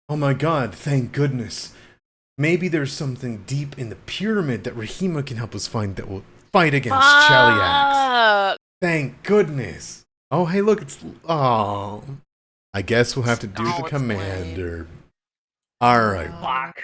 Oh my god, thank goodness. Maybe there's something deep in the pyramid that Rahima can help us find that will fight against Cheliax. Fuck! Thank goodness. Oh, hey, look, it's. Oh. I guess we'll have to do the Oh, it's lame. commander. Alright. Fuck.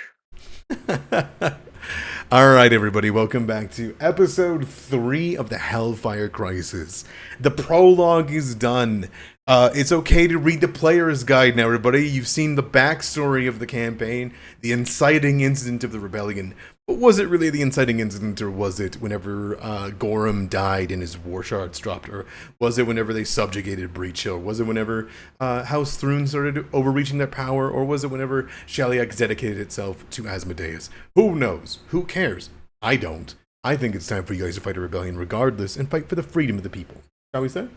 Alright, everybody, welcome back to episode 3 of the Hellfire Crisis. The prologue is done. It's okay to read the player's guide now, everybody. You've seen the backstory of the campaign, the inciting incident of the rebellion. But was it really the inciting incident, or was it whenever Gorham died and his warshards dropped? Or was it whenever they subjugated Breachill? Was it whenever House Thrune started overreaching their power? Or was it whenever Cheliax dedicated itself to Asmodeus? Who knows? Who cares? I don't. I think it's time for you guys to fight a rebellion regardless and fight for the freedom of the people. Shall we say?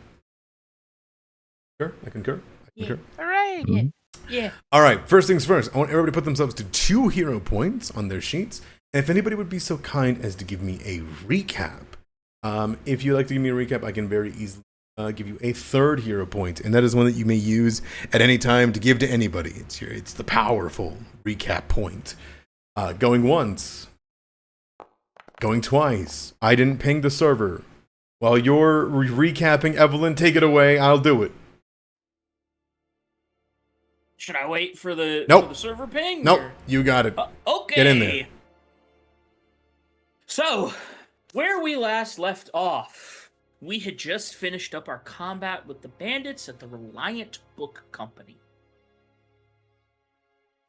Sure, I concur. All right. Mhm. Yeah. All right, first things first. I want everybody to put themselves to 2 hero points on their sheets. And if anybody would be so kind as to give me a recap. If you'd like to give me a recap, I can very easily give you a 3rd hero point, and that is one that you may use at any time to give to anybody. It's the powerful recap point. Going once. Going twice. I didn't ping the server. While you're recapping, Evelyn, take it away. I'll do it. Should I wait for the, Nope. for the server ping? Nope, or- you got it. Okay. Get in there. So, where we last left off, we had just finished up our combat with the bandits at the Reliant Book Company.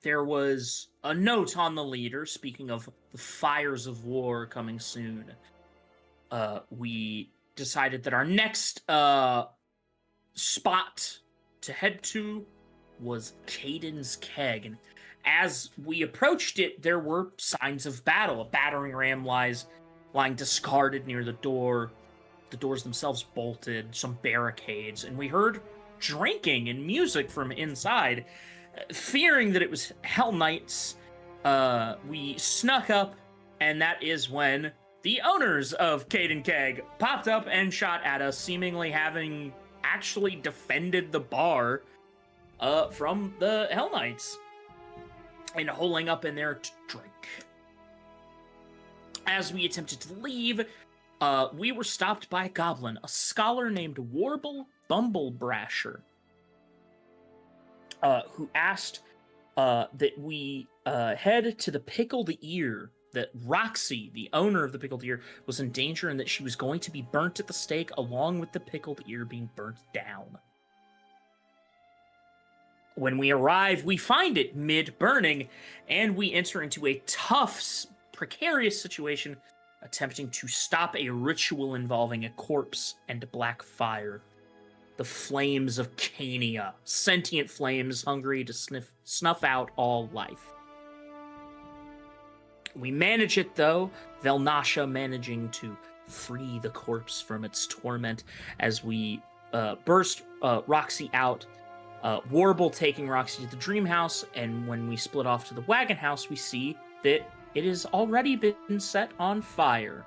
There was a note on the leader, speaking of the fires of war coming soon. We decided that our next spot to head to was Caden's Keg, and as we approached it, there were signs of battle. A battering ram lying discarded near the door. The doors themselves bolted, some barricades, and we heard drinking and music from inside. Fearing that it was Hellknights, we snuck up, and that is when the owners of Caden Keg popped up and shot at us, seemingly having actually defended the bar from the Hellknights and holing up in there to drink. As we attempted to leave, we were stopped by a goblin, a scholar named Warble Bumblebrasher, who asked that we head to the Pickled Ear, that Roxy, the owner of the Pickled Ear, was in danger and that she was going to be burnt at the stake along with the Pickled Ear being burnt down. When we arrive, we find it mid-burning, and we enter into a tough, precarious situation attempting to stop a ritual involving a corpse and black fire. The flames of Cania, sentient flames hungry to snuff out all life. We manage it, though, Velnasha managing to free the corpse from its torment as we burst Roxy out, Warble taking Roxy to the dream house, and when we split off to the wagon house, we see that it has already been set on fire.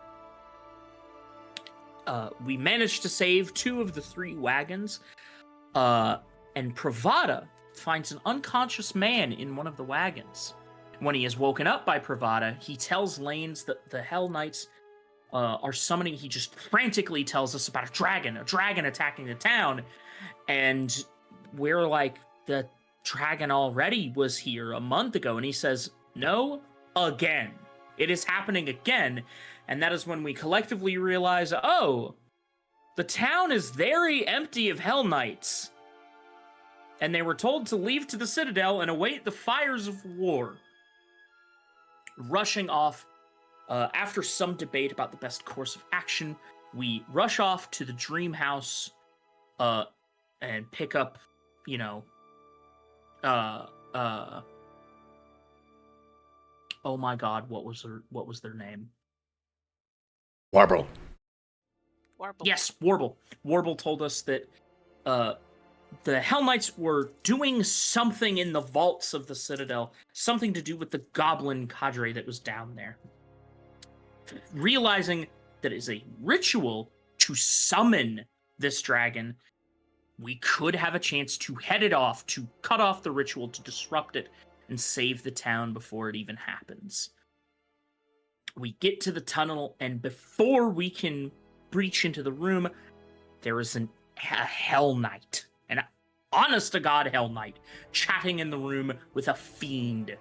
We managed to save 2 of the 3 wagons, and Pravada finds an unconscious man in one of the wagons. When he is woken up by Pravada, he tells Lanes that the Hellknights are summoning. He just frantically tells us about a dragon attacking the town, and we're like, the dragon already was here a month ago, and he says, no, again. It is happening again, and that is when we collectively realize, oh, the town is very empty of Hellknights, and they were told to leave to the Citadel and await the fires of war. Rushing off, after some debate about the best course of action, we rush off to the dream house, and pick up, oh my god, what was their name? Warble. Warble. Yes, Warble. Warble told us that the Hellknights were doing something in the vaults of the Citadel, something to do with the goblin cadre that was down there. Realizing that it is a ritual to summon this dragon, we could have a chance to head it off, to cut off the ritual, to disrupt it, and save the town before it even happens. We get to the tunnel, and before we can breach into the room, there is a Hell Knight, an honest-to-God Hell Knight, chatting in the room with a fiend.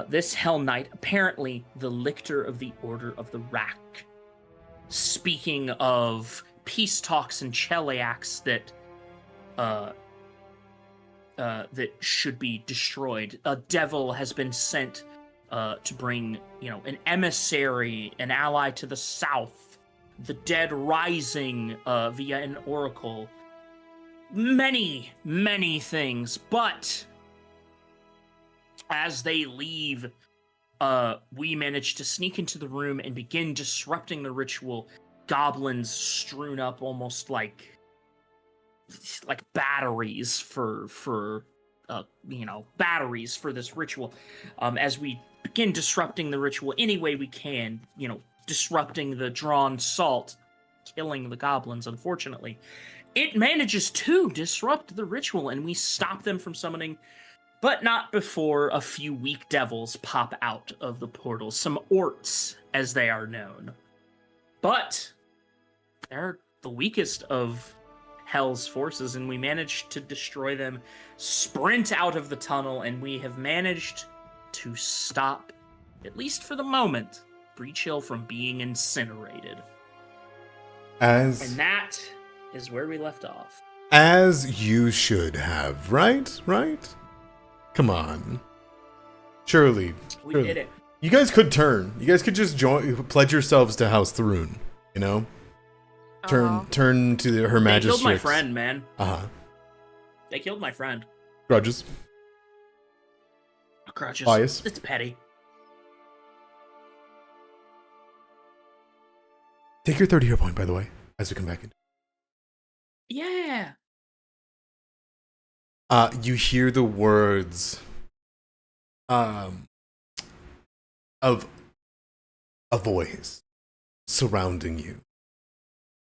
This Hell Knight, apparently the lictor of the Order of the Rack, speaking of peace talks in Cheliax that should be destroyed. A devil has been sent to bring, an emissary, an ally to the south, the dead rising via an oracle. Many, many things. But as they leave, we manage to sneak into the room and begin disrupting the ritual. Goblins strewn up almost like batteries for batteries for this ritual. As we begin disrupting the ritual any way we can, disrupting the drawn salt, killing the goblins, unfortunately. It manages to disrupt the ritual, and we stop them from summoning, but not before a few weak devils pop out of the portal. Some orts, as they are known. But they're the weakest of Hell's forces, and we managed to destroy them, sprint out of the tunnel, and we have managed to stop, at least for the moment, Breachill from being incinerated. And that is where we left off. As you should have, right? Right? Come on. Surely. We did it. You guys could turn. You guys could just pledge yourselves to House Thrune, Turn to her majesty. They killed my friend, man. Uh-huh. They killed my friend. Grudges. Grudges. Bias. It's petty. Take your 30 hero point, by the way, as we come back in. Yeah. You hear the words of a voice surrounding you.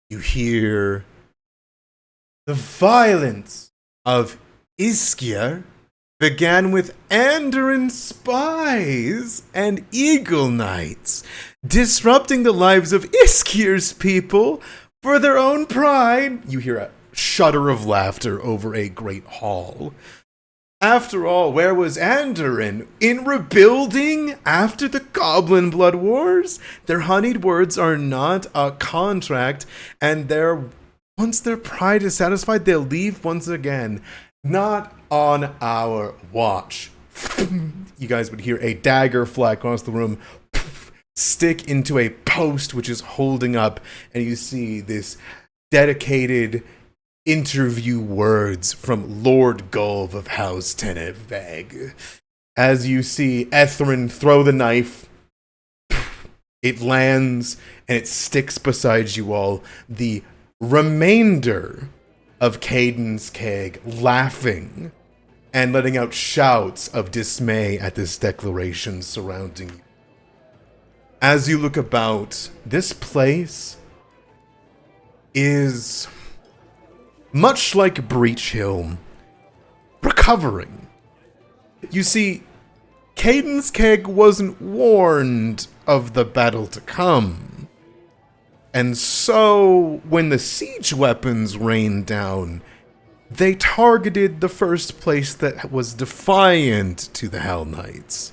You hear the violence of Isger began with Andoran spies and eagle knights, disrupting the lives of Isger's people for their own pride. You hear a shudder of laughter over a great hall. After all, where was Andoran? In rebuilding after the Goblin Blood Wars? Their honeyed words are not a contract, and once their pride is satisfied, they'll leave once again. Not on our watch. You guys would hear a dagger fly across the room, stick into a post which is holding up, and you see this dedicated interview words from Lord Gulv of House Teneveg. As you see Ethryn throw the knife, it lands and it sticks beside you all. The remainder of Caden's Keg laughing and letting out shouts of dismay at this declaration surrounding you. As you look about, this place is much like Breachill, recovering. You see, Caden's Keg wasn't warned of the battle to come. And so, when the siege weapons rained down, they targeted the first place that was defiant to the Hellknights.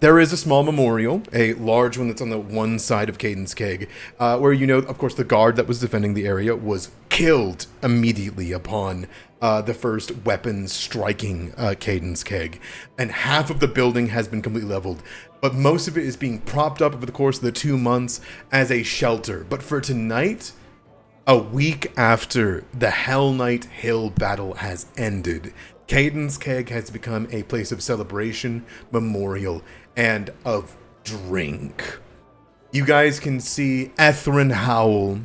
There is a small memorial, a large one that's on the one side of Caden's Keg, where of course, the guard that was defending the area was killed immediately upon the first weapons striking Caden's Keg. And half of the building has been completely leveled, but most of it is being propped up over the course of the 2 months as a shelter. But for tonight, a week after the Hell Knight Hill battle has ended, Caden's Keg has become a place of celebration, memorial, and of drink. You guys can see Ethryn Howell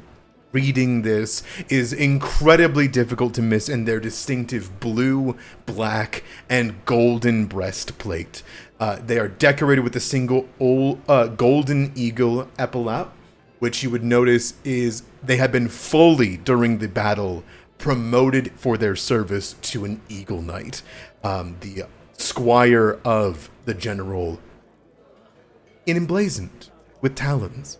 reading this is incredibly difficult to miss in their distinctive blue, black, and golden breastplate. They are decorated with a single golden eagle epaulet, which you would notice is they have been fully, during the battle, promoted for their service to an Eagle Knight. The squire of the general, emblazoned with talons.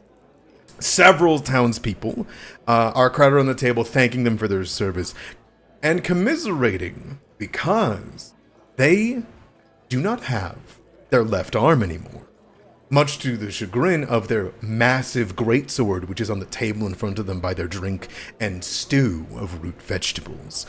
Several townspeople are crowded on the table, thanking them for their service and commiserating because they do not have their left arm anymore, much to the chagrin of their massive greatsword, which is on the table in front of them by their drink and stew of root vegetables.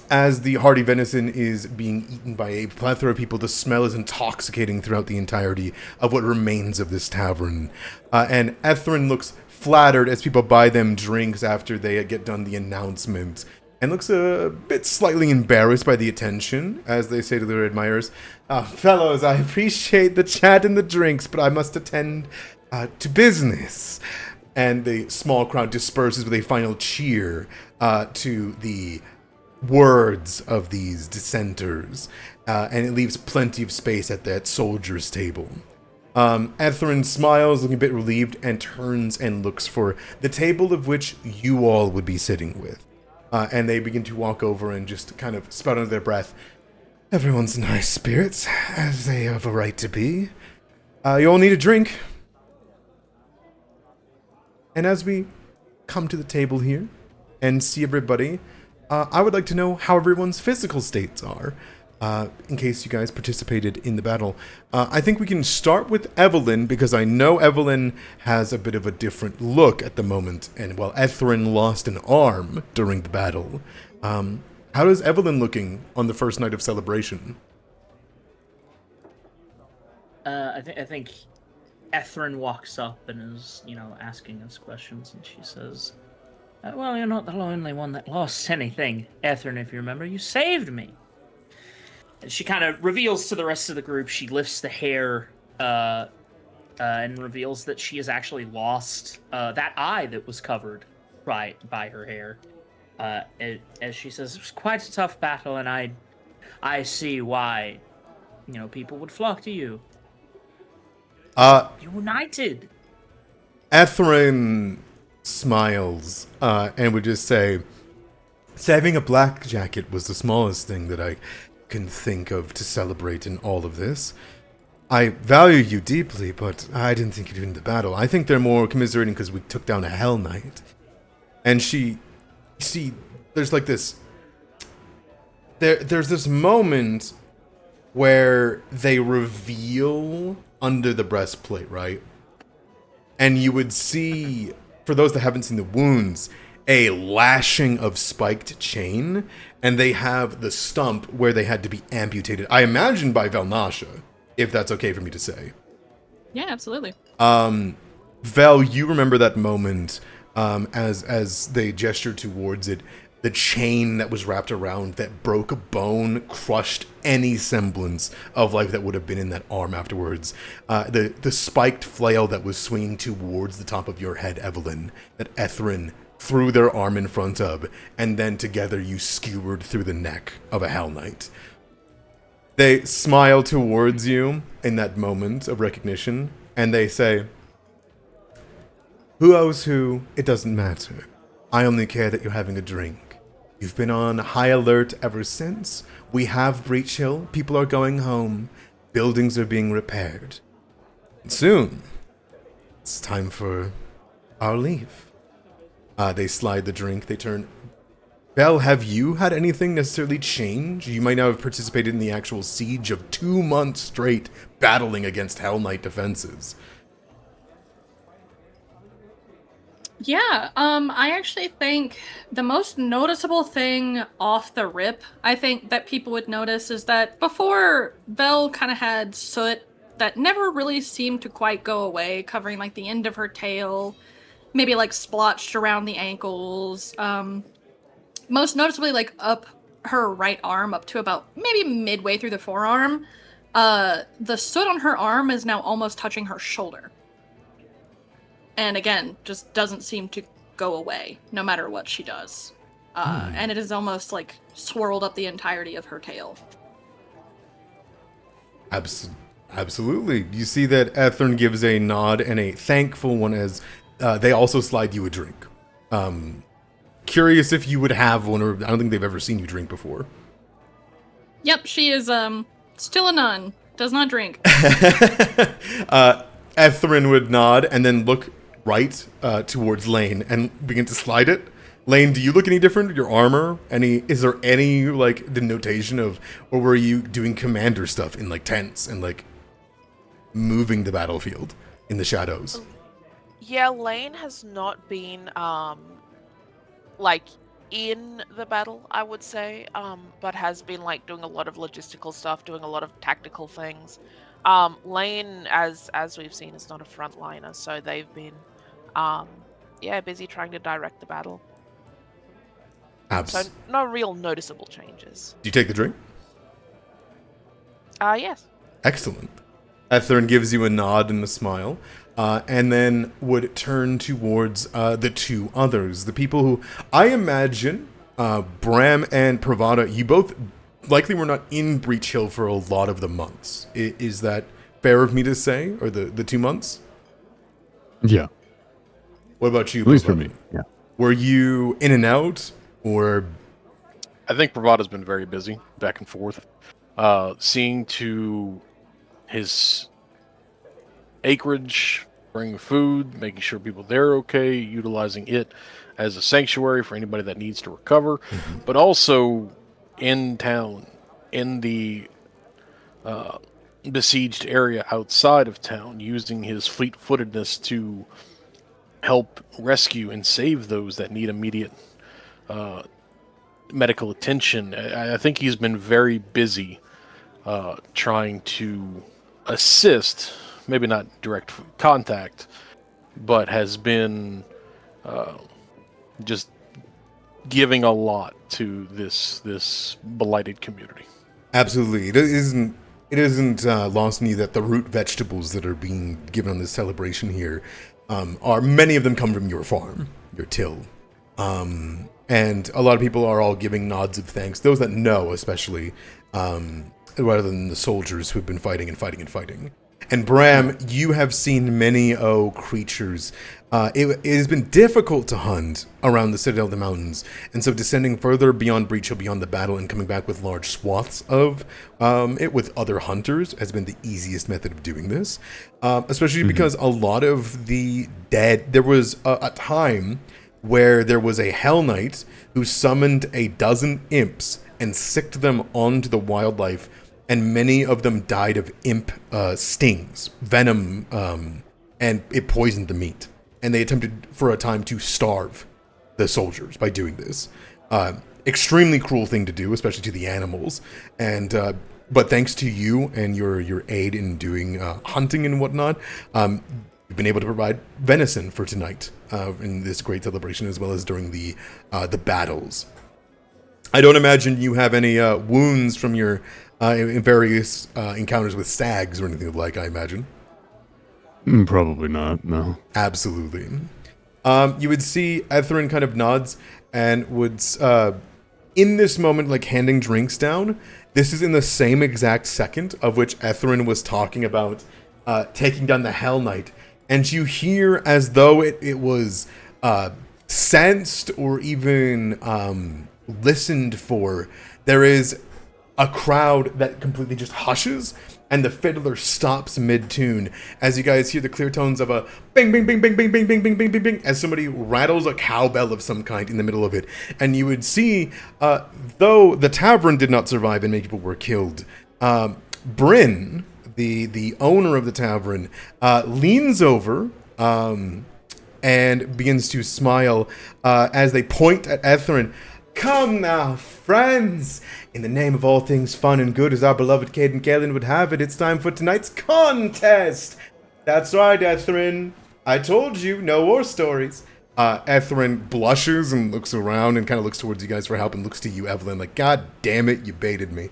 As the hearty venison is being eaten by a plethora of people, the smell is intoxicating throughout the entirety of what remains of this tavern. And Ethryn looks flattered as people buy them drinks after they get done the announcement, and looks a bit slightly embarrassed by the attention as they say to their admirers, fellows, I appreciate the chat and the drinks, but I must attend to business. And the small crowd disperses with a final cheer to the words of these dissenters, and it leaves plenty of space at that soldier's table. Ethryn smiles, looking a bit relieved, and turns and looks for the table of which you all would be sitting with. And they begin to walk over and just kind of spout under their breath, everyone's in high spirits, as they have a right to be. You all need a drink. And as we come to the table here and see everybody, I would like to know how everyone's physical states are, in case you guys participated in the battle. I think we can start with Evelyn, because I know Evelyn has a bit of a different look at the moment, and while Ethryn lost an arm during the battle, how is Evelyn looking on the first night of celebration? I think Ethryn walks up and is, asking us questions, and she says, well, you're not the only one that lost anything. Ethryn, if you remember, you saved me. And she kind of reveals to the rest of the group, she lifts the hair and reveals that she has actually lost that eye that was covered by her hair. As she says, it was quite a tough battle, and I see why, people would flock to you. United. Ethryn smiles and would just say, saving a black jacket was the smallest thing that I can think of to celebrate in all of this. I value you deeply, but I didn't think you'd win the battle. I think they're more commiserating because we took down a Hell Knight. And there's like this, there's this moment where they reveal under the breastplate, right? And you would see, for those that haven't seen the wounds, a lashing of spiked chain, and they have the stump where they had to be amputated. I imagine by Velnasha, if that's okay for me to say. Yeah, absolutely. Vel, you remember that moment as they gestured towards it, the chain that was wrapped around that broke a bone, crushed any semblance of life that would have been in that arm afterwards. The spiked flail that was swinging towards the top of your head, Evelyn, that Ethryn threw their arm in front of, and then together you skewered through the neck of a Hell Knight. They smile towards you in that moment of recognition, and they say, who owes who, it doesn't matter. I only care that you're having a drink. You've been on high alert ever since. We have Breachill, people are going home, buildings are being repaired. And soon, it's time for our leave. They slide the drink, they turn. Belle, have you had anything necessarily change? You might now have participated in the actual siege of 2 months straight battling against Hell Knight defenses. Yeah, I actually think the most noticeable thing off the rip, I think that people would notice, is that before, Belle kind of had soot that never really seemed to quite go away, covering like the end of her tail, maybe like splotched around the ankles, most noticeably like up her right arm up to about maybe midway through the forearm. The soot on her arm is now almost touching her shoulder. And again, just doesn't seem to go away, no matter what she does. And it is almost like swirled up the entirety of her tail. Absolutely. You see that Ethryn gives a nod and a thankful one as they also slide you a drink. Curious if you would have one, or I don't think they've ever seen you drink before. Yep, she is still a nun. Does not drink. Etherin would nod and then look right towards Lane and begin to slide it. Lane, do you look any different? Your armor? Is there any like denotation of, or were you doing commander stuff in like tents and like moving the battlefield in the shadows? Yeah, Lane has not been like in the battle, I would say, but has been like doing a lot of logistical stuff, doing a lot of tactical things. Lane, as we've seen, is not a frontliner, so they've been busy trying to direct the battle. So no real noticeable changes. Do you take the drink? Yes. Excellent. Etherin gives you a nod and a smile, and then would turn towards the two others, the people who I imagine, Bram and Pravada, you both likely were not in Breachill for a lot of the months. Is that fair of me to say, or the 2 months? Yeah. What about you? At least for Pravada? me, yeah. Were you in and out, or? I think Bravada's been very busy, back and forth, seeing to his acreage, bringing food, making sure people there are okay, utilizing it as a sanctuary for anybody that needs to recover, but also in town, in the besieged area outside of town, using his fleet-footedness to help rescue and save those that need immediate medical attention. I think he's been very busy trying to assist, maybe not direct contact, but has been just giving a lot to this blighted community. Absolutely. It isn't lost on you that the root vegetables that are being given on this celebration here are many of them come from your farm, your till. And a lot of people are all giving nods of thanks. Those that know, especially, rather than the soldiers who have been fighting and fighting and fighting. And Bram, you have seen many creatures. It has been difficult to hunt around the Citadel of the Mountains, and so descending further beyond Breachill, beyond the battle, and coming back with large swaths of it with other hunters has been the easiest method of doing this. Especially because a lot of the dead, there was a time where there was a Hell Knight who summoned a dozen imps and sicked them onto the wildlife, and many of them died of imp stings, venom, and it poisoned the meat. And they attempted for a time to starve the soldiers by doing this. Extremely cruel thing to do, especially to the animals. And but thanks to you and your aid in doing hunting and whatnot, we've been able to provide venison for tonight in this great celebration, as well as during the battles. I don't imagine you have any wounds from your in various encounters with stags or anything like, I imagine. Probably not, no. Absolutely. You would see Etherin kind of nods and would, in this moment, like handing drinks down. This is in the same exact second of which Etherin was talking about taking down the Hell Knight. And you hear, as though it was sensed or even listened for, there is a crowd that completely just hushes, and the fiddler stops mid-tune as you guys hear the clear tones of a bing, bing, bing, bing, bing, bing, bing, bing, bing, bing, bing, as somebody rattles a cowbell of some kind in the middle of it. And you would see, though the tavern did not survive and many people were killed, Bryn, the owner of the tavern, leans over and begins to smile as they point at Etherin. Come now, friends! In the name of all things fun and good, as our beloved Caden Galen would have it, it's time for tonight's contest! That's right, Etherin. I told you, no war stories. Etherin blushes and looks around and kind of looks towards you guys for help and looks to you, Evelyn, like, God damn it, you baited me.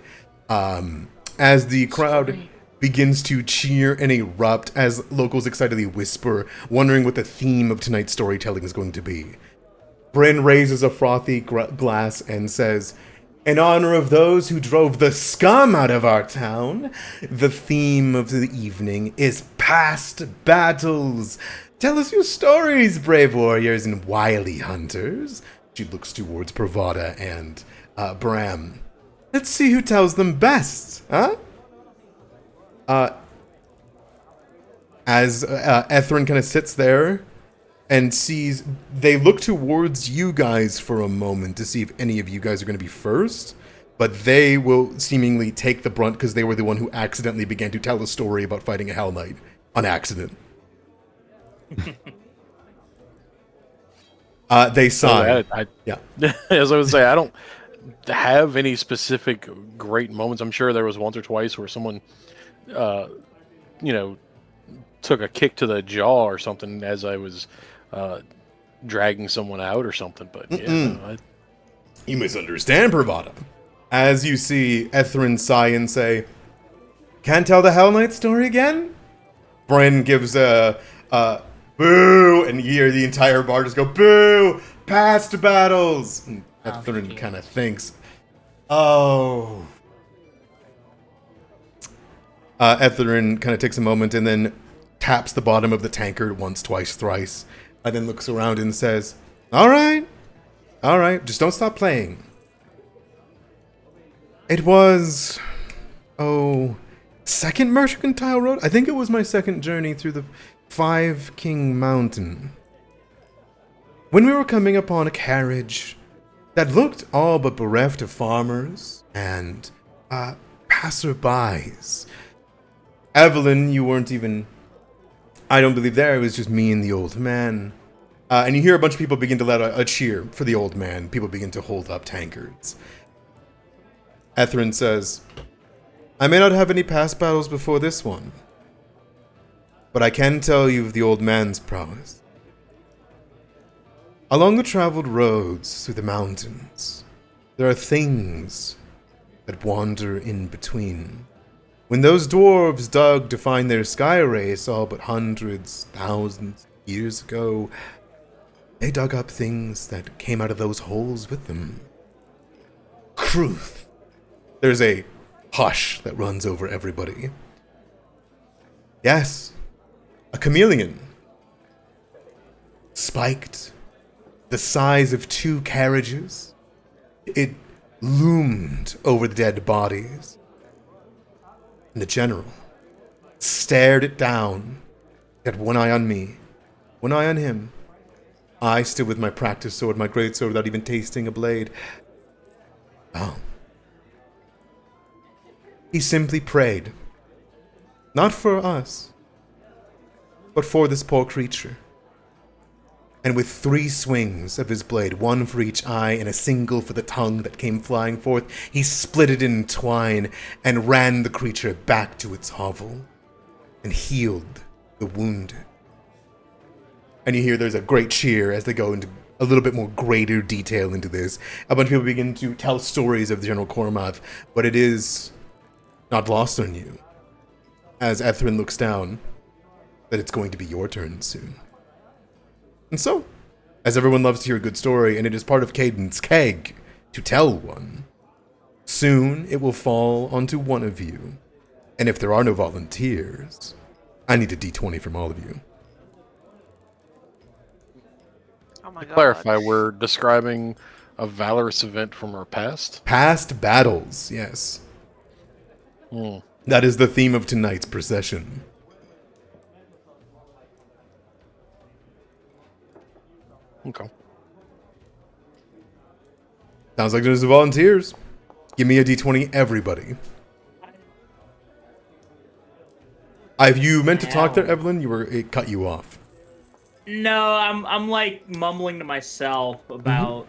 As the crowd begins to cheer and erupt as locals excitedly whisper, wondering what the theme of tonight's storytelling is going to be. Bryn raises a frothy glass and says, in honor of those who drove the scum out of our town, the theme of the evening is past battles. Tell us your stories, brave warriors and wily hunters. She looks towards Pravada and Bram. Let's see who tells them best, huh? As Ethrin kind of sits there and sees, they look towards you guys for a moment to see if any of you guys are going to be first, but they will seemingly take the brunt because they were the one who accidentally began to tell a story about fighting a Hell Knight on accident. They sigh. Yeah. As I would say, I don't have any specific great moments. I'm sure there was once or twice where someone, took a kick to the jaw or something as I was dragging someone out or something. But You misunderstand, Pravada. As you see Ethrin sigh and say, "Can't tell the Hell Knight story again?" Bryn gives a boo, and you hear the entire bar just go, "Boo! Past battles!" And Ethrin kind of thinks, "Oh." Ethrin kind of takes a moment and then taps the bottom of the tankard once, twice, thrice, and then looks around and says, all right, just don't stop playing. It was, second mercantile road? I think it was my second journey through the Five King Mountain. When we were coming upon a carriage that looked all but bereft of farmers and passerbys. Evelyn, you weren't even, I don't believe there, it was just me and the old man. And you hear a bunch of people begin to let a cheer for the old man. People begin to hold up tankards. Ethrin says, I may not have any past battles before this one, but I can tell you of the old man's prowess. Along the traveled roads through the mountains, there are things that wander in between. When those dwarves dug to find their sky race all but hundreds, thousands of years ago, they dug up things that came out of those holes with them. Kruth. There's a hush that runs over everybody. Yes, a chameleon. Spiked, the size of 2 carriages. It loomed over the dead bodies. And the general stared it down, had one eye on me, one eye on him. I stood with my practice sword, my great sword, without even tasting a blade. Oh. He simply prayed, not for us, but for this poor creature. And with 3 swings of his blade, 1 for each eye and a single for the tongue that came flying forth, he split it in twine and ran the creature back to its hovel and healed the wounded. And you hear there's a great cheer as they go into a little bit more greater detail into this. A bunch of people begin to tell stories of General Cormoth, but it is not lost on you, as Ethrin looks down, that it's going to be your turn soon. And so, as everyone loves to hear a good story, and it is part of Caden's keg to tell one, soon it will fall onto one of you. And if there are no volunteers, I need a d20 from all of you. Oh my To god. clarify, we're describing a valorous event from our past? Past battles, yes. That is the theme of tonight's procession. Okay. Sounds like there's volunteers. Give me a d20, everybody. Have you meant to talk there, Evelyn? It cut you off. No, I'm like mumbling to myself about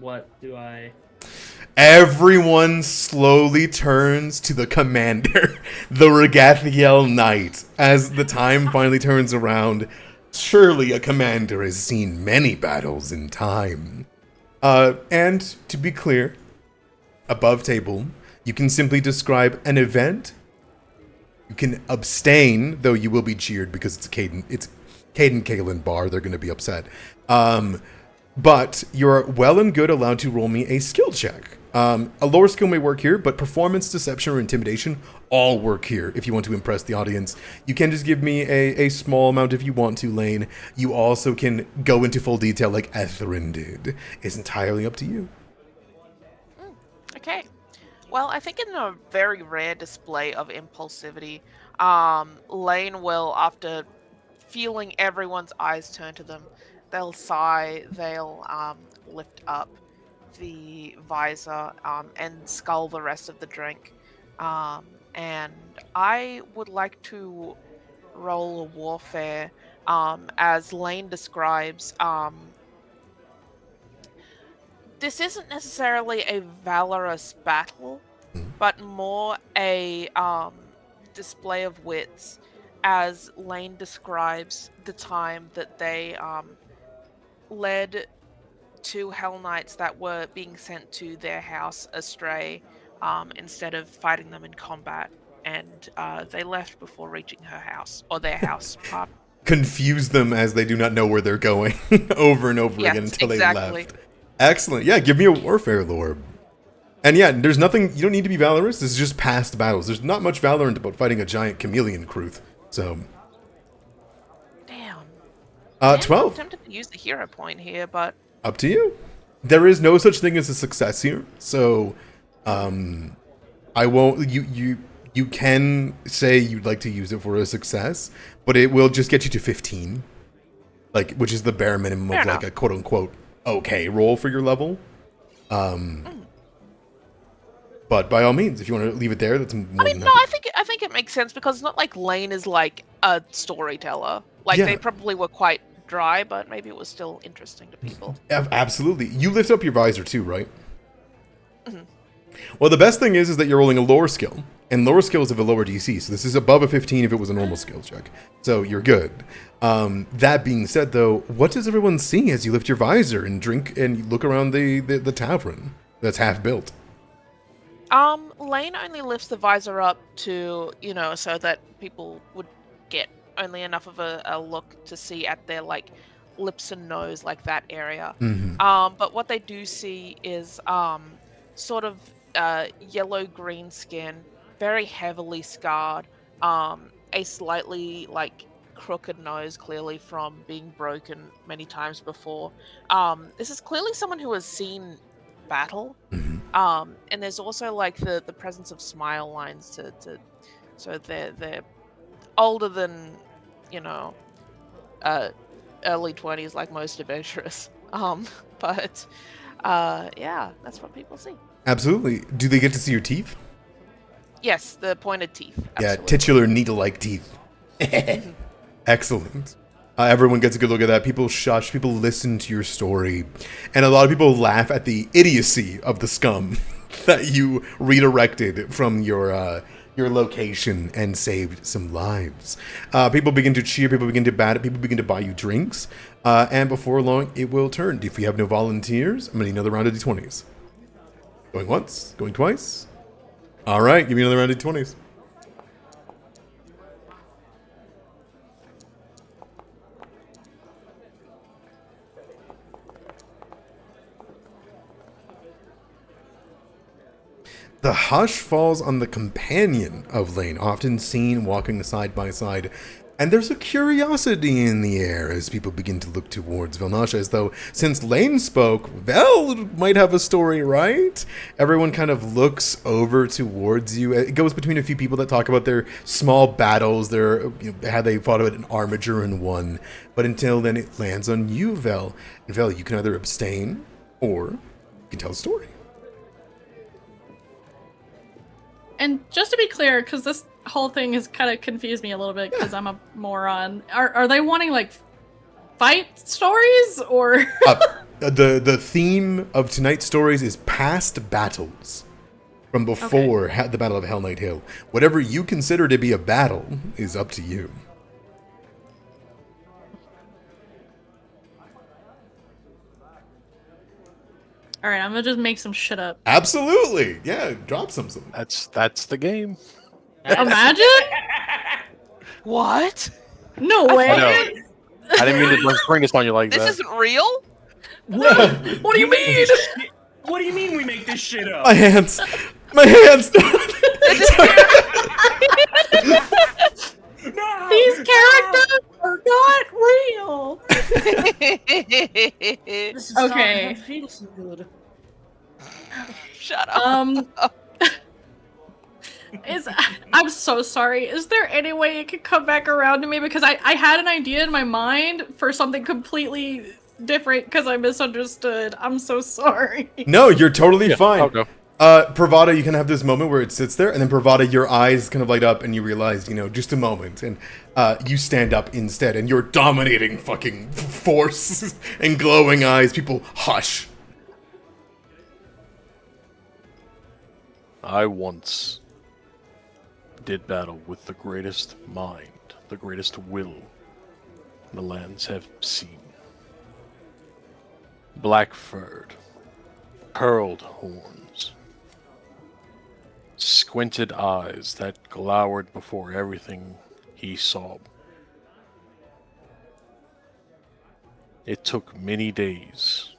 what do I... Everyone slowly turns to the commander, the Regathiel Knight. As the time finally turns around, surely a commander has seen many battles in time. And to be clear, above table, you can simply describe an event. You can abstain, though you will be jeered because it's Caden Kalen bar. They're going to be upset. But you're well and good allowed to roll me a skill check. A lower skill may work here, but performance, deception, or intimidation all work here if you want to impress the audience. You can just give me a small amount if you want to, Lane. You also can go into full detail like Ethrin did. It's entirely up to you. Okay. Well, I think in a very rare display of impulsivity, Lane will, after feeling everyone's eyes turn to them, they'll sigh, they'll lift up the visor and scull the rest of the drink. And I would like to roll a warfare, as Lane describes. This isn't necessarily a valorous battle, but more a display of wits, as Lane describes the time that they led 2 Hellknights that were being sent to their house astray, instead of fighting them in combat, and they left before reaching her house, or their house. Confuse them as they do not know where they're going over and over again until they left. Excellent. Yeah, give me a warfare lore. And yeah, there's nothing, you don't need to be valorous. This is just past battles. There's not much valorant about fighting a giant chameleon Kruth. So. Damn. 12. I'm tempted to use the hero point here, but. Up to you. There is no such thing as a success here. So, I won't, you can say you'd like to use it for a success, but it will just get you to 15. Like, which is the bare minimum of like a quote unquote okay roll for your level. But by all means, if you want to leave it there, that's more than happy. I think it makes sense, because it's not like Lane is like a storyteller. Like, they probably were quite dry, but maybe it was still interesting to people. Absolutely. You lift up your visor too, right? Mm-hmm. Well, the best thing is that you're rolling a lore skill, and lore skills have a lower DC, so this is above a 15 if it was a normal skill check. So you're good. That being said, though, what does everyone see as you lift your visor and drink and look around the tavern that's half built? Lane only lifts the visor up to, so that people would get only enough of a look to see at their, like, lips and nose, like that area. Mm-hmm. But what they do see is, sort of, yellow-green skin, very heavily scarred, a slightly, like, crooked nose, clearly from being broken many times before. This is clearly someone who has seen battle. Mm-hmm. And there's also, like, the presence of smile lines so they're older than, early 20s, like most adventurers. But yeah, that's what people see. Absolutely. Do they get to see your teeth? Yes, the pointed teeth. Absolutely. Yeah, titular needle-like teeth. Excellent. Everyone gets a good look at that. People shush. People listen to your story. And a lot of people laugh at the idiocy of the scum that you redirected from your location and saved some lives. People begin to cheer. People begin to bat. People begin to buy you drinks. And before long, it will turn. If we have no volunteers, I'm going to need another round of D20s. Going once. Going twice. All right. Give me another round of D20s. The hush falls on the companion of Lane, often seen walking side by side, and there's a curiosity in the air as people begin to look towards Vel'Nash, as though, since Lane spoke, Vel might have a story, right? Everyone kind of looks over towards you. It goes between a few people that talk about their small battles, their how they fought about an armiger and won, but until then it lands on you, Vel. And Vel, you can either abstain, or you can tell a story. And just to be clear, because this whole thing has kind of confused me a little bit because I'm a moron. Are they wanting, like, fight stories, or? The theme of tonight's stories is past battles from before the Battle of Hell Knight Hill. Whatever you consider to be a battle is up to you. All right, I'm gonna just make some shit up. Absolutely, yeah. Drop something. That's the game. Imagine? What? No way. No, I didn't mean to bring this on you like This that. isn't real? What do you mean? What do you mean we make this shit up? My hands. No, These characters are not real. This is Okay. not feel so good. Shut up. I'm so sorry. Is there any way it could come back around to me? Because I had an idea in my mind for something completely different because I misunderstood. I'm so sorry. No, you're totally fine. I'll go. Pravada, you can have this moment where it sits there, and then Pravada, your eyes kind of light up, and you realize, just a moment, and you stand up instead, and your dominating fucking force and glowing eyes, people hush. I once did battle with the greatest mind, the greatest will the lands have seen. Black-furred, curled horns, squinted eyes that glowered before everything he saw. It took many days.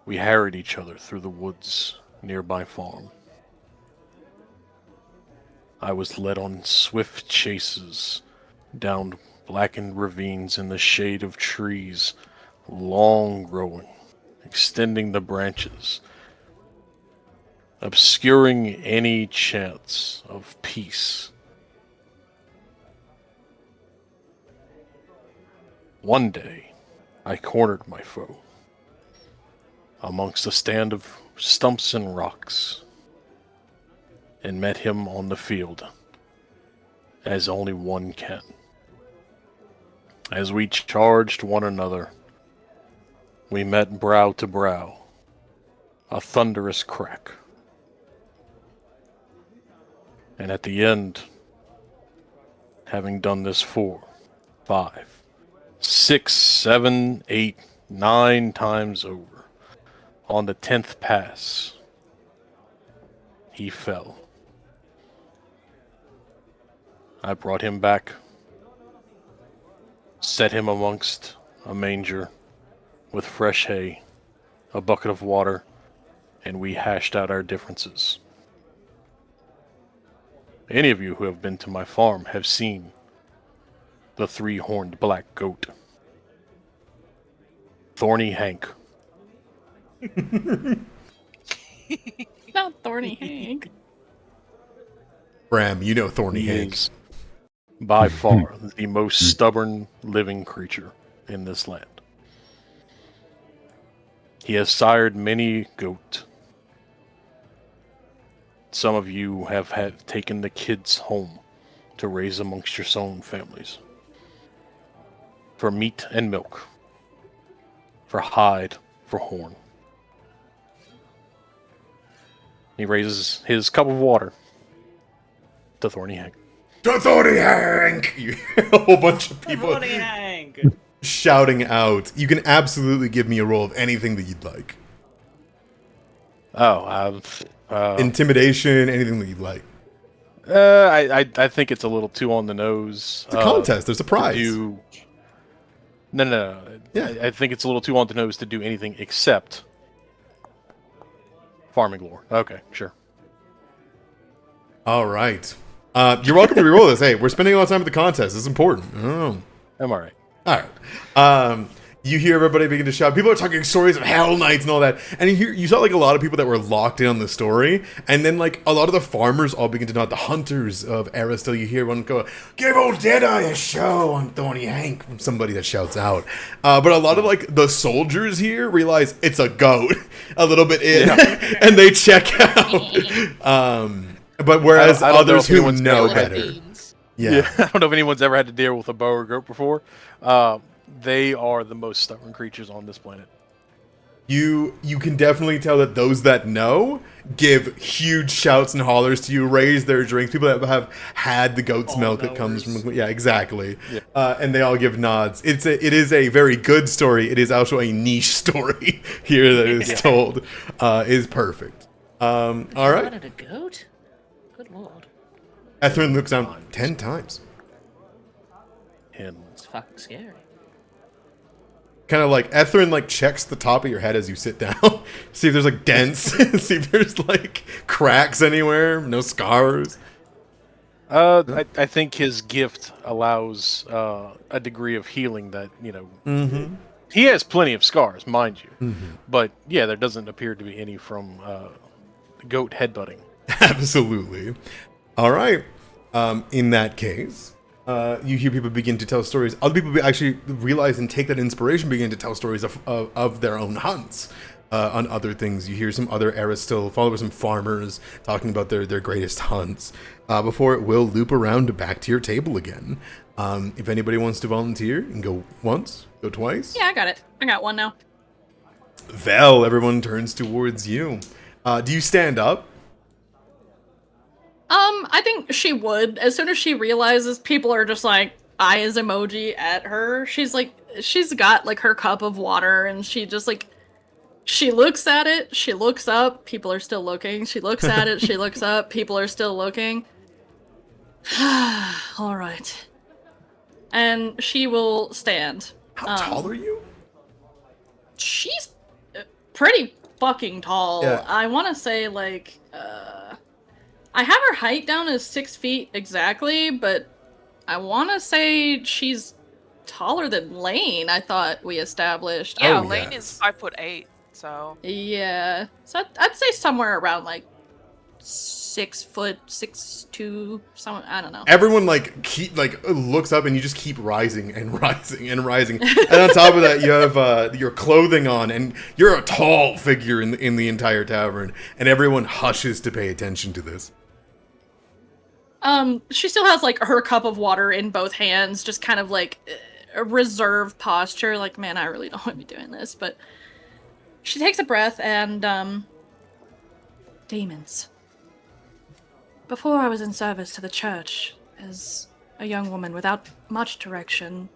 We harried each other through the woods near my farm. I was led on swift chases down blackened ravines in the shade of trees, long growing, extending the branches, obscuring any chance of peace. One day, I cornered my foe amongst a stand of stumps and rocks, and met him on the field, as only one can. As we charged one another, we met brow to brow, a thunderous crack. And at the end, having done this 4, 5, 6, 7, 8, 9 times over, on the 10th pass, he fell. I brought him back, set him amongst a manger with fresh hay, a bucket of water, and we hashed out our differences. Any of you who have been to my farm have seen the 3-horned black goat. Thorny Hank. Not Thorny Hank. Bram, you know Thorny He Hank. is by far the most stubborn living creature in this land. He has sired many goat. Some of you have taken the kids home to raise amongst your own families. For meat and milk. For hide, for horn. He raises his cup of water to Thorny Hank. To Thorny Hank! You hear a whole bunch of people shouting out. You can absolutely give me a roll of anything that you'd like. Intimidation, anything that you'd like. I think it's a little too on the nose. It's a contest. There's a prize. No. Yeah. I think it's a little too on the nose to do anything except farming lore. Okay, sure. All right. You're welcome to reroll this. Hey, we're spending a lot of time at the contest. It's important. Oh. I'm alright. All right. You hear everybody begin to shout. People are talking stories of Hellknights and all that. And you saw like a lot of people that were locked in on the story. And then like a lot of the farmers all begin to nod. The hunters of Aristil, you hear one go, "Give old Deadeye a show on Thorny Hank," from somebody that shouts out. But a lot of like the soldiers here realize it's a goat a little bit in. And they check out. But whereas I don't know others if who anyone's know ever better. Yeah. I don't know if anyone's ever had to deal with a bow or goat before. They are the most stubborn creatures on this planet. You can definitely tell that those that know give huge shouts and hollers to you, raise their drinks. People that have had the goat's milk that comes from exactly. Yeah. And they all give nods. It is a very good story. It is also a niche story here that is told. Is perfect. All right. Wanted a goat? Good lord. Ethryn looks down 10 times. It's fucking scary. Kind of like Ethryn like checks the top of your head as you sit down. See if there's like dents. See if there's like cracks anywhere. No scars. I think his gift allows a degree of healing that, He has plenty of scars, mind you. Mm-hmm. But yeah, there doesn't appear to be any from goat headbutting. Absolutely. All right. In that case, you hear people begin to tell stories. Other people actually realize and take that inspiration, begin to tell stories of their own hunts on other things. You hear some other Aristotle followers, some farmers talking about their greatest hunts before it will loop around back to your table again. If anybody wants to volunteer and go once, go twice. Yeah, I got it. I got one now. Vel, everyone turns towards you. Do you stand up? I think she would. As soon as she realizes people are just like eyes emoji at her, she's got like her cup of water and she just like, she looks at it, she looks up, people are still looking. She looks at it, she looks up, people are still looking. All right. And she will stand. How tall are you? She's pretty fucking tall. Yeah. I want to say like, I have her height down as 6 feet exactly, but I want to say she's taller than Lane. I thought we established. Yeah, Oh, Lane yes. is 5'8", so Yeah. So I'd say somewhere around like 6 foot, 6'2", some, I don't know. Everyone looks up and you just keep rising and rising and rising. And on top of that, you have your clothing on and you're a tall figure in the entire tavern. And everyone hushes to pay attention to this. She still has like her cup of water in both hands, just kind of like a reserved posture, like, man, I really don't want to be doing this, but she takes a breath and, demons. Before I was in service to the church, as a young woman without much direction,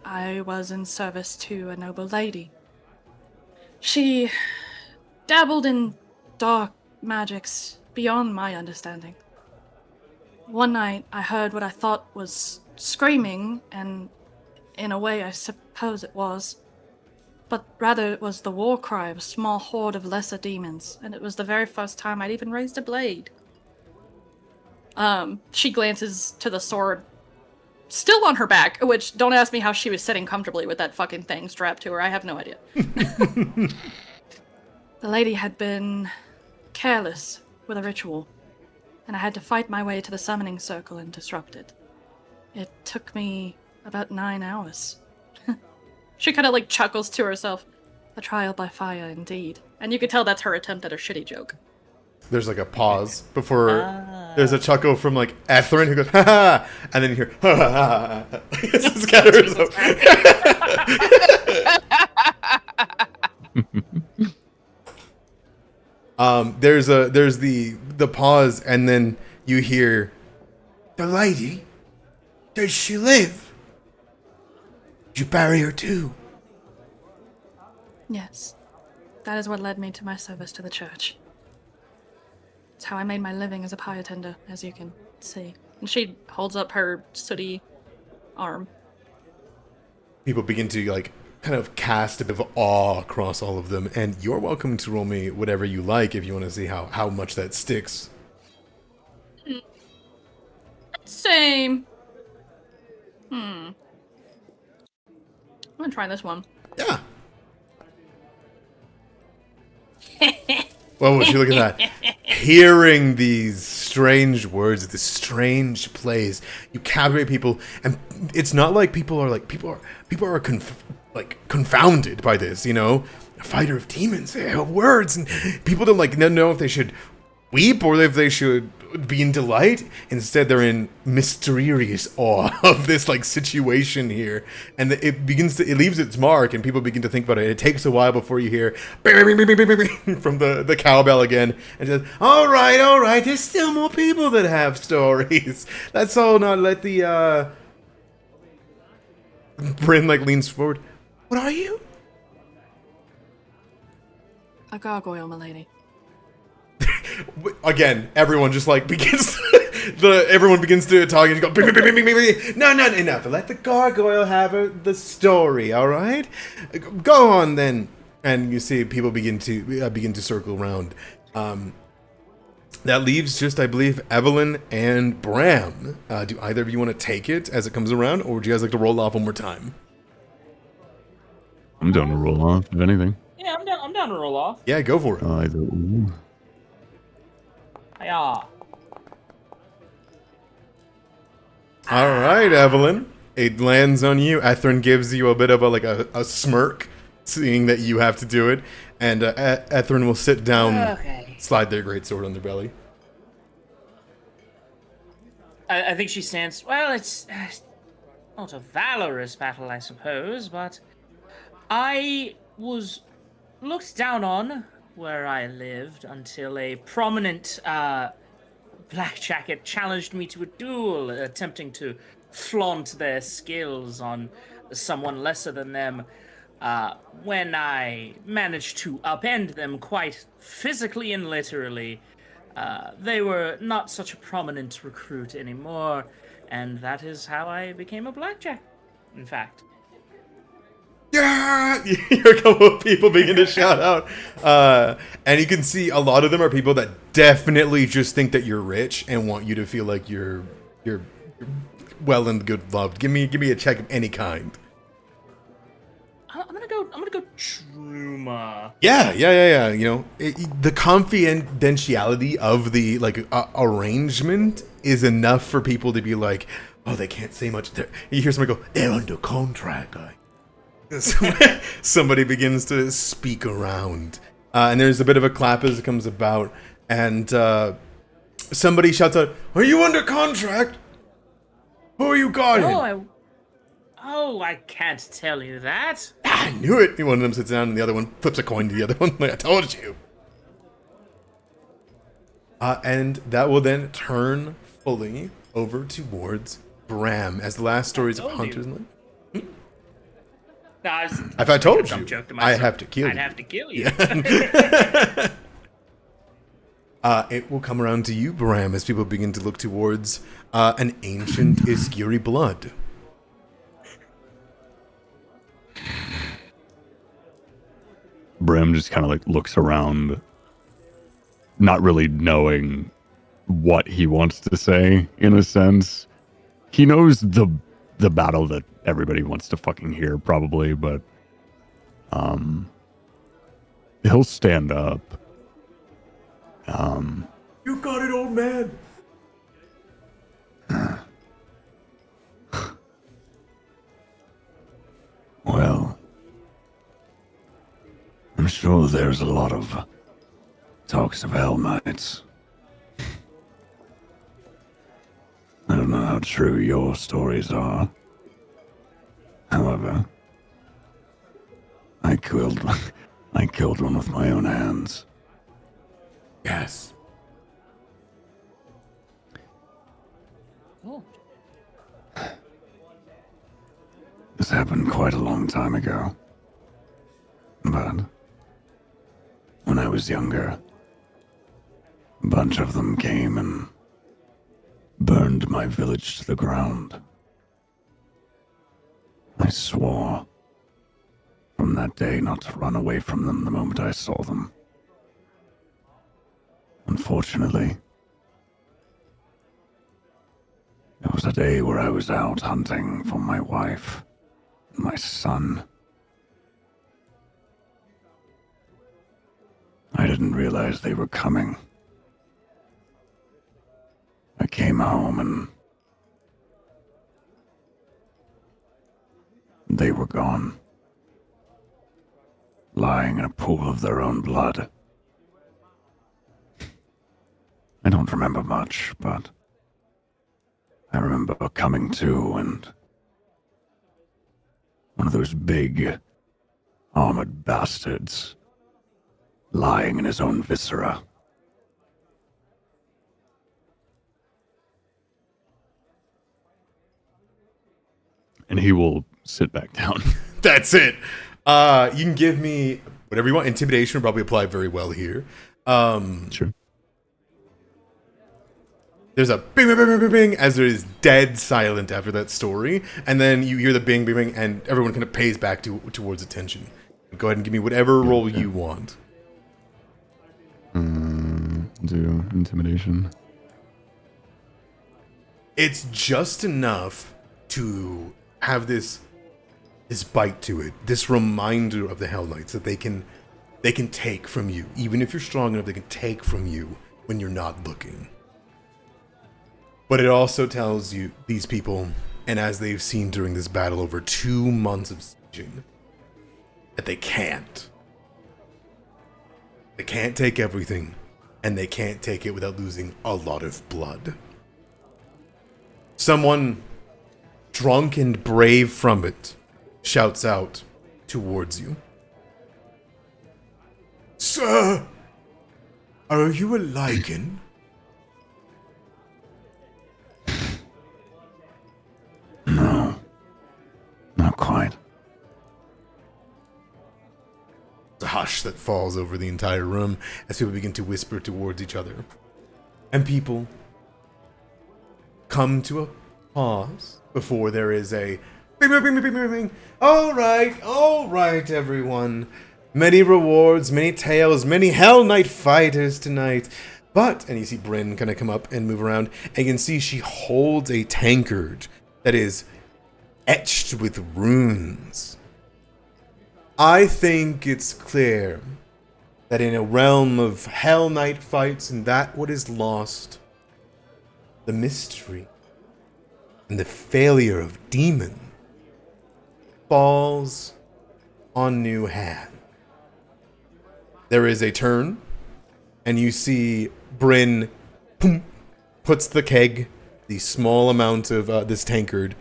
I was in service to a noble lady. She dabbled in dark magics beyond my understanding. One night, I heard what I thought was screaming, and in a way I suppose it was. But rather it was the war cry of a small horde of lesser demons, and it was the very first time I'd even raised a blade. She glances to the sword, still on her back, which, don't ask me how she was sitting comfortably with that fucking thing strapped to her, I have no idea. The lady had been careless with a ritual, and I had to fight my way to the summoning circle and disrupt it. It took me about 9 hours. She kind of like chuckles to herself. A trial by fire, indeed. And you could tell that's her attempt at a shitty joke. There's like a pause before there's a chuckle from like Ethren who goes, ha ha, and then you hear, ha ha ha. It scatters up. There's the pause, and then you hear, the lady, does she live? Did you bury her too? Yes. That is what led me to my service to the church. It's how I made my living as a pyre tender, as you can see. And she holds up her sooty arm. People begin to like kind of cast a bit of awe across all of them, and you're welcome to roll me whatever you like if you want to see how much that sticks. Same. I'm gonna try this one. Yeah. Well, would you look at that? Hearing these strange words, this strange plays, you captivate people, and it's not like people are confounded by this. You know, a fighter of demons, they have words, and people don't like know if they should weep or if they should be in delight. Instead, they're in mysterious awe of this like situation here, and it leaves its mark, and people begin to think about it. It takes a while before you hear from the cowbell again, and just all right, there's still more people that have stories. That's all. Not let the Bryn like leans forward. What are you? A gargoyle, milady. Again, everyone just like begins everyone begins to talk and go no, enough. Let the gargoyle have the story, all right? Go on then. And you see people begin to circle around. That leaves just, I believe, Evelyn and Bram. Do either of you want to take it as it comes around, or would you guys like to roll off one more time? I'm down to roll off, if anything. Yeah, I'm down to roll off. Yeah, go for it. Ooh. Yeah. All right, Evelyn. It lands on you. Ethrin gives you a bit of a smirk, seeing that you have to do it. And Ethrin will sit down, Okay. slide their greatsword on their belly. I think she stands. Well, it's not a valorous battle, I suppose, but I was looked down on where I lived until a prominent blackjacket challenged me to a duel, attempting to flaunt their skills on someone lesser than them. When I managed to upend them quite physically and literally, they were not such a prominent recruit anymore, and that is how I became a blackjack, in fact. Yeah! You hear a couple of people begin to shout out. And you can see a lot of them are people that definitely just think that you're rich and want you to feel like you're well and good loved. Give me a check of any kind. I'm gonna go Truma. Yeah. You know, the confidentiality of the arrangement is enough for people to be like, oh, they can't say much. You hear somebody go, they're under contract, guy. Somebody begins to speak around, and there's a bit of a clap as it comes about, and somebody shouts out, "Are you under contract? Who are you guarding?" I can't tell you that. I knew it. One of them sits down, and the other one flips a coin to the other one. Like I told you. And that will then turn fully over towards Bram as the last stories of Hunter's Life. No, If I told you, I have to kill you. I'd have to kill you. It will come around to you, Bram, as people begin to look towards an ancient Isgiri blood. Bram just kind of like looks around, not really knowing what he wants to say, in a sense. He knows the battle that everybody wants to fucking hear, probably, but he'll stand up. You got it, old man. Well, I'm sure there's a lot of talks of Hellknights. I don't know how true your stories are. However, I killed one with my own hands. Yes. Oh. This happened quite a long time ago. But when I was younger, a bunch of them came and burned my village to the ground. I swore from that day not to run away from them the moment I saw them. Unfortunately, it was a day where I was out hunting for my wife and my son. I didn't realize they were coming. I came home and they were gone, lying in a pool of their own blood. I don't remember much, but I remember coming to and one of those big, armored bastards lying in his own viscera. And he will sit back down. That's it. You can give me whatever you want. Intimidation will probably apply very well here. Sure. There's a bing, bing, bing, bing, bing, as there is dead silent after that story. And then you hear the bing, bing, bing, and everyone kind of pays back towards attention. Go ahead and give me whatever roll you want. Do intimidation. It's just enough to have this this bite to it, this reminder of the Hellknights that they can take from you. Even if you're strong enough, they can take from you when you're not looking. But it also tells you, these people, and as they've seen during this battle over 2 months of sieging, that they can't. They can't take everything, and they can't take it without losing a lot of blood. Someone drunk and brave from it shouts out towards you. Sir, are you a Lycan? No, not quite. It's a hush that falls over the entire room as people begin to whisper towards each other. And people come to a pause before there is a bing, bing, bing, bing, bing, bing. All right, everyone. Many rewards, many tales, many Hell Knight fighters tonight. But, and you see Bryn kind of come up and move around, and you can see she holds a tankard that is etched with runes. I think it's clear that in a realm of Hell Knight fights and that what is lost, the mystery and the failure of demon falls on new hand. There is a turn, and you see Bryn puts the keg, the small amount of this tankard,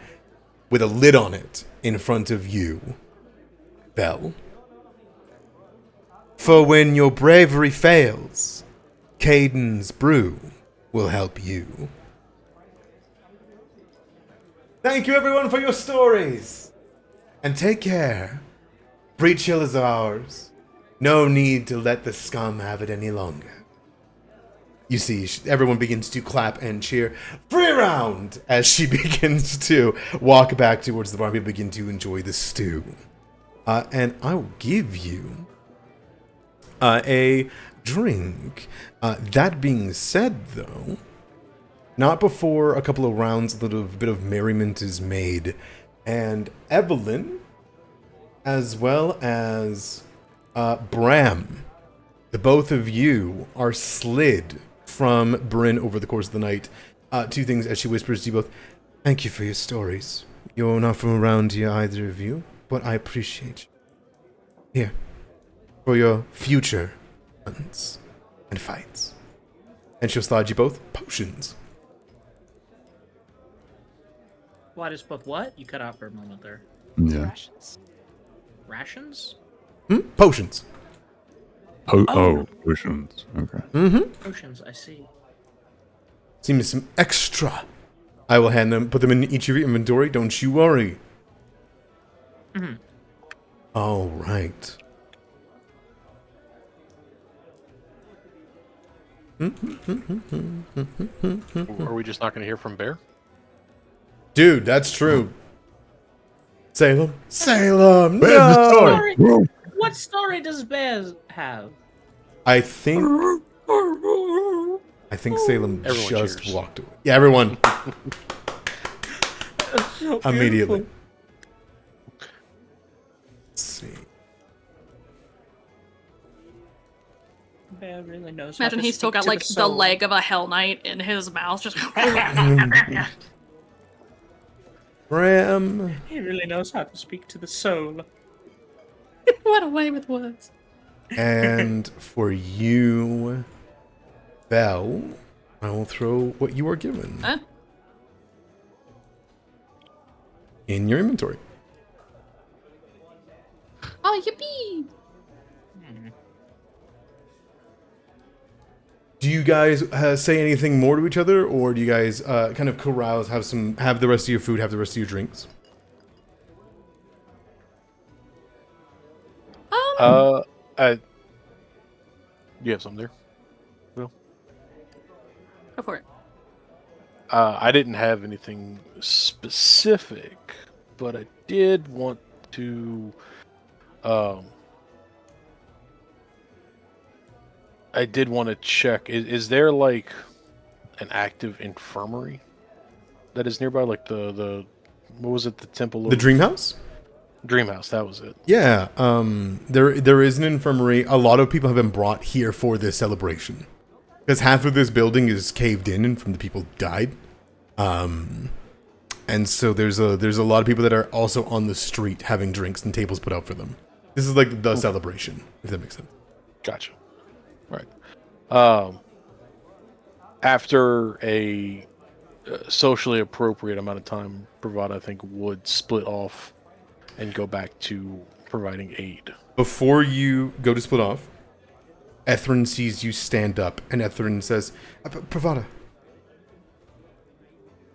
with a lid on it in front of you, Bell. For when your bravery fails, Caden's brew will help you. Thank you everyone for your stories. And take care. Breachill is ours. No need to let the scum have it any longer. You see, everyone begins to clap and cheer. Free round! As she begins to walk back towards the bar. People begin to enjoy the stew. And I will give you a drink. That being said, though, not before a couple of rounds, a little bit of merriment is made. And Evelyn, as well as Bram, the both of you are slid from Bryn over the course of the night. Two things as she whispers to you both. Thank you for your stories. You're not from around here, either of you, but I appreciate you. Here, for your future hunts and fights. And she'll slide you both potions. What is both what? You cut out for a moment there. Yeah. Rations? Rations? Potions. Potions. Okay. Potions, I see. Seems some extra. I will hand them, put them in each of your inventory. Don't you worry. All right. Are we just not going to hear from Bear? Dude, that's true. Salem? Salem! Bear, No! the story. What story does Bears have? I think Salem Everyone just cheers. walked away. Yeah, everyone. So Immediately. beautiful. Let's see. Bear really knows. Imagine how to he's still speak got to like the the soul. leg of a Hell Knight in his mouth, just. Bram. He really knows how to speak to the soul. What a way with words. And for you, Belle, I will throw what you are given Huh? in your inventory. Oh, yippee! Do you guys say anything more to each other, or do you guys kind of carouse, have the rest of your food, have the rest of your drinks? You have something there? Go for it. I didn't have anything specific, but I did want to. I did want to check. Is there like an active infirmary that is nearby? Like the what was it? The temple. The Dream House? Dreamhouse, that was it. Yeah, there is an infirmary. A lot of people have been brought here for this celebration. Because half of this building is caved in and from the people who died. And so there's a lot of people that are also on the street having drinks and tables put out for them. This is like the celebration, if that makes sense. Gotcha. Right. After a socially appropriate amount of time, Bravada, I think, would split off and go back to providing aid. Before you go to split off, Ethrin sees you stand up, and Ethrin says, Pravada.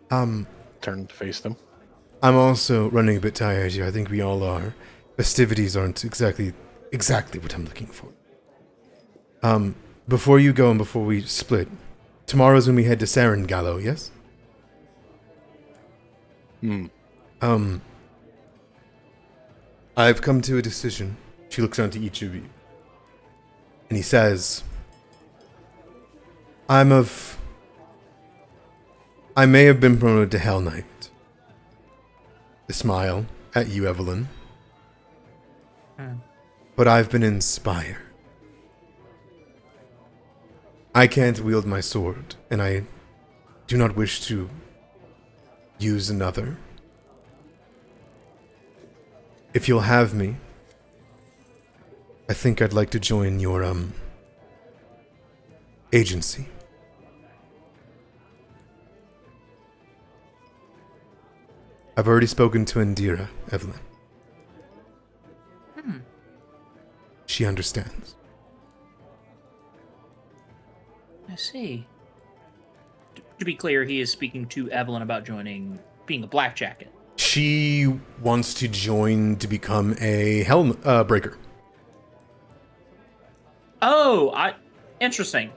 Turn to face them. I'm also running a bit tired here. I think we all are. Festivities aren't exactly what I'm looking for. Before you go and before we split, tomorrow's when we head to Sarengallo, yes? I've come to a decision. She looks down to each of you. And he says, I may have been promoted to Hell Knight. The smile at you, Evelyn. But I've been inspired. I can't wield my sword, and I do not wish to use another. If you'll have me, I think I'd like to join your, agency. I've already spoken to Indira, Evelyn. She understands. I see. To be clear, he is speaking to Evelyn about being a black jacket. She wants to join to become a Hellbreaker. Oh, interesting.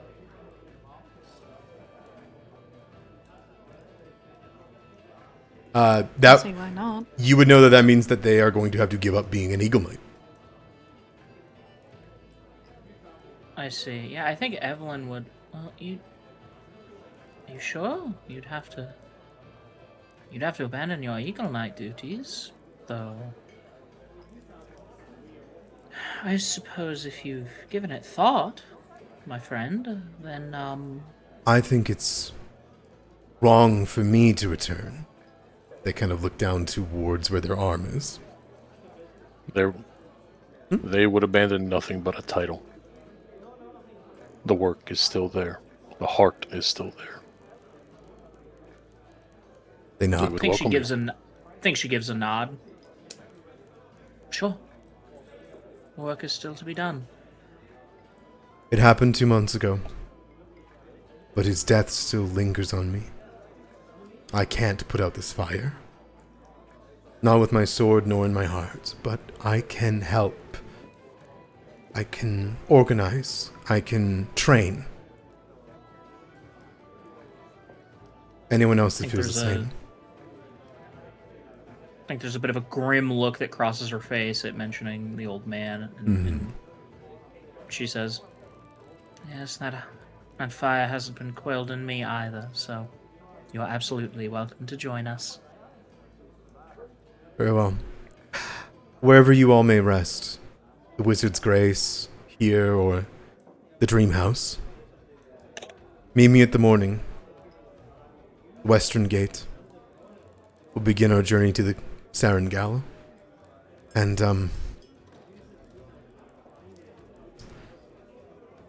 That See why not? you would know that means that they are going to have to give up being an Eagle Knight. I see. Yeah, I think Evelyn would. Well, you sure? You'd have to abandon your Eagle Knight duties, though. I suppose if you've given it thought, my friend, then I think it's wrong for me to return. They kind of look down towards where their arm is. They would abandon nothing but a title. The work is still there. The heart is still there. They nod. would I think she welcome gives a nod. Sure. The work is still to be done. It happened 2 months ago, but his death still lingers on me. I can't put out this fire. Not with my sword nor in my heart, but I can help. I can organize. I can train. Anyone else that feels the same? I think there's a bit of a grim look that crosses her face at mentioning the old man, and she says, "Yes, that fire hasn't been quelled in me either, so you're absolutely welcome to join us." Very well. Wherever you all may rest, the Wizard's Grace, here, or the Dream House, meet me at the morning. Western Gate. We'll begin our journey to the Sarengallo. And,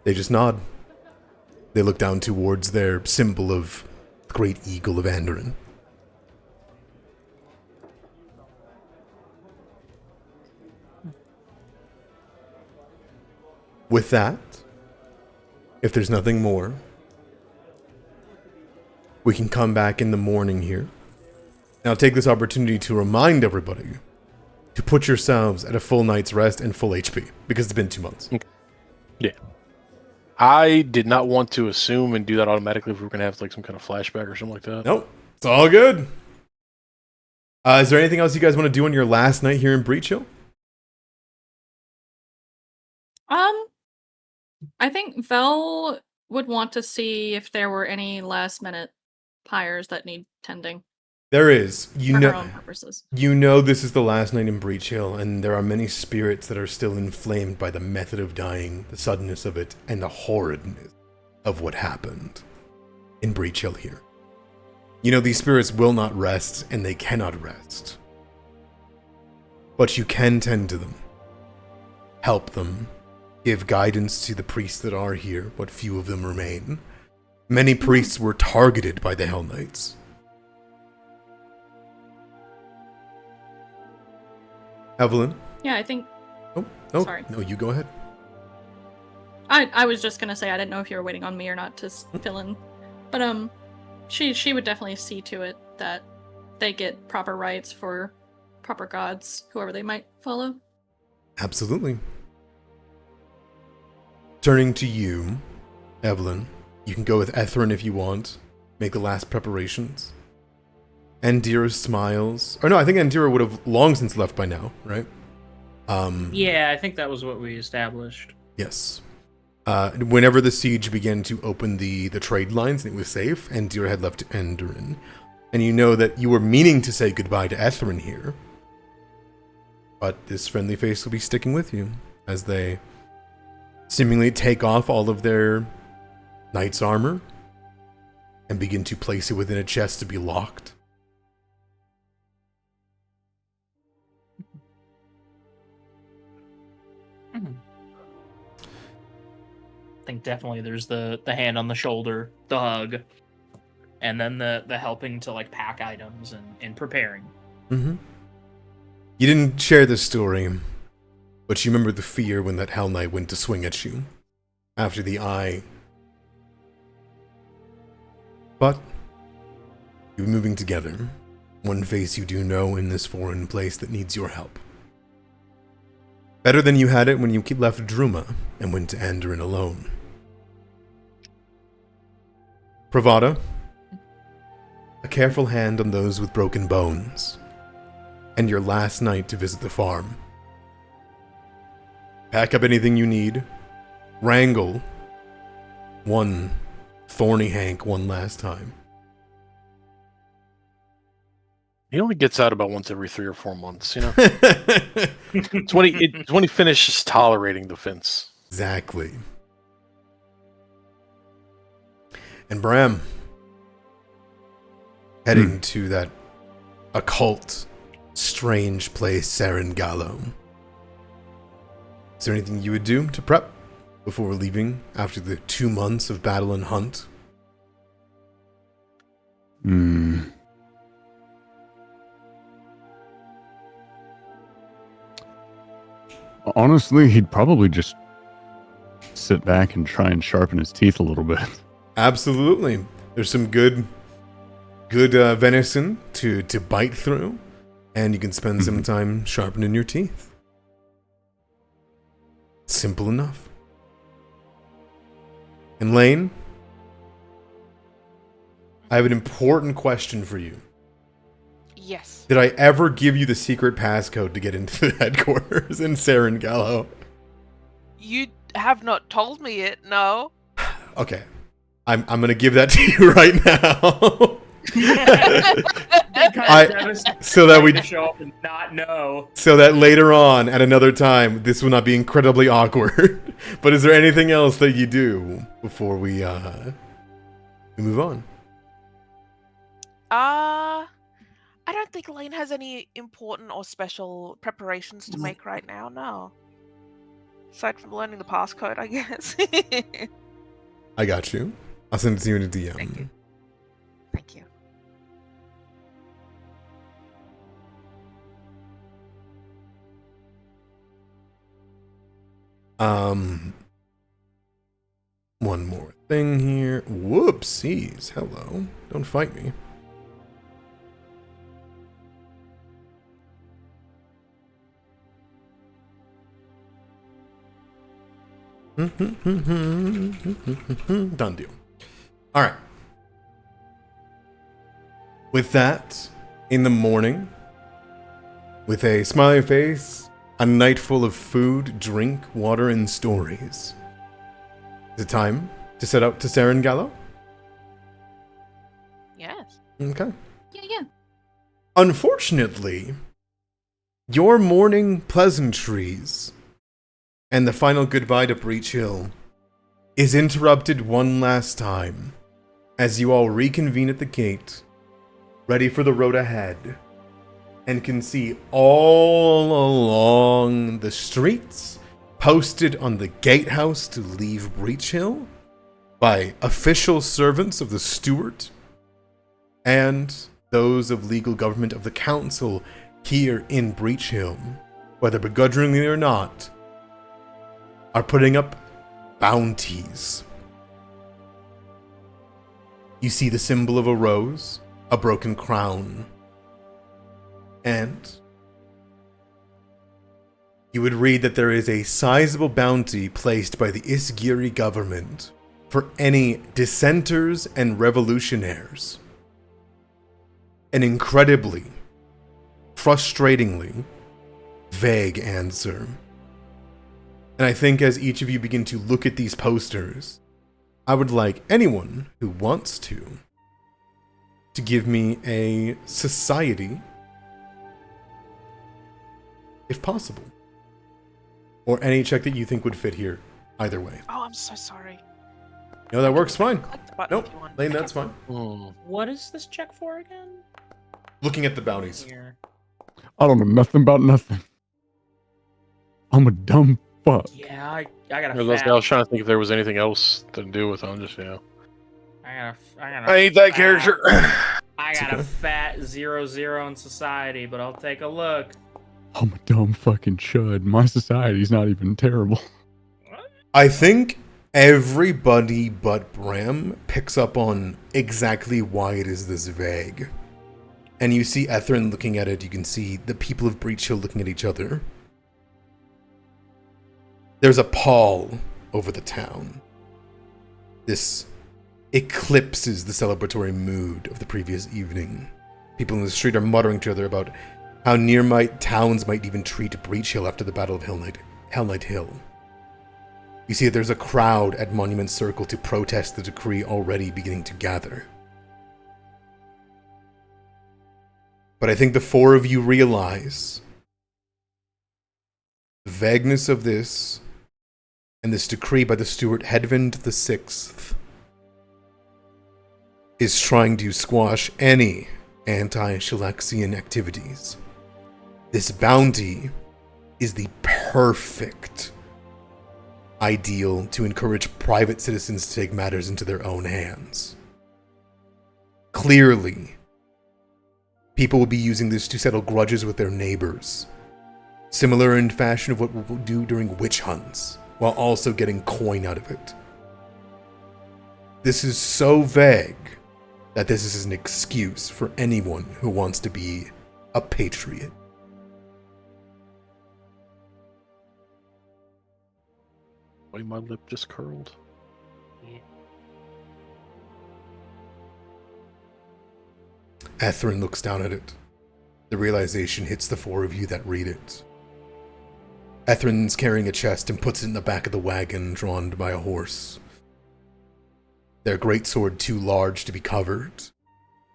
they just nod. They look down towards their symbol of the Great Eagle of Andoran. With that, if there's nothing more, we can come back in the morning here. And I'll take this opportunity to remind everybody to put yourselves at a full night's rest and full HP, because it's been 2 months. Yeah. I did not want to assume and do that automatically if we were going to have like some kind of flashback or something like that. Nope, it's all good. Is there anything else you guys want to do on your last night here in Breachill? I think Vel would want to see if there were any last minute pyres that need tending. There is. for her own purposes. You know this is the last night in Breachill, and there are many spirits that are still inflamed by the method of dying, the suddenness of it, and the horridness of what happened in Breachill here. You know, these spirits will not rest, and they cannot rest. But you can tend to them. Help them. Give guidance to the priests that are here, what few of them remain. Many priests were targeted by the Hellknights. Evelyn? Yeah, I think Oh, Sorry. no, you go ahead. I was just gonna say I didn't know if you were waiting on me or not to fill in, but she would definitely see to it that they get proper rights for proper gods, whoever they might follow. Absolutely. Turning to you, Evelyn, you can go with Ethrin if you want. Make the last preparations. Andira smiles. Or no, I think Andira would have long since left by now, right? Yeah, I think that was what we established. Yes. Whenever the siege began to open the trade lines and it was safe, Andira had left Andoran. And you know that you were meaning to say goodbye to Ethrin here. But this friendly face will be sticking with you as they seemingly take off all of their knight's armor and begin to place it within a chest to be locked. I think definitely there's the hand on the shoulder, the hug, and then the helping to like pack items and preparing. Mm-hmm. You didn't share this story, but you remember the fear when that Hell Knight went to swing at you after the eye. But you're moving together. One face you do know in this foreign place that needs your help. Better than you had it when you left Druma and went to Andoran alone. Pravada, a careful hand on those with broken bones, and your last night to visit the farm. Pack up anything you need. Wrangle one thorny Hank one last time. He only gets out about once every 3 or 4 months, you know? It's when he finishes tolerating the fence. Exactly. And Bram, heading to that occult, strange place, Serengallo. Is there anything you would do to prep before leaving after the 2 months of battle and hunt? Honestly, he'd probably just sit back and try and sharpen his teeth a little bit. Absolutely. There's some good venison to bite through, and you can spend some time sharpening your teeth. Simple enough. And Lane, I have an important question for you. Yes. Did I ever give you the secret passcode to get into the headquarters in Serengallo? You have not told me it, no. Okay. I'm gonna give that to you right now. So that we show up and not know. So that later on, at another time, this will not be incredibly awkward. But is there anything else that you do before we move on? I don't think Lane has any important or special preparations to make right now, no. Aside from learning the passcode, I guess. I got you. I'll send it to you in a DM. Thank you. Thank you. One more thing here. Whoopsies. Hello. Don't fight me. Done deal. All right. With that, in the morning, with a smiley face, a night full of food, drink, water, and stories, is it time to set out to Serengallo? Yes. Okay. Yeah. Unfortunately, your morning pleasantries and the final goodbye to Breachill is interrupted one last time as you all reconvene at the gate, ready for the road ahead, and can see all along the streets, posted on the gatehouse to leave Breachill by official servants of the steward and those of legal government of the council here in Breachill, whether begrudgingly or not, are putting up bounties. You see the symbol of a rose, a broken crown, and you would read that there is a sizable bounty placed by the Isgeri government for any dissenters and revolutionaries. An incredibly, frustratingly vague answer. And I think as each of you begin to look at these posters, I would like anyone who wants to give me a society, if possible. Or any check that you think would fit here, either way. Oh, I'm so sorry. No, that works fine. Click the button Nope, if you want. Lane, Okay. that's fine. What is this check for again? Looking at the bounties. Here. I don't know nothing about nothing. I'm a dumb fuck. Yeah, I got I a was fat. trying to think if there was anything else to do with them. Just I got I ain't that character. I got okay. a fat 0-0 in society, but I'll take a look. I'm a dumb fucking chud. My society's not even terrible. I think everybody but Bram picks up on exactly why it is this vague. And you see Ethrin looking at it, you can see the people of Breachill looking at each other. There's a pall over the town. This eclipses the celebratory mood of the previous evening. People in the street are muttering to each other about how nearby towns might even treat Breachill after the Battle of Hellknight Hill. You see that there's a crowd at Monument Circle to protest the decree already beginning to gather. But I think the four of you realize the vagueness of this and this decree by the steward Hedvend VI is trying to squash any anti-Cheliaxian activities. This bounty is the perfect ideal to encourage private citizens to take matters into their own hands. Clearly, people will be using this to settle grudges with their neighbors, similar in fashion of what we'll do during witch hunts, while also getting coin out of it. This is so vague that this is an excuse for anyone who wants to be a patriot. Why my lip just curled? Ethrin looks down at it. The realization hits the four of you that read it. Ethrin's carrying a chest and puts it in the back of the wagon drawn by a horse. Their greatsword too large to be covered,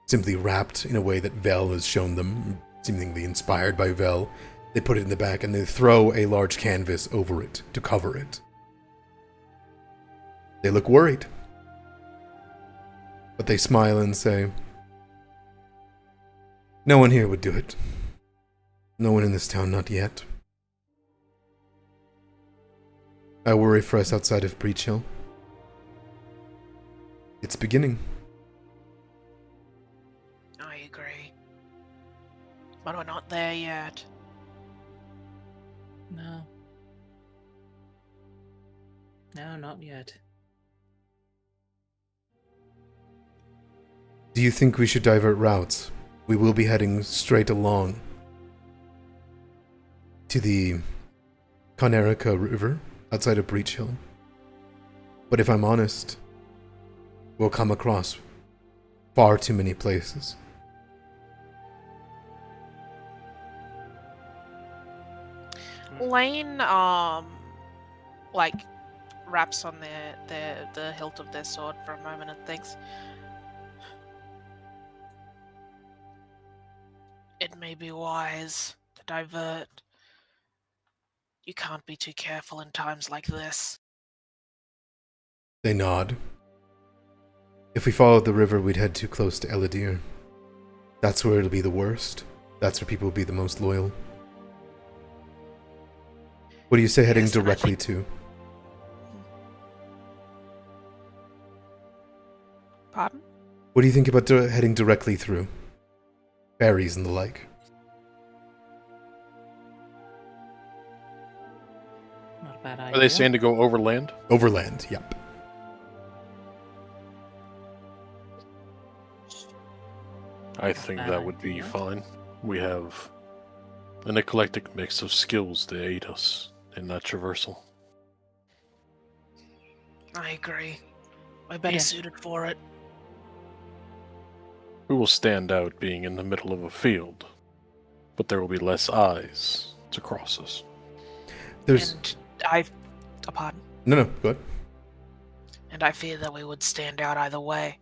simply wrapped in a way that Vel has shown them, seemingly inspired by Vel. They put it in the back and they throw a large canvas over it to cover it. They look worried, but they smile and say, "No one here would do it. No one in this town, not yet. I worry for us outside of Breachill. It's beginning." I agree. But we're not there yet. No. No, not yet. Do you think we should divert routes? We will be heading straight along to the Conerica River outside of Breachill. But if I'm honest, we'll come across far too many places. Lane, like, raps on the hilt of their sword for a moment and thinks, may be wise to divert. You can't be too careful in times like this. They nod. If we followed the river, we'd head too close to Eladir. That's where it'll be the worst. That's where people will be the most loyal. What do you say heading Yes, and I directly think- to? Pardon? What do you think about heading directly through? Berries and the like. Not a bad idea. Are they saying to go overland? Overland, yep. I think Bad that would be idea. fine. We have an eclectic mix of skills to aid us in that traversal. I agree. We're better Yeah. suited for it. We will stand out being in the middle of a field, but there will be less eyes to cross us. There's... And I... Oh, pardon? No, go ahead. And I fear that we would stand out either way.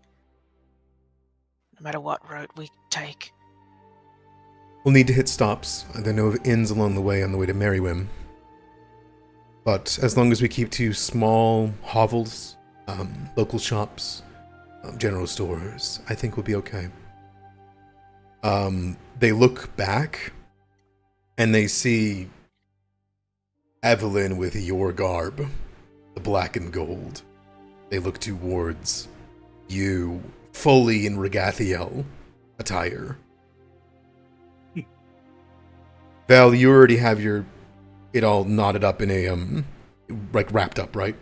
No matter what route we take. We'll need to hit stops. I know of inns along the way on the way to Merrywim. But as long as we keep to small hovels, local shops, general stores, I think we'll be okay. They look back, and they see Evelyn with your garb, the black and gold. They look towards you, fully in Regathiel attire. Val, you already have it all knotted up in a, like wrapped up, right?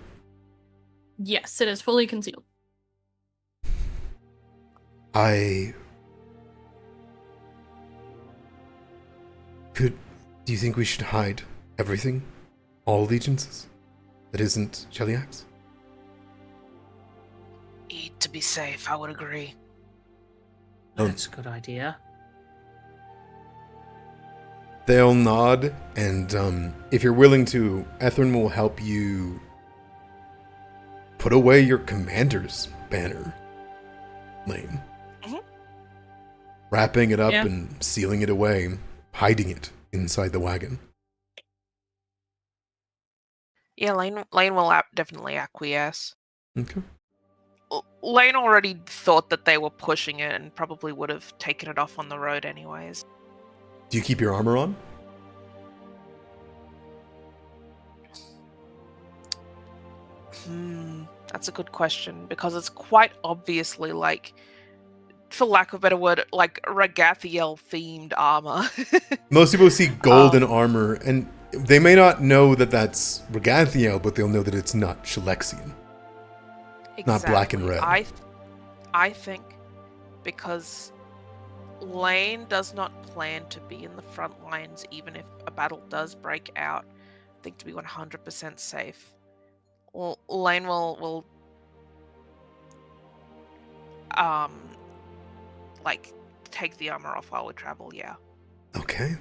Yes, it is fully concealed. Do you think we should hide everything? All allegiances? That isn't Cheliax? To be safe, I would agree. That's a good idea. They'll nod, and if you're willing to, Ethrin will help you put away your commander's banner, Lane. Mhm. Wrapping it up Yeah. and sealing it away, hiding it inside the wagon. Yeah, Lane will definitely acquiesce. Okay. Lane already thought that they were pushing it and probably would have taken it off on the road anyways. Do you keep your armor on? That's a good question, because it's quite obviously, like, for lack of a better word, like Regathiel themed armor. Most people see golden armor, and they may not know that that's Regathiel, but they'll know that it's not Chelixian. Not black and red. I think because Lane does not plan to be in the front lines, even if a battle does break out. I think to be 100% safe, Lane will like take the armor off while we travel. Yeah. Okay.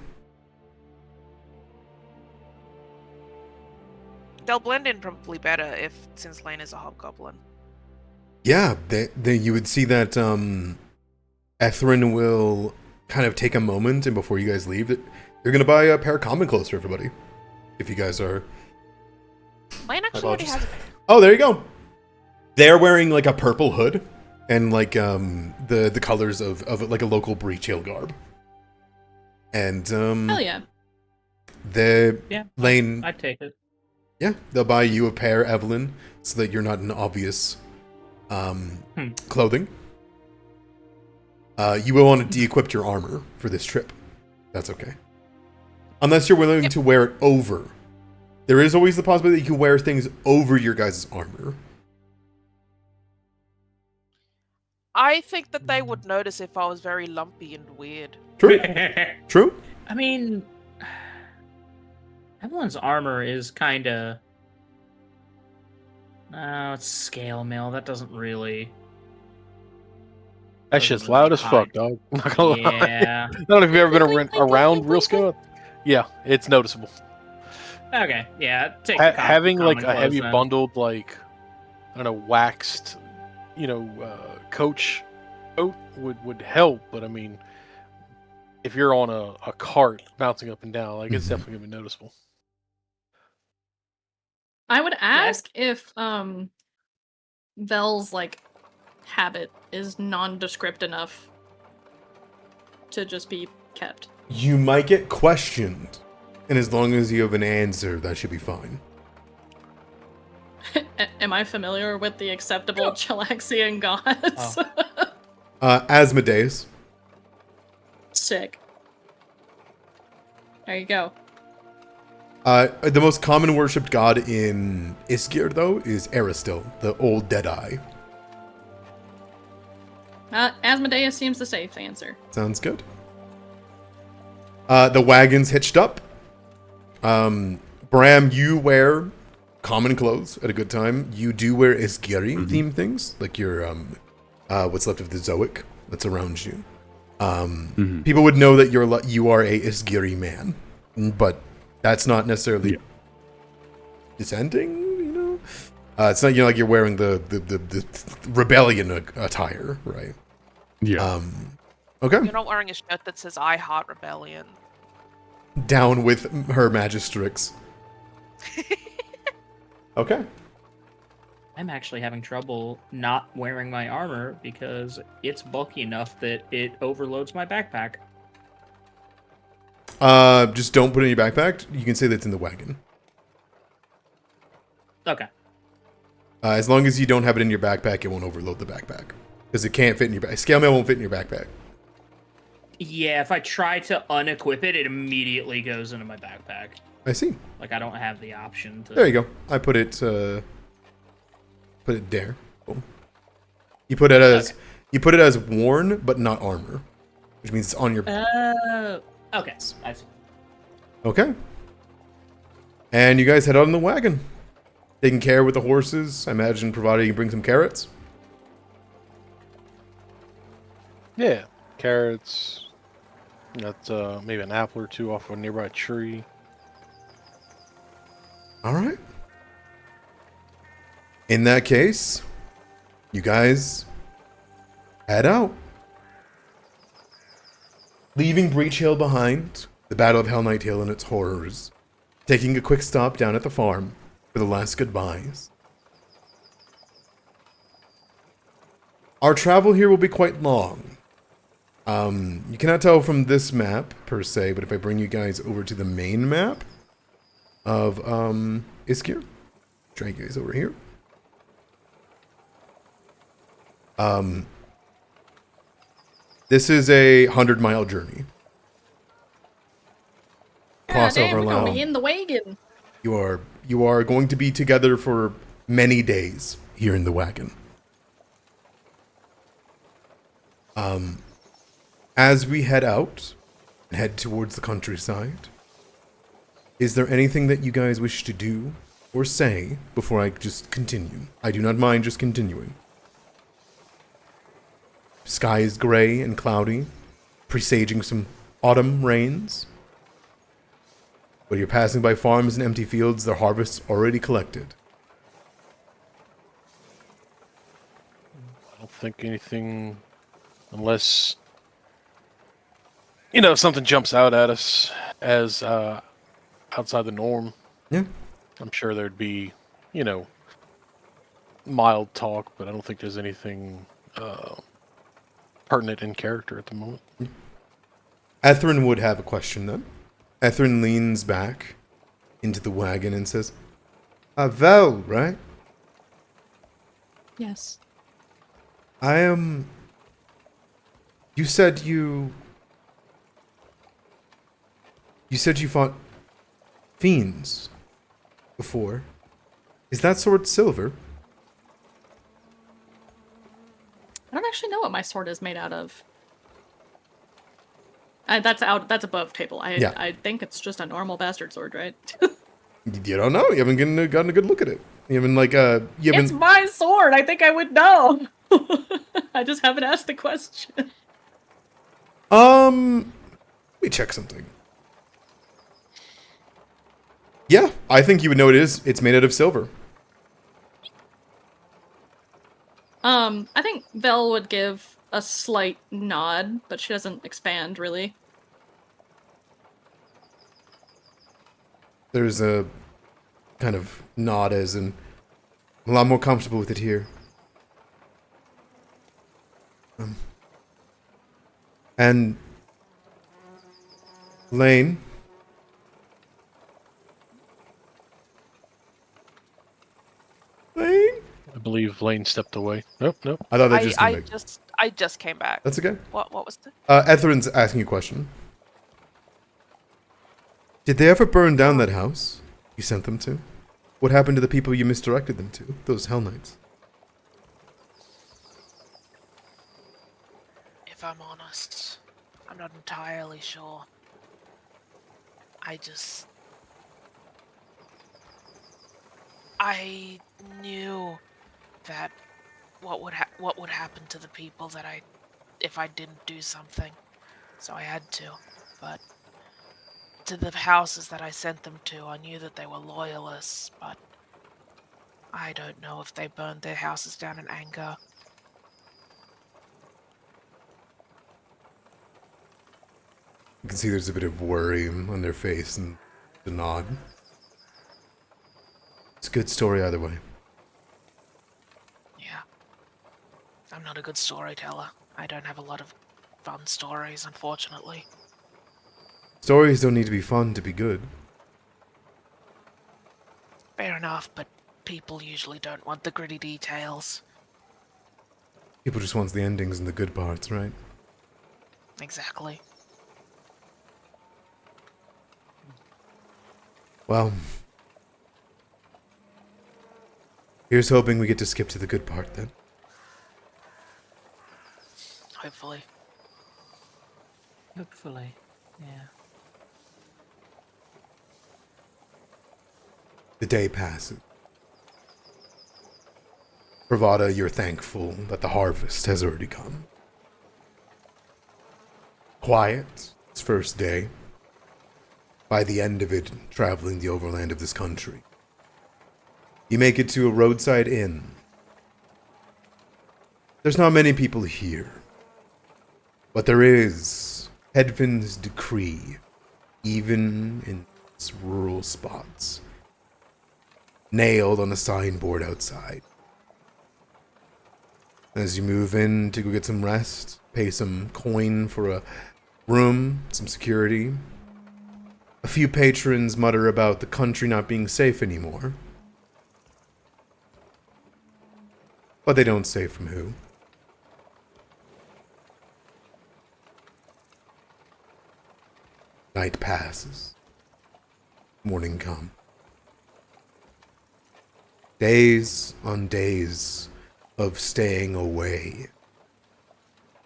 They'll blend in probably better since Lane is a hobgoblin. Yeah, you would see that Ethrin will kind of take a moment, and before you guys leave, they're going to buy a pair of common clothes for everybody. If you guys are... Lane actually already has a Oh, there you go. They're wearing like a purple hood and like the colors of like a local Breachill garb. And Hell yeah. Lane... I'd take it. Yeah, they'll buy you a pair, Evelyn, so that you're not in obvious clothing. You will want to de-equip your armor for this trip. That's okay. Unless you're willing to wear it over. There is always the possibility that you can wear things over your guys' armor. I think that they would notice if I was very lumpy and weird. True. True. I mean, Evelyn's armor is kind of... No, it's scale mail. That doesn't really... That shit's loud as fuck, dog. I'm not gonna lie. Yeah. I don't know if you've ever been around real scale. Yeah, it's noticeable. Okay, yeah. Take Having like common a heavy clothes, then. bundled, like, I don't know, waxed, coach coat would help, but I mean, if you're on a cart bouncing up and down, like it's definitely gonna be noticeable. I would ask if Vel's like habit is nondescript enough to just be kept. You might get questioned, and as long as you have an answer, that should be fine. Am I familiar with the acceptable Cheliaxian gods? Asmodeus. Sick. There you go. The most common worshipped god in Isger, though, is Aristil, the old Deadeye. Asmodeus seems the safe answer. Sounds good. The wagon's hitched up. Bram, you wear common clothes at a good time. You do wear Isgiri themed things, like your what's left of the Zoic that's around you. People would know that you are a Isgiri man, but that's not necessarily dissenting. You know, it's not like you're wearing the rebellion attire, right? Yeah. Okay. You're not wearing a shirt that says "I Heart Rebellion." Down with her magistrix. Okay. I'm actually having trouble not wearing my armor because it's bulky enough that it overloads my backpack. Just don't put it in your backpack. You can say that's in the wagon. Okay. As long as you don't have it in your backpack, it won't overload the backpack. Because it can't fit in your backpack. Scale mail won't fit in your backpack. Yeah, if I try to unequip it, it immediately goes into my backpack. I see. Like, I don't have the option to... There you go. I put it there. Boom. You put it as worn, but not armor. Which means it's on your... Okay, I see. Okay. And you guys head out on the wagon. Taking care with the horses. I imagine, provided you bring some carrots. Yeah, carrots. Got maybe an apple or two off a nearby tree. All right. In that case, you guys head out. Leaving Breachill behind, the Battle of Hell Knight Hill and its horrors. Taking a quick stop down at the farm for the last goodbyes. Our travel here will be quite long. You cannot tell from this map, per se, but if I bring you guys over to the main map of Isger, drag you guys over here. This is a 100-mile journey. Crossover we're allowed. gonna be in the wagon. You are going to be together for many days here in the wagon. As we head out and head towards the countryside, is there anything that you guys wish to do or say before I just continue? I do not mind just continuing. Sky is gray and cloudy, presaging some autumn rains. But you're passing by farms and empty fields, their harvests already collected. I don't think anything, unless something jumps out at us as outside the norm. Yeah. I'm sure there'd be, mild talk, but I don't think there's anything pertinent in character at the moment. Ethrin would have a question then. Ethrin leans back into the wagon and says, Vel, right? Yes. I am... You said you fought fiends before. Is that sword silver? I don't actually know what my sword is made out of. That's above table. I think it's just a normal bastard sword, right? You don't know. You haven't gotten a good look at it. You haven't It's my sword. I think I would know. I just haven't asked the question. Let me check something. Yeah, I think you would know it is. It's made out of silver. I think Vel would give a slight nod, but she doesn't expand really. There's a kind of nod as in, I'm a lot more comfortable with it here. And Lane. Lane? I believe Lane stepped away. Nope. I thought that just came back. I just came back. That's okay. What was the? Etherin's asking you a question. Did they ever burn down that house you sent them to? What happened to the people you misdirected them to? Those Hellknights. If I'm honest, I'm not entirely sure. I knew that what would happen to the people that if I didn't do something, so I had to. But to the houses that I sent them to, I knew that they were loyalists, but I don't know if they burned their houses down in anger. You can see there's a bit of worry on their face and the nod. It's a good story either way. Yeah. I'm not a good storyteller. I don't have a lot of fun stories, unfortunately. Stories don't need to be fun to be good. Fair enough, but people usually don't want the gritty details. People just want the endings and the good parts, right? Exactly. Well, here's hoping we get to skip to the good part then. Hopefully. Hopefully, yeah. The day passes. Bravada, you're thankful that the harvest has already come. Quiet, its first day. By the end of it, traveling the overland of this country. You make it to a roadside inn. There's not many people here. But there is Hedvend's decree, even in its rural spots. Nailed on a signboard outside. As you move in to go get some rest, pay some coin for a room, some security. A few patrons mutter about the country not being safe anymore. But they don't say from who. Night passes. Morning comes. Days on days of staying away.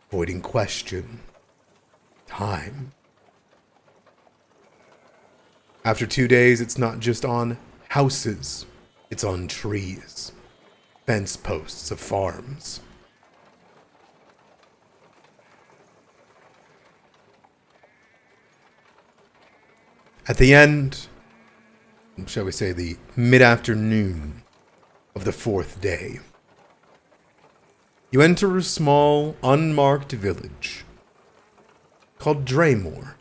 Avoiding question. Time. After 2 days, it's not just on houses. It's on trees. Fence posts of farms. At the end, shall we say the mid-afternoon of the 4th day, you enter a small, unmarked village called Draymore.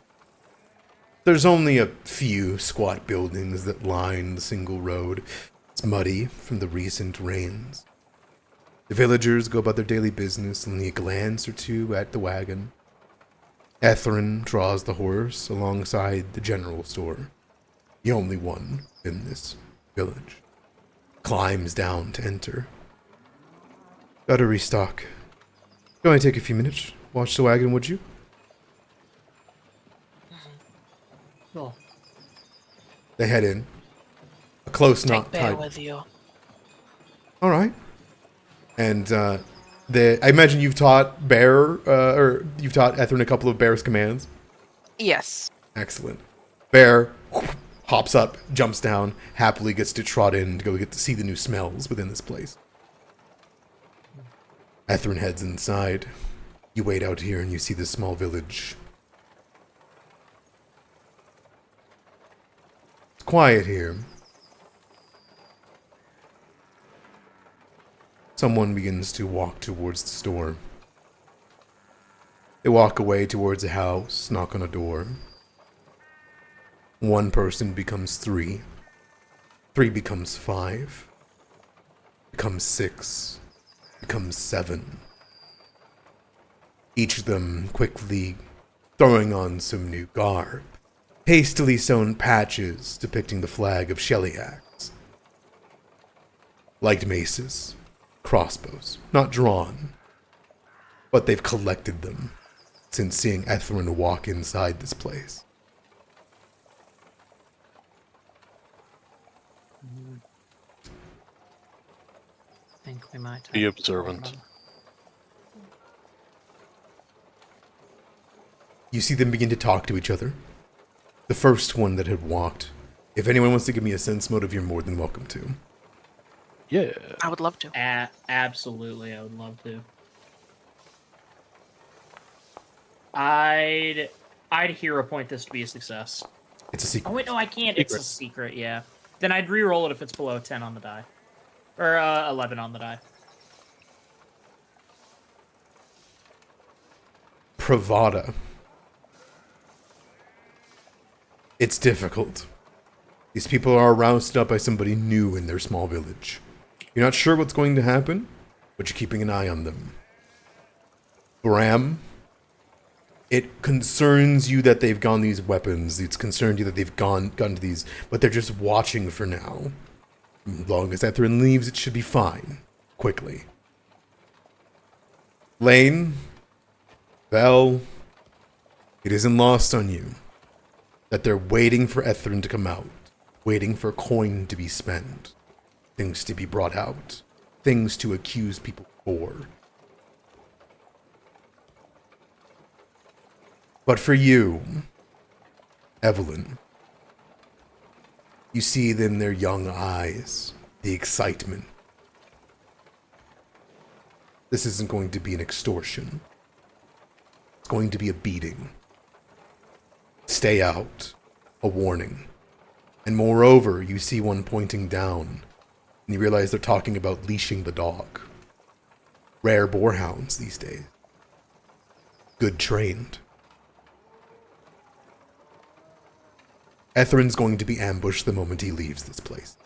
There's only a few squat buildings that line the single road. It's muddy from the recent rains. The villagers go about their daily business, only a glance or two at the wagon. Etherin draws the horse alongside the general store, the only one in this village. Climbs down to enter. Gotta restock. It'll only take a few minutes. Watch the wagon, would you? Well, They head in. A close knot Take Bear tied. with you. All right. And I imagine you've taught Bear, or you've taught Etherin a couple of Bear's commands. Yes. Excellent. Bear hops up, jumps down, happily gets to trot in to go get to see the new smells within this place. Etherin heads inside. You wait out here and you see this small village. It's quiet here. Someone begins to walk towards the store. They walk away towards a house, knock on a door. One person becomes 3. 3 becomes 5. Becomes 6. Becomes 7. Each of them quickly throwing on some new garb. Hastily sewn patches depicting the flag of Cheliax. Light maces, crossbows, not drawn, but they've collected them since seeing Ethrun walk inside this place. I think we might Be have observant. You see them begin to talk to each other. The first one that had walked. If anyone wants to give me a sense motive, you're more than welcome to. Yeah. I would love to. Absolutely, I would love to. I'd hero point this to be a success. It's a secret. Oh wait, no, I can't. It's a secret. Yeah. Then I'd re-roll it if it's below 10 on the die, or 11 on the die. Pravada. It's difficult. These people are roused up by somebody new in their small village. You're not sure what's going to happen, but you're keeping an eye on them. Bram, it concerns you that they've gone these weapons. It's concerned you that they've gone to these, but they're just watching for now. As long as Ethrun leaves, it should be fine. Quickly. Lane, Vel, it isn't lost on you that they're waiting for Ethrun to come out, waiting for coin to be spent, things to be brought out, things to accuse people for. But for you, Evelyn, you see in their young eyes the excitement. This isn't going to be an extortion. It's going to be a beating. Stay out. A warning. And moreover, you see one pointing down, and you realize they're talking about leashing the dog. Rare boarhounds these days. Good trained. Ethrun's going to be ambushed the moment he leaves this place.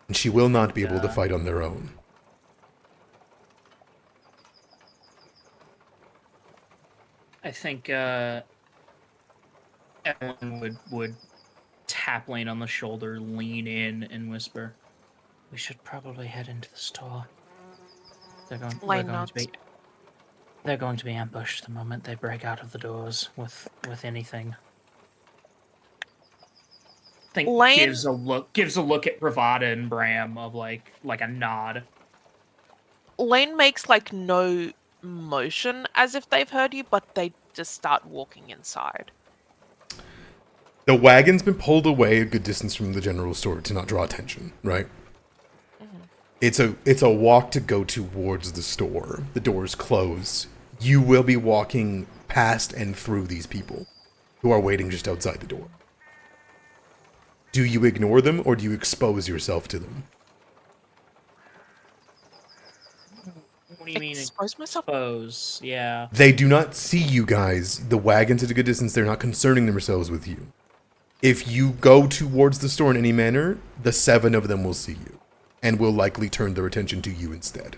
And she will not be able to fight on their own. I think Evelyn would tap Lane on the shoulder, lean in, and whisper, "We should probably head into the store. They're going to be ambushed the moment they break out of the doors with anything." I think Lane gives a look at Bravada and Bram of like a nod. Lane makes like no motion as if they've heard you, but they just start walking inside. The wagon's been pulled away a good distance from the general store to not draw attention, right? Mm-hmm. It's a walk to go towards the store. The door's closed. You will be walking past and through these people who are waiting just outside the door. Do you ignore them or do you expose yourself to them? What do you mean Expose myself? expose? Yeah. They do not see you guys. The wagon's at a good distance. They're not concerning themselves with you. If you go towards the store in any manner, the 7 of them will see you and will likely turn their attention to you instead.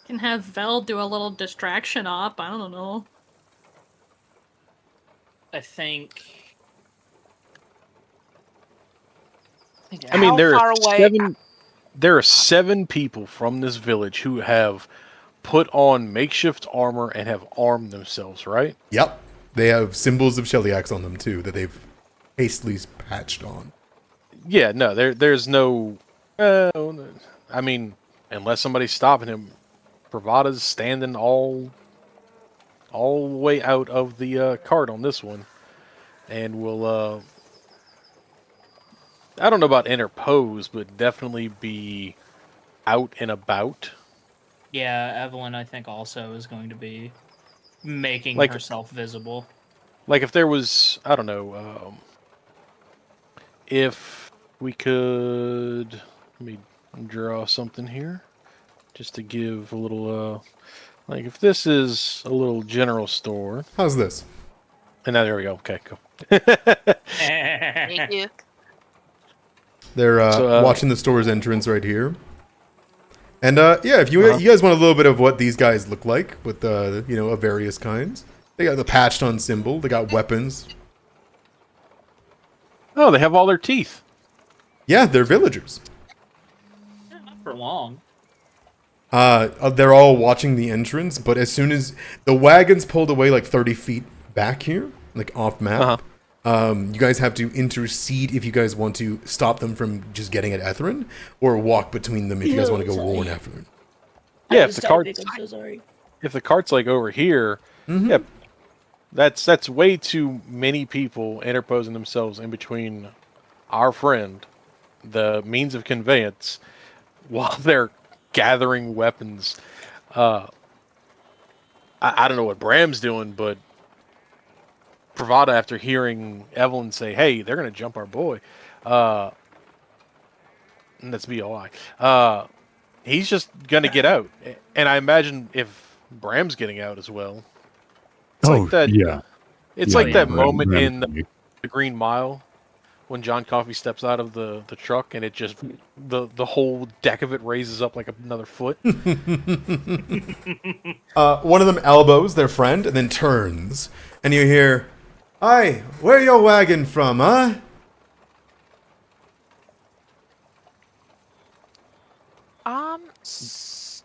Can have Vel do a little distraction op. I don't know. I think. I mean, How far away? There are 7 people from this village who have put on makeshift armor and have armed themselves, right? Yep. They have symbols of Cheliax on them too that they've hastily patched on. Yeah, no, there's no. I mean, unless somebody's stopping him, Bravada's standing all the way out of the cart on this one, and will. I don't know about interpose, but definitely be out and about. Yeah, Evelyn, I think, also is going to be making Like- herself visible. Like if there was, I don't know, if we could, let me draw something here, just to give a little Like, if this is a little general store, How's this? and now there we go. Okay, cool. Thank you. They're So, watching the store's entrance right here. And yeah, if you guys want a little bit of what these guys look like with of various kinds, they got the patched on symbol. They got weapons. Oh, they have all their teeth. Yeah, they're villagers. Not for long. They're all watching the entrance, but as soon as the wagon's pulled away like 30 feet back here, like off map, you guys have to intercede if you guys want to stop them from just getting at Ethrin, or walk between them if you guys want to go warn Ethrin. Yeah, if the cart's I'm so sorry. if the cart's like over here, yeah, that's way too many people interposing themselves in between our friend, the means of conveyance, while they're gathering weapons. I don't know what Bram's doing, but Pravada, after hearing Evelyn say, "Hey, they're gonna jump our boy," and that's BOI. He's just gonna get out, and I imagine if Bram's getting out as well. It's like that. yeah. It's Yeah, like that Bram- moment Bram- in the Green Mile when John Coffey steps out of the truck and it just the whole deck of it raises up like another foot. One of them elbows their friend and then turns, and you hear, "Hi, where your wagon from, huh?" S-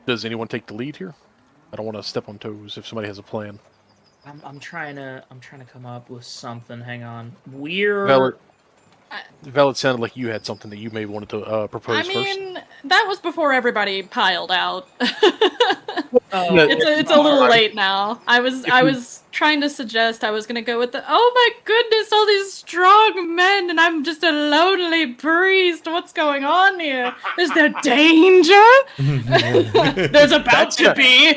Does anyone take the lead here? I don't want to step on toes if somebody has a plan. I'm trying to come up with something. Hang on. We're Vel, it sounded like you had something that you maybe wanted to propose I first. mean, that was before everybody piled out. Oh, No, It's a little late now. I was trying to suggest I was gonna go with oh my goodness, all these strong men, and I'm just a lonely priest. What's going on here? Is there danger? There's about to be.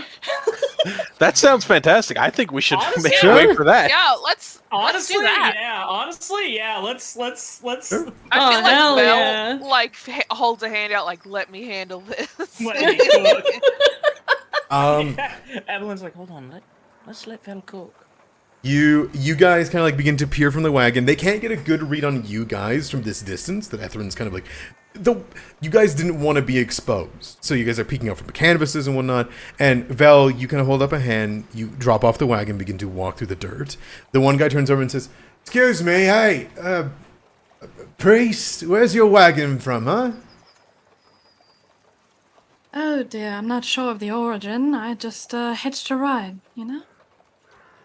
That sounds fantastic. I think we should Honestly, make Sure. way for that. yeah, let's Honestly, do that. yeah. Honestly, yeah. Let's. I Oh, feel like hell Belle yeah. like holds a hand out, like, let me handle this. Let me cook. Um, Evelyn's like, hold on, let's let Vel cook. You guys kind of like begin to peer from the wagon. They can't get a good read on you guys from this distance. That Ethrin's kind of like, you guys didn't want to be exposed, so you guys are peeking out from the canvases and whatnot. And Vel, you kind of hold up a hand. You drop off the wagon, begin to walk through the dirt. The one guy turns over and says, "Excuse me, hey, priest, where's your wagon from, huh?" Oh dear, I'm not sure of the origin. I just hitched a ride, you know?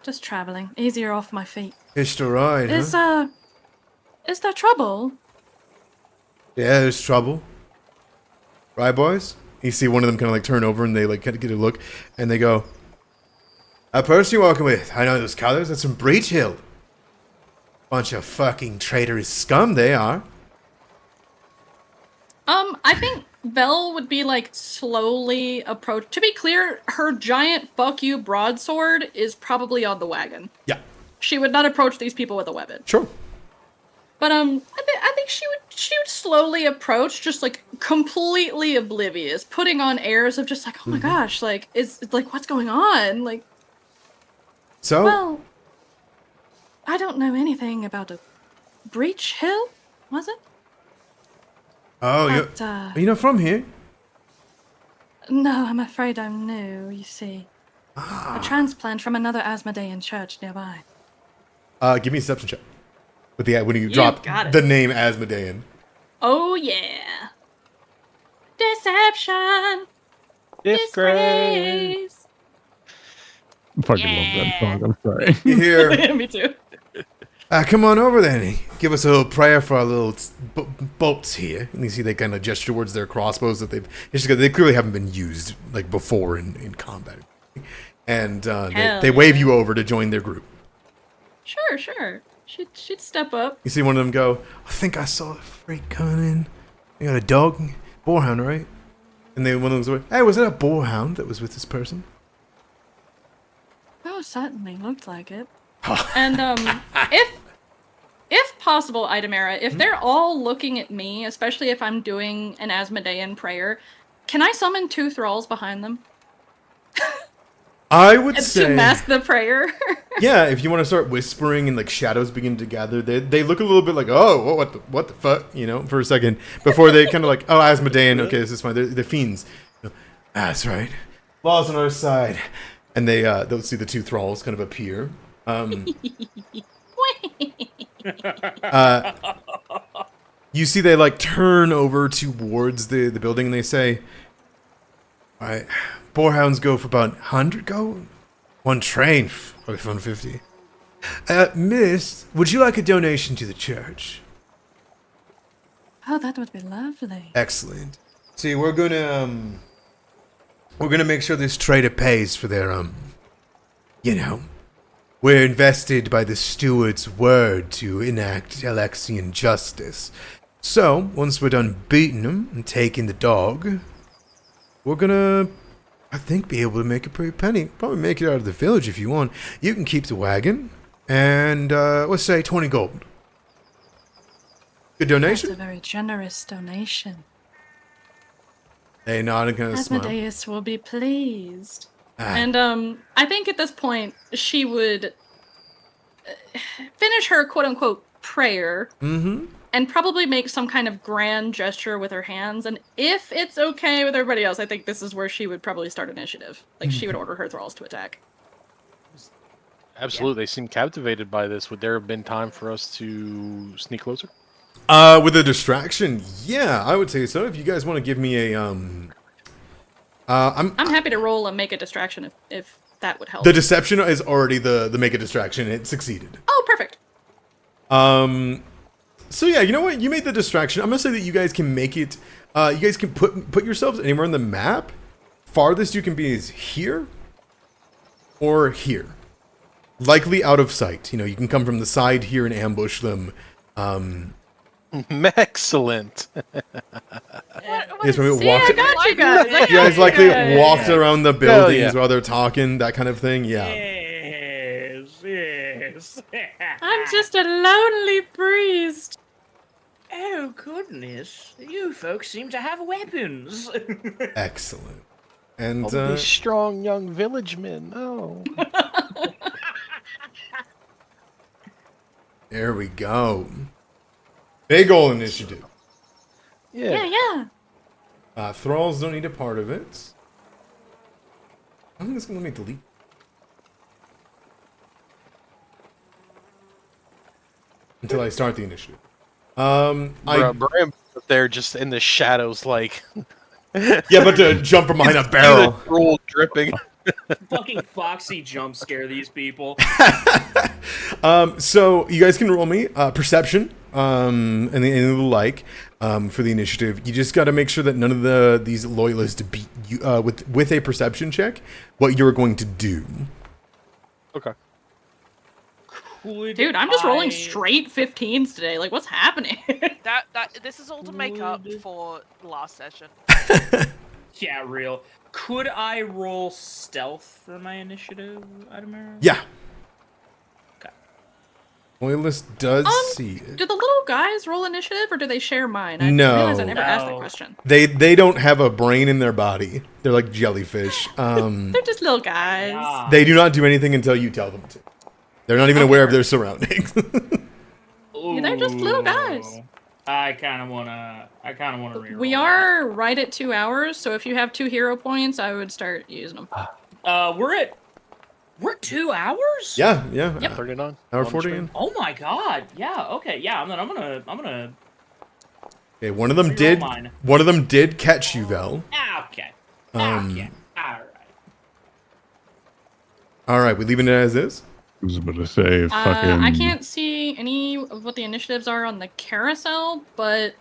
Just traveling. Easier off my feet. Hitched a ride, huh? Is there trouble? Yeah, there's trouble. Right, boys? You see one of them kind of like turn over and they like kind of get a look and they go, "A person you're walking with, I know those colors, that's from Breachill. Bunch of fucking traitorous scum they are." I think Vel would be like slowly approach. To be clear, her giant fuck you broadsword is probably on the wagon. Yeah, She would not approach these people with a weapon. sure. But I think she would slowly approach, just like completely oblivious, putting on airs of just like, oh my gosh, like it's like what's going on? Like, So, well, I don't know anything about a Breachill, was it? oh, But, you're not from here? no, I'm afraid I'm new. You see, a transplant from another Asmodean church nearby. Give me a deception check. With the when you drop got it. the name Asmodean. Oh yeah, deception, Disgrace. disgrace. I fucking love that song. I'm sorry. You hear, Me too. come on over then. Give us a little prayer for our little bolts here. And you see they kind of gesture towards their crossbows that they clearly haven't been used like before in combat. And they wave you over to join their group. Sure. She'd step up. You see one of them go, "I think I saw a freak coming in. They got a dog, boarhound, right?" And then one of them goes, "Hey, was that a boarhound that was with this person?" Oh, certainly looked like it. And if possible, Idamera, if they're all looking at me, especially if I'm doing an Asmodean prayer, Can I summon 2 thralls behind them I would say to mask the prayer? yeah, if you want to start whispering and like shadows begin to gather, they look a little bit like, oh, what the fuck, you know, for a second before they kind of like, oh, Asmodean, okay, this is fine. They're fiends. That's right. Law's on our side, and they'll see the 2 thralls kind of appear. You see they like turn over towards the building and they say, all right, boarhounds go for about 100 gold. 1 train, probably 150. Miss, would you like a donation to the church? Oh, that would be lovely. Excellent. See, we're gonna make sure this trader pays for their you know, we're invested by the steward's word to enact Alexian justice. So, once we're done beating them and taking the dog, we're gonna, I think, be able to make a pretty penny. Probably make it out of the village if you want. You can keep the wagon, and let's say 20 gold. Good donation? That's a very generous donation. Hey, nodding kind of smile. Asmodeus will be pleased. Ah. And I think at this point she would finish her quote-unquote prayer. Mm-hmm. And probably make some kind of grand gesture with her hands. And if it's okay with everybody else, I think this is where she would probably start initiative. Like, she would order her thralls to attack. Absolutely. They seem captivated by this. Would there have been time for us to sneak closer? With a distraction, yeah, I would say so. If you guys want to give me a, I'm happy to roll and make a distraction if that would help. The deception is already the make a distraction. It succeeded. Oh, perfect. So yeah, you know what? You made the distraction. I'm gonna say that you guys can make it. You guys can put yourselves anywhere on the map. Farthest you can be is here or here, likely out of sight. You know, you can come from the side here and ambush them. Excellent. Yes, when we See, walked. I got you guys. I got You guys you likely guys. walked around the buildings yeah. while they're talking, that kind of thing. Yeah. Yes. I'm just a lonely priest. Oh, goodness. You folks seem to have weapons. Excellent. And All these strong young village men. Oh. there we go. Big ol' initiative. Yeah. Thralls don't need a part of it. I think it's gonna let me delete. Until I start the initiative. Bram up there just in the shadows, like Yeah, but to jump from behind a barrel. Drool dripping. Fucking Foxy jump scare these people. So you guys can roll me perception, and the like for the initiative. You just got to make sure that none of these loyalists beat you with a perception check. What you're going to do. Okay. Dude, I'm just rolling straight 15s today. Like, what's happening? This is all to make up for last session. Yeah, real. Could I roll stealth for my initiative, Adamir? Yeah. Okay. Loyalist does see it. Do the little guys roll initiative, or do they share mine? I No. realize I never asked that No. question. They don't have a brain in their body. They're like jellyfish. They're just little guys. Ah. They do not do anything until you tell them to. They're not even aware of their surroundings. Yeah, they're just little guys. I kind of wanna reroll. We are right at 2 hours, so if you have 2 hero points, I would start using them. We're 2 hours? Yeah. Yep. 39. Hour 40 in. Oh my god. Yeah. Okay. Yeah. I'm gonna. Okay, one of them Reroll did. mine. One of them did catch you, Vel. Okay. Um, Okay. All right. All right, we leaving it as is. I was about to say, fucking. I can't see any of what the initiatives are on the carousel, but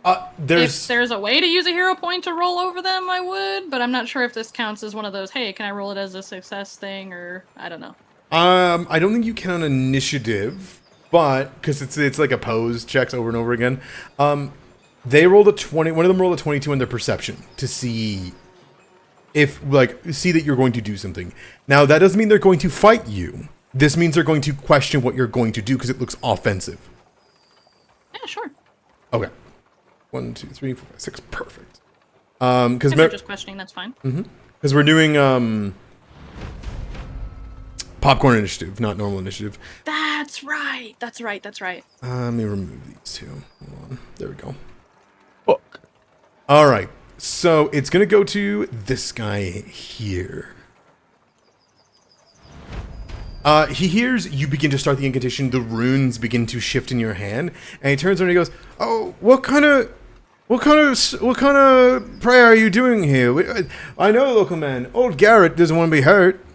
if there's a way to use a hero point to roll over them, I would, but I'm not sure if this counts as one of those, hey, can I roll it as a success thing, or I don't know. I don't think you can on initiative, but because it's like opposed checks over and over again. They rolled a 20. One of them rolled a 22 in their perception to see if see that you're going to do something. Now that doesn't mean they're going to fight you. This means they're going to question what you're going to do because it looks offensive. Yeah, sure. Okay. 1, 2, 3, 4, 5, 6. Perfect. Because If they're just questioning, that's fine. we're doing popcorn initiative, not normal initiative. That's right. That's right. That's right. Let me remove these two. Hold on. There we go. Fuck. All right. So it's going to go to this guy here. He hears you begin to start the incantation. The runes begin to shift in your hand, and he turns around and he goes, "Oh, what kind of prayer are you doing here? I know, local man. Old Garrett doesn't want to be hurt."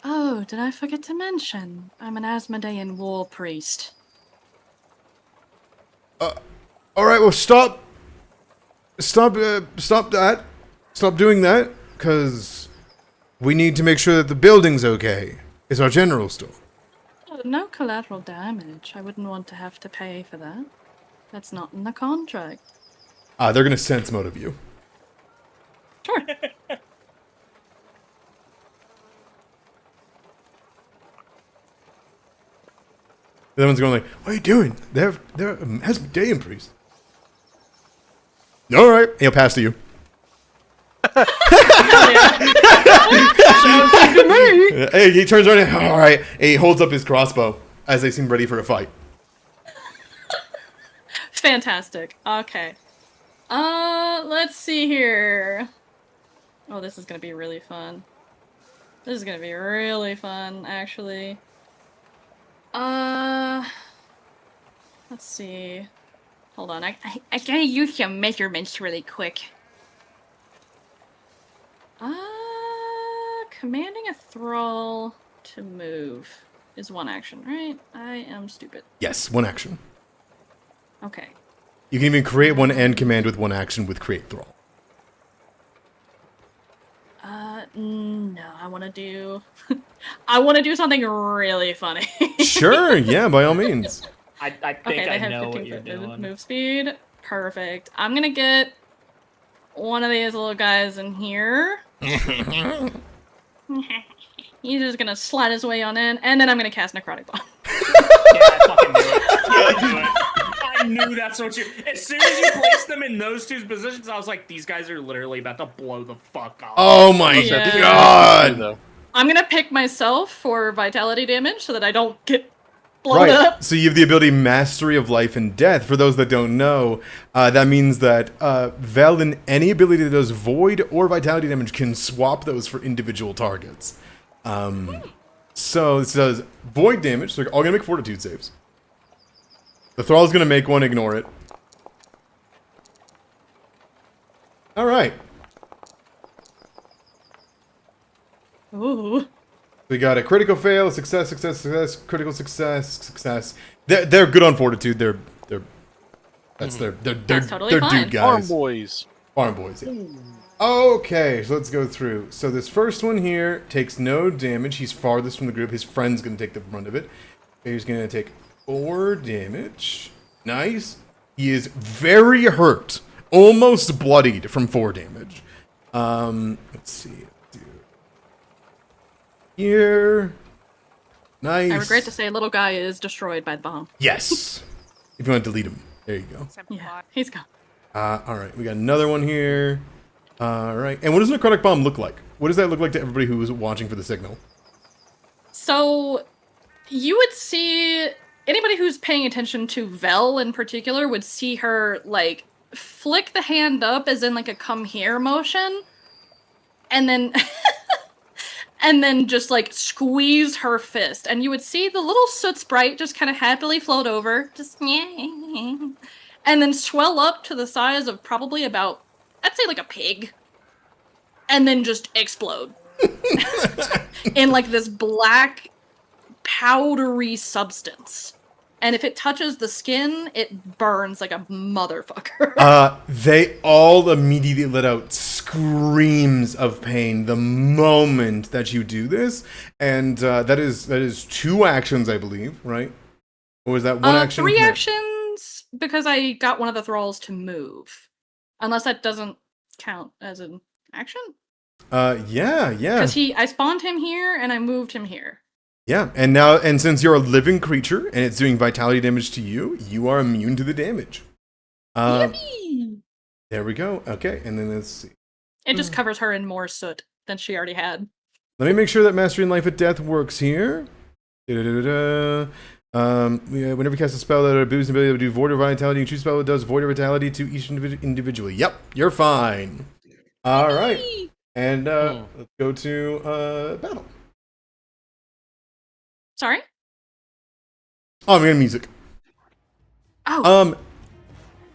Oh, did I forget to mention? I'm an Asmodean war priest. All right. Well, stop that. Stop doing that, because we need to make sure that the building's okay. It's our general store. No collateral damage. I wouldn't want to have to pay for that. That's not in the contract. They're going to sense motive you. Sure. The other one's going like, "What are you doing? They're a Asmodean priest." All right, he'll pass to you. Hey, he turns around and, all right, and he holds up his crossbow as they seem ready for a fight. Fantastic. Okay. Let's see here. Oh, this is gonna be really fun. This is gonna be really fun, actually. Let's see. Hold on, I gotta use some measurements really quick. Commanding a thrall to move is one action, right? I am stupid. Yes, one action. Okay. You can even create one and command with one action with create thrall. No, I want to do... I want to do something really funny. Sure, yeah, by all means. I think Okay, I they know have what 15 you're foot doing. move speed. Perfect. I'm gonna get one of these little guys in here. He's just gonna slide his way on in, and then I'm gonna cast Necrotic Bomb. Yeah, I fucking knew it. Yeah, I knew it. I knew that's what you... As soon as you placed them in those two positions, I was like, these guys are literally about to blow the fuck up. Oh my Yeah. god! I'm gonna pick myself for vitality damage so that I don't get blown Right, up. so you have the ability Mastery of Life and Death. For those that don't know, that means that Vel and any ability that does Void or Vitality damage can swap those for individual targets. So this does Void damage, so they're all gonna make Fortitude saves. The Thrall's gonna make one, ignore it. Alright. Ooh. We got a critical fail, success, success, success, critical success, success. They're good on Fortitude. That's totally they're fine. dude Farm guys. boys. Farm boys, yeah. Okay, so let's go through. So this first one here takes no damage. He's farthest from the group. His friend's gonna take the brunt of it. He's gonna take 4 damage. Nice. He is very hurt, almost bloodied from 4 damage. Let's see. Here. Nice. I regret to say, little guy is destroyed by the bomb. Yes. If you want to delete him. There you go. Yeah, he's gone. Alright, we got another one here. Alright. And what does Necrotic Bomb look like? What does that look like to everybody who is watching for the signal? So, you would see... Anybody who's paying attention to Vel in particular would see her, like, flick the hand up as in, like, a come here motion. And then... and then just, like, squeeze her fist. And you would see the little soot sprite just kind of happily float over. Just, and then swell up to the size of probably about, I'd say, like, a pig. And then just explode. In, like, this black, powdery substance. And if it touches the skin, it burns like a motherfucker. They all immediately let out screams of pain the moment that you do this, and that is 2 actions, I believe, right? Or was that 1 action? 3 No. actions, because I got one of the thralls to move. Unless that doesn't count as an action? Yeah. Because I spawned him here, and I moved him here. Yeah, and since you're a living creature and it's doing vitality damage to you, you are immune to the damage. Yippee! There we go. Okay, and then let's see. It just covers her in more soot than she already had. Let me make sure that Mastery in Life and Death works here. Da-da-da-da. Whenever you cast a spell that boosts the ability to do Void or Vitality, you choose a spell that does Void or Vitality to each individually. Yep, you're fine. All right. And let's go to battle. Sorry? Oh, I'm getting music. Oh.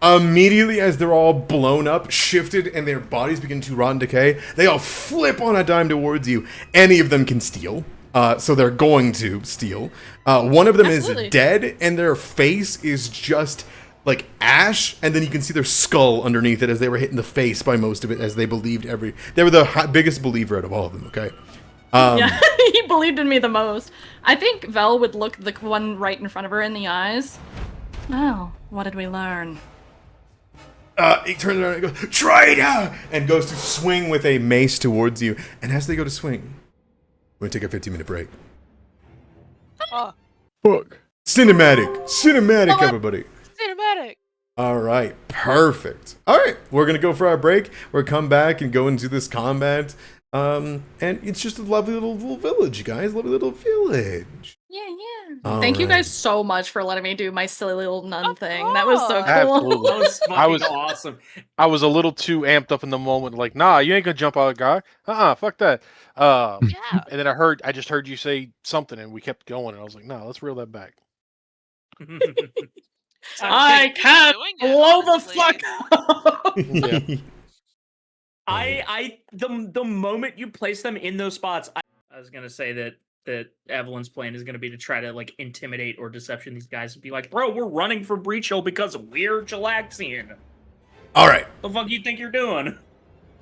Immediately as they're all blown up, shifted, and their bodies begin to rot and decay, they all flip on a dime towards you. Any of them can steal. So they're going to steal. One of them Absolutely. is dead, and their face is just like ash, and then you can see their skull underneath it as they were hit in the face by most of it, as they believed they were the biggest believer out of all of them, okay? Yeah, he believed in me the most. I think Vel would look the one right in front of her in the eyes. Oh, what did we learn? He turns around and goes, "Traitor!" and goes to swing with a mace towards you. And as they go to swing, we're gonna take a 15-minute break. Oh, Fuck. Cinematic, everybody. cinematic. All right, perfect. All right, we're gonna go for our break. We'll come back and go into this combat. And it's just a lovely little village, you guys. Lovely little village. Yeah. All Thank you right. guys so much for letting me do my silly little nun Of thing. That was so course. cool. Absolutely. That was fucking I was- awesome. I was a little too amped up in the moment, like, nah, you ain't gonna jump out, guy. Fuck that. Yeah. And then I just heard you say something, and we kept going, and I was like, no, let's reel that back. I Keep can't doing it, blow the honestly. fuck up. Yeah. The moment you place them in those spots, I was gonna say that Evelyn's plan is gonna be to try to like intimidate or deception these guys and be like, bro, we're running for Breachill because we're Cheliaxian. All right. The fuck you think you're doing?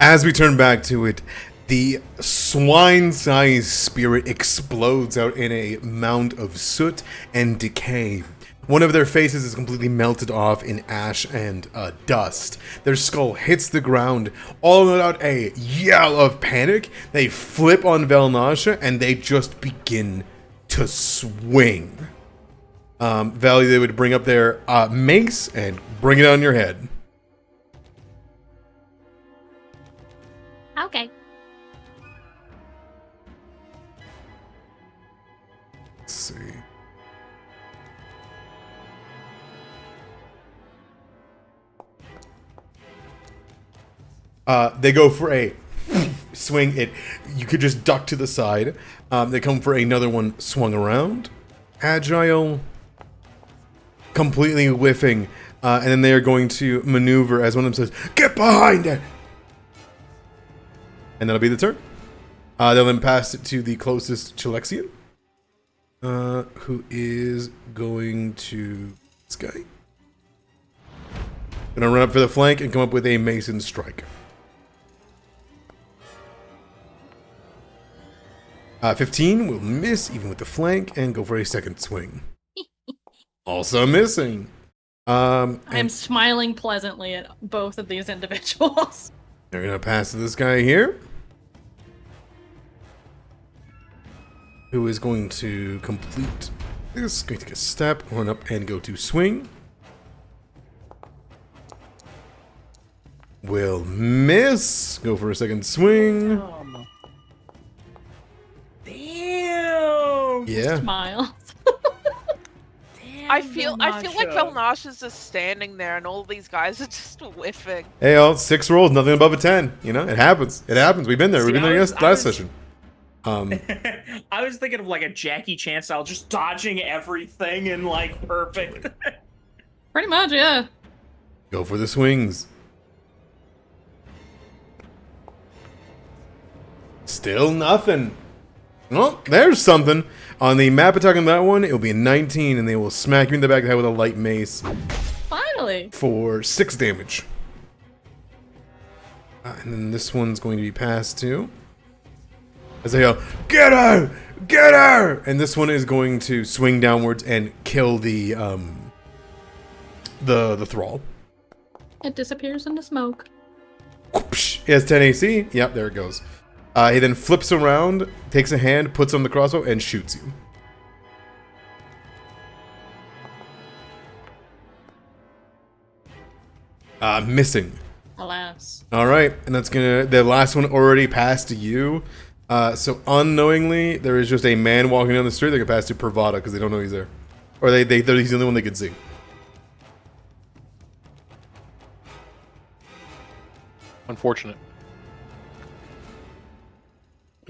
As we turn back to it, the swine-sized spirit explodes out in a mound of soot and decay. One of their faces is completely melted off in ash and dust. Their skull hits the ground. All without a yell of panic, they flip on Velnasha and they just begin to swing. Valley, they would bring up their mace and bring it on your head. Okay. Let's see. They go for a swing. You could just duck to the side. They come for another one, swung around. Agile. Completely whiffing. And then they are going to maneuver as one of them says, "Get behind it!" And that'll be the turn. They'll then pass it to the closest Cheliaxian. Who is going to this guy. Gonna run up for the flank and come up with a Mason strike. 15 will miss even with the flank and go for a second swing. Also missing. I am smiling pleasantly at both of these individuals. They're gonna pass to this guy here, who is going to complete this. Going to take a step, run up, and go to swing. Will miss. Go for a second swing. Damn. Yeah. Smiles. I feel like Velnash is just standing there, and all these guys are just whiffing. Hey, all 6 rolls, nothing above a 10. You know, it happens. It happens. We've been there. See, We've been there I last was- session. I was thinking of like a Jackie Chan style, just dodging everything and like perfect. Pretty much, yeah. Go for the swings. Still nothing. Oh, there's something. On the map attack on that one, it'll be a 19, and they will smack you in the back of the head with a light mace Finally. for 6 damage. And then this one's going to be passed to. As they go, "Get her! Get her!" And this one is going to swing downwards and kill the thrall. It disappears into smoke. Whoopsh. He has 10 AC. Yep, there it goes. He then flips around, takes a hand, puts on the crossbow, and shoots you. Missing. Alas. All right, and that's the last one already passed to you. So unknowingly, there is just a man walking down the street. They can pass to Pravada because they don't know he's there, or he's the only one they can see. Unfortunate.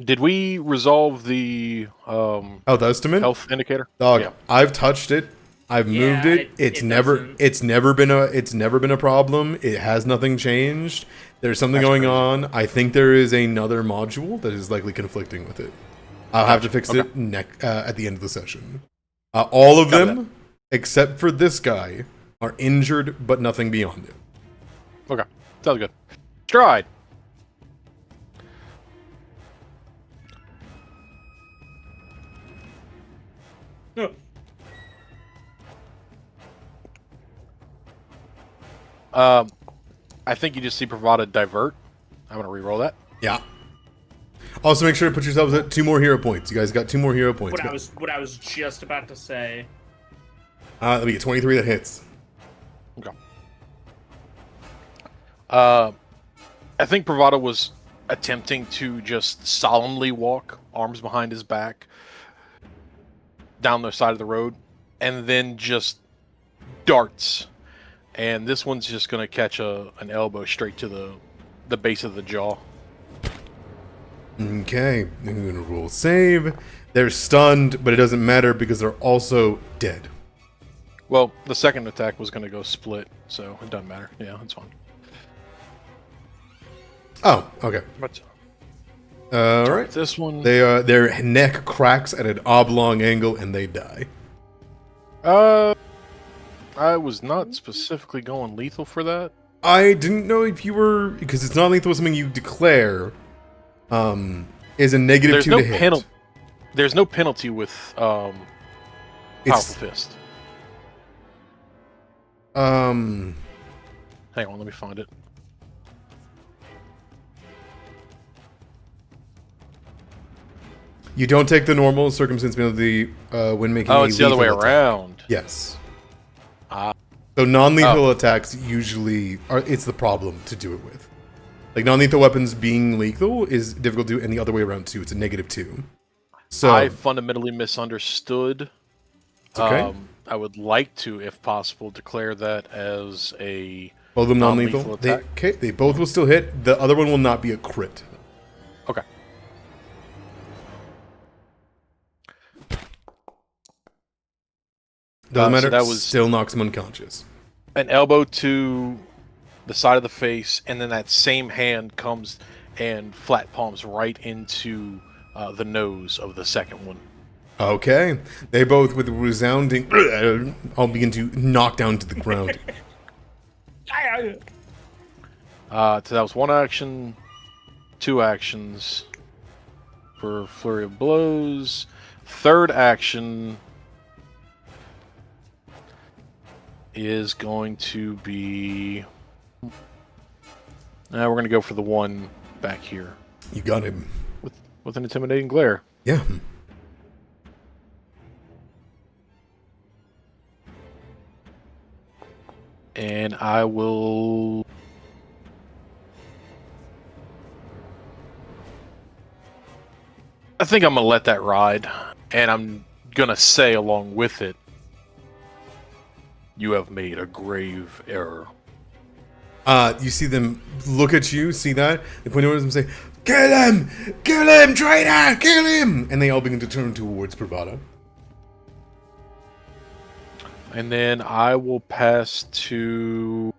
Did we resolve the Health estimate? health indicator? Dog, Yeah. I've touched it. I've moved Yeah, it. It's never been a problem. It has nothing changed. There's something That's going crazy. on. I think there is another module that is likely conflicting with it. I'll have to fix it at the end of the session. All of Copy them, except for this guy, are injured, but nothing beyond it. Okay. Sounds good. Stride. I think you just see Pravada divert. I'm gonna re-roll that. Yeah. Also, make sure to put yourselves at 2 more hero points. You guys got 2 more hero points. What I was just about to say. Let me get 23 that hits. Okay. I think Pravada was attempting to just solemnly walk, arms behind his back, down the side of the road, and then just darts. And this one's just going to catch an elbow straight to the base of the jaw. Okay, I'm going to roll save. They're stunned, but it doesn't matter because they're also dead. Well, the second attack was going to go split, so it doesn't matter. Yeah, it's fine. Oh, okay. But All right. this one... Their neck cracks at an oblong angle and they die. I was not specifically going lethal for that. I didn't know if you were, because it's not lethal, something you declare. Is a negative There's 2 no to hit. penalty. There's no penalty with Powerful Fist. Um, Hang on, let me find it. you don't take the normal circumstance penalty when making. Oh, a it's the other way lethal attack. around. Yes. Ah. So non-lethal attacks usually are. It's the problem to do it with. Like non-lethal weapons being lethal is difficult to do, and the other way around too. It's a negative 2. So I fundamentally misunderstood. it's okay. I would like to, if possible, declare that as a Both of them non-lethal non-lethal. They, attack. okay, they both will still hit. The other one will not be a crit. Okay. Doesn't matter. So that was Still knocks him unconscious. an elbow to the side of the face, and then that same hand comes and flat palms right into the nose of the second one. Okay. They both, with a resounding, all begin to knock down to the ground. So that was one action, 2 actions for flurry of blows. Third action is going to be. Now we're going to go for the one back here You got him. with an intimidating glare. Yeah. And I will. I think I'm gonna let that ride, and I'm gonna say along with it, you have made a grave error. You see them look at you, see that? They point over and say, "Kill him! Kill him, traitor! Kill him!" And they all begin to turn towards Pravada. And then I will pass to.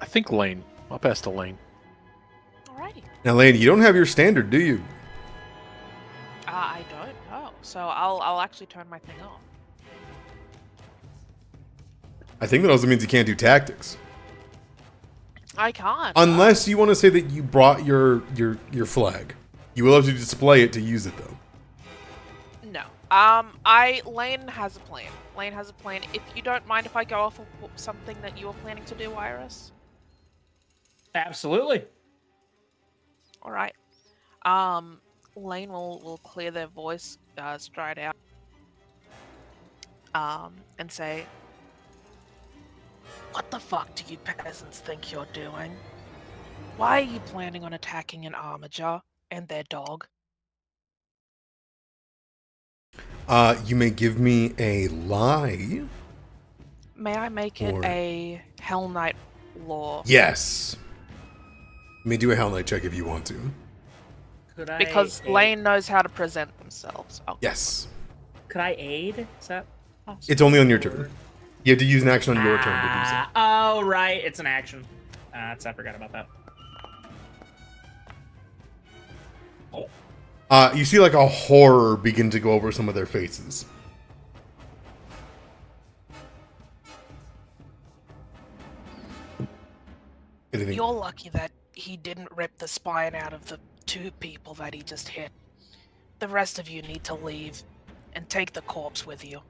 I think Lane. I'll pass to Lane. Alrighty. Now, Lane, you don't have your standard, do you? I don't know. So I'll actually turn my thing on. I think that also means you can't do tactics. I can't. Unless you want to say that you brought your flag. You will have to display it to use it, though. No. Lane has a plan. Lane has a plan. If you don't mind if I go off of something that you were planning to do, Iris. Absolutely. All right. Lane will clear their voice, stride out, and say, What the fuck do you peasants think you're doing? Why are you planning on attacking an armiger and their dog? You may give me a lie. May I make it Or- a Hell Knight law? Yes. You may do a Hell Knight check if you want to. Could I Because aid? Lane knows how to present themselves. Oh, Yes. Could I aid? Is that possible? It's only on your turn. You have to use an action on your turn to do so. Oh, right. It's an action. I forgot about that. You see like a horror begin to go over some of their faces. Anything? You're lucky that he didn't rip the spine out of the 2 people that he just hit. The rest of you need to leave and take the corpse with you.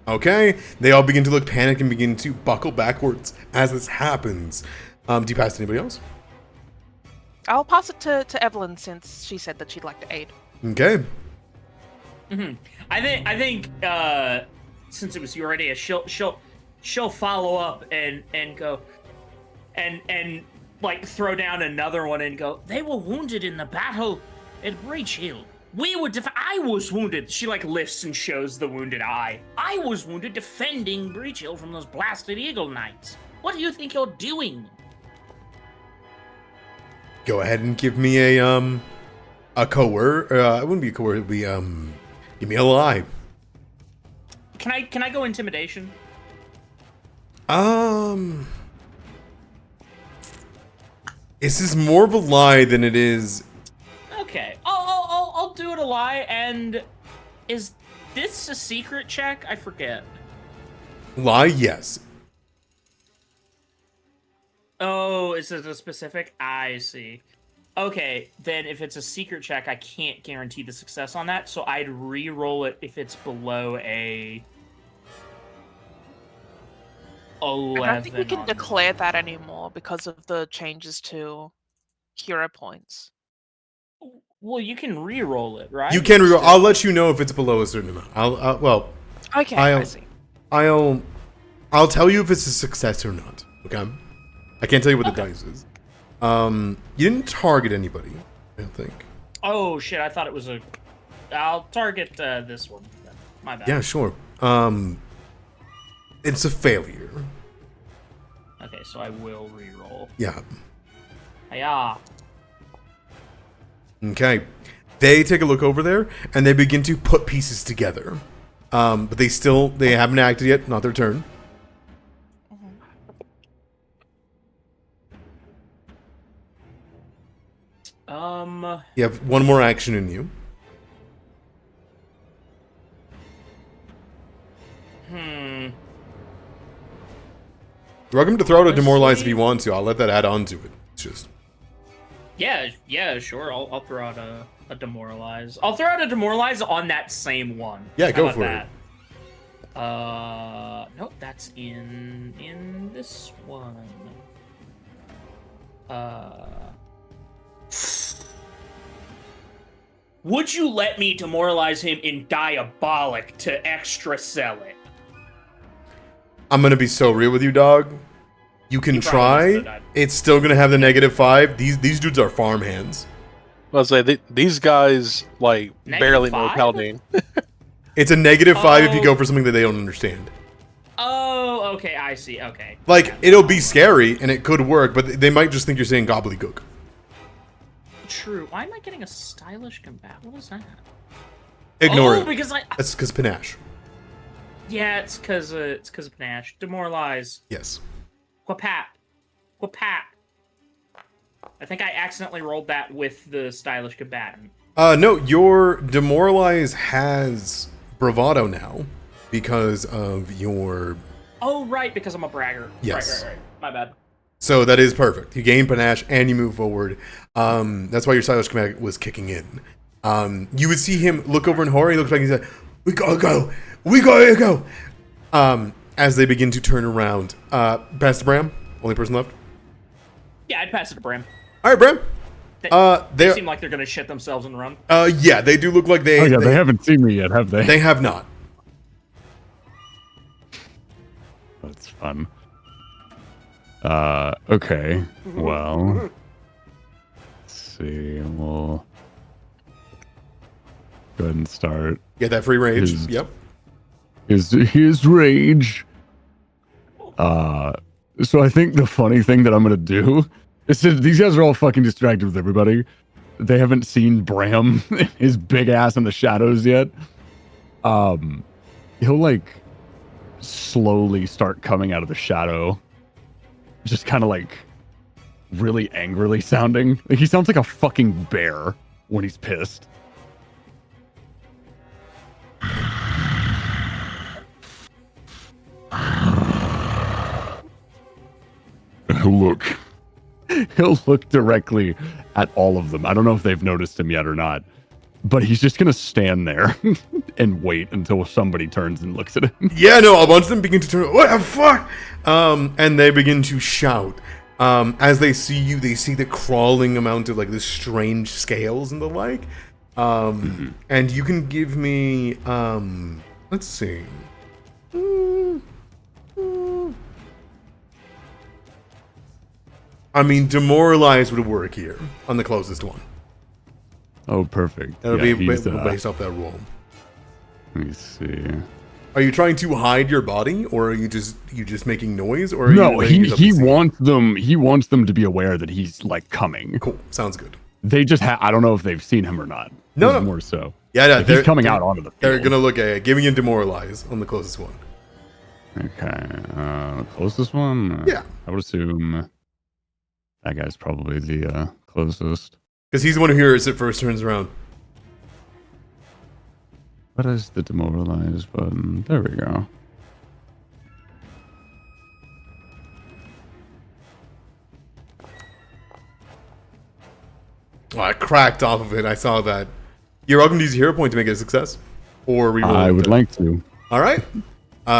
Okay. They all begin to look panicked and begin to buckle backwards as this happens. Do you pass to anybody else? I'll pass it to Evelyn since she said that she'd like to aid. Okay. I think since it was your idea, she'll follow up and go and like throw down another one and go. They were wounded in the battle at Breachill. I was wounded. She like lifts and shows the wounded eye. I was wounded defending Breachill from those blasted Eagle Knights. What do you think you're doing? Go ahead and give me a coercion. It wouldn't be a coercion. It would be give me a lie. Can I go intimidation? This is more of a lie than it is. Okay, I'll do it a lie. And is this a secret check? I forget. Lie, yes. Oh, is it a specific? I see. Okay, then if it's a secret check, I can't guarantee the success on that, so I'd re-roll it if it's below a 11. I don't think we can on declare that anymore because of the changes to hero points. Well, you can re-roll it, right? You can reroll. I'll let you know if it's below a certain amount. Okay, I'll- I see. I'll tell you if it's a success or not. Okay. I can't tell you what the dice is. You didn't target anybody, I don't think. Oh, shit, I thought it was a... I'll target this one. My bad. Yeah, sure. It's a failure. Okay, so I will re-roll. Yeah. Hiya. Okay. They take a look over there and they begin to put pieces together. But they haven't acted yet, not their turn. You have one more action in you. You're welcome to throw out a demoralize if you want to. I'll let that add on to it. It's just... Yeah, sure. I'll throw out a demoralize. I'll throw out a demoralize on that same one. Yeah, How go about for that? Nope, that's in this one. Would you let me demoralize him in Diabolic to extra sell it? I'm gonna be so real with you, dog. You can You probably must have try. died. It's still gonna have the -5. These dudes are farmhands. I was like, these guys like barely know -5? Paladin. It's a -5 if you Oh. go for something that they don't understand. Oh, okay, I see. Okay. Like, Yeah. it'll be scary and it could work, but they might just think you're saying gobbledygook. True. Why am I getting a stylish combat? What is that? Ignore Oh, it. because That's because panache. Yeah, it's because of Panache. Demoralize. Yes. Quapat. I think I accidentally rolled that with the stylish combatant. No, your demoralize has bravado now because of your... Oh, right, because I'm a bragger. Yes. Right. My bad. So that is perfect. You gain panache and you move forward. That's why your stylish command was kicking in. You would see him look over in horror. He looks back and he's like, "We gotta go. We gotta go." As they begin to turn around. Pass to Bram. Only person left. Yeah, I'd pass it to Bram. All right, Bram. They seem like they're gonna shit themselves and run. Yeah, they do look like Oh yeah, they haven't seen me yet, have they? They have not. fun. Okay. Well, let's see. We'll go ahead and start. Get that free rage. His- Yep. His rage. So I think the funny thing that I'm gonna do is that these guys are all fucking distracted with everybody. They haven't seen Bram, his big ass in the shadows yet. He'll like slowly start coming out of the shadow, just kind of like really angrily sounding. Like he sounds like a fucking bear when he's pissed. He'll look directly at all of them. I don't know if they've noticed him yet or not, but he's just gonna stand there and wait until somebody turns and looks at him. Yeah, no, a bunch of them begin to turn. What the fuck? And they begin to shout. As they see you, they see the crawling amount of like the strange scales and the like. And you can give me, let's see. I mean, demoralize would work here on the closest one. Oh, perfect. That'll Yeah, be he's, based off that roll. Let me see. Are you trying to hide your body, or are you just making noise, or are No, you letting yourself he be seen? wants them. He wants them to be aware that he's like coming. Cool, sounds good. They just I don't know if they've seen him or not. No, This no. is more so. Yeah, Like, he's coming out onto the field. They're gonna look at it. Give me a demoralize on the closest one. Okay, closest one. Yeah. I would assume that guy's probably the closest. Because he's the one who hears it first, turns around. What is the demoralize button? There we go. Oh, I cracked off of it. I saw that. You're welcome to use your hero point to make it a success. Or reroll I it. would like to. All right.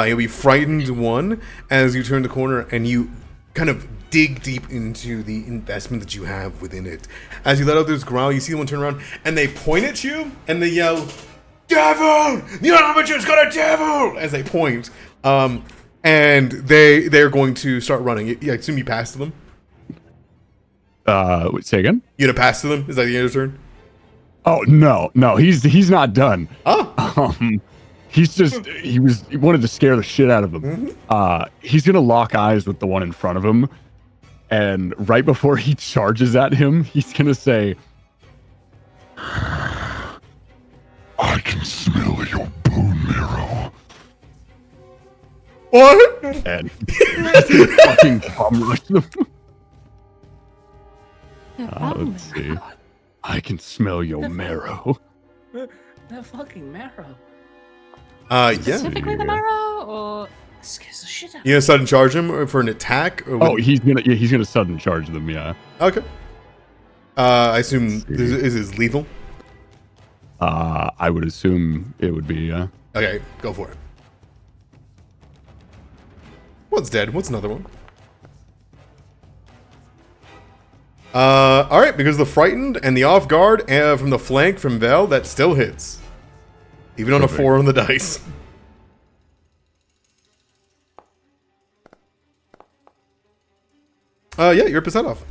You'll be frightened one as you turn the corner and you kind of dig deep into the investment that you have within it. As you let out this growl, you see one turn around and they point at you and they yell, "Devil! The armature's got a devil!" As they point. And they're going to start running. I assume you pass to them? Wait, say again? You gonna pass to them? Is that the end of your turn? Oh no, he's not done. Oh. He wanted to scare the shit out of him. He's gonna lock eyes with the one in front of him, and right before he charges at him, he's gonna say, "I can smell your bone marrow." What? And he's gonna fucking bum rush them. Let's see. I can smell your marrow. That fucking marrow. Yeah. Specifically the marrow, or That scares the shit out of You gonna sudden charge him or for an attack? Or Oh, he's gonna sudden charge them. Yeah. Okay. I assume is this lethal? I would assume it would be. Okay, go for it. One's dead. What's another one? All right, because the frightened and the off guard from the flank from Vel, that still hits, even on a Perfect. 4 on the dice. Yeah, you're a percent off.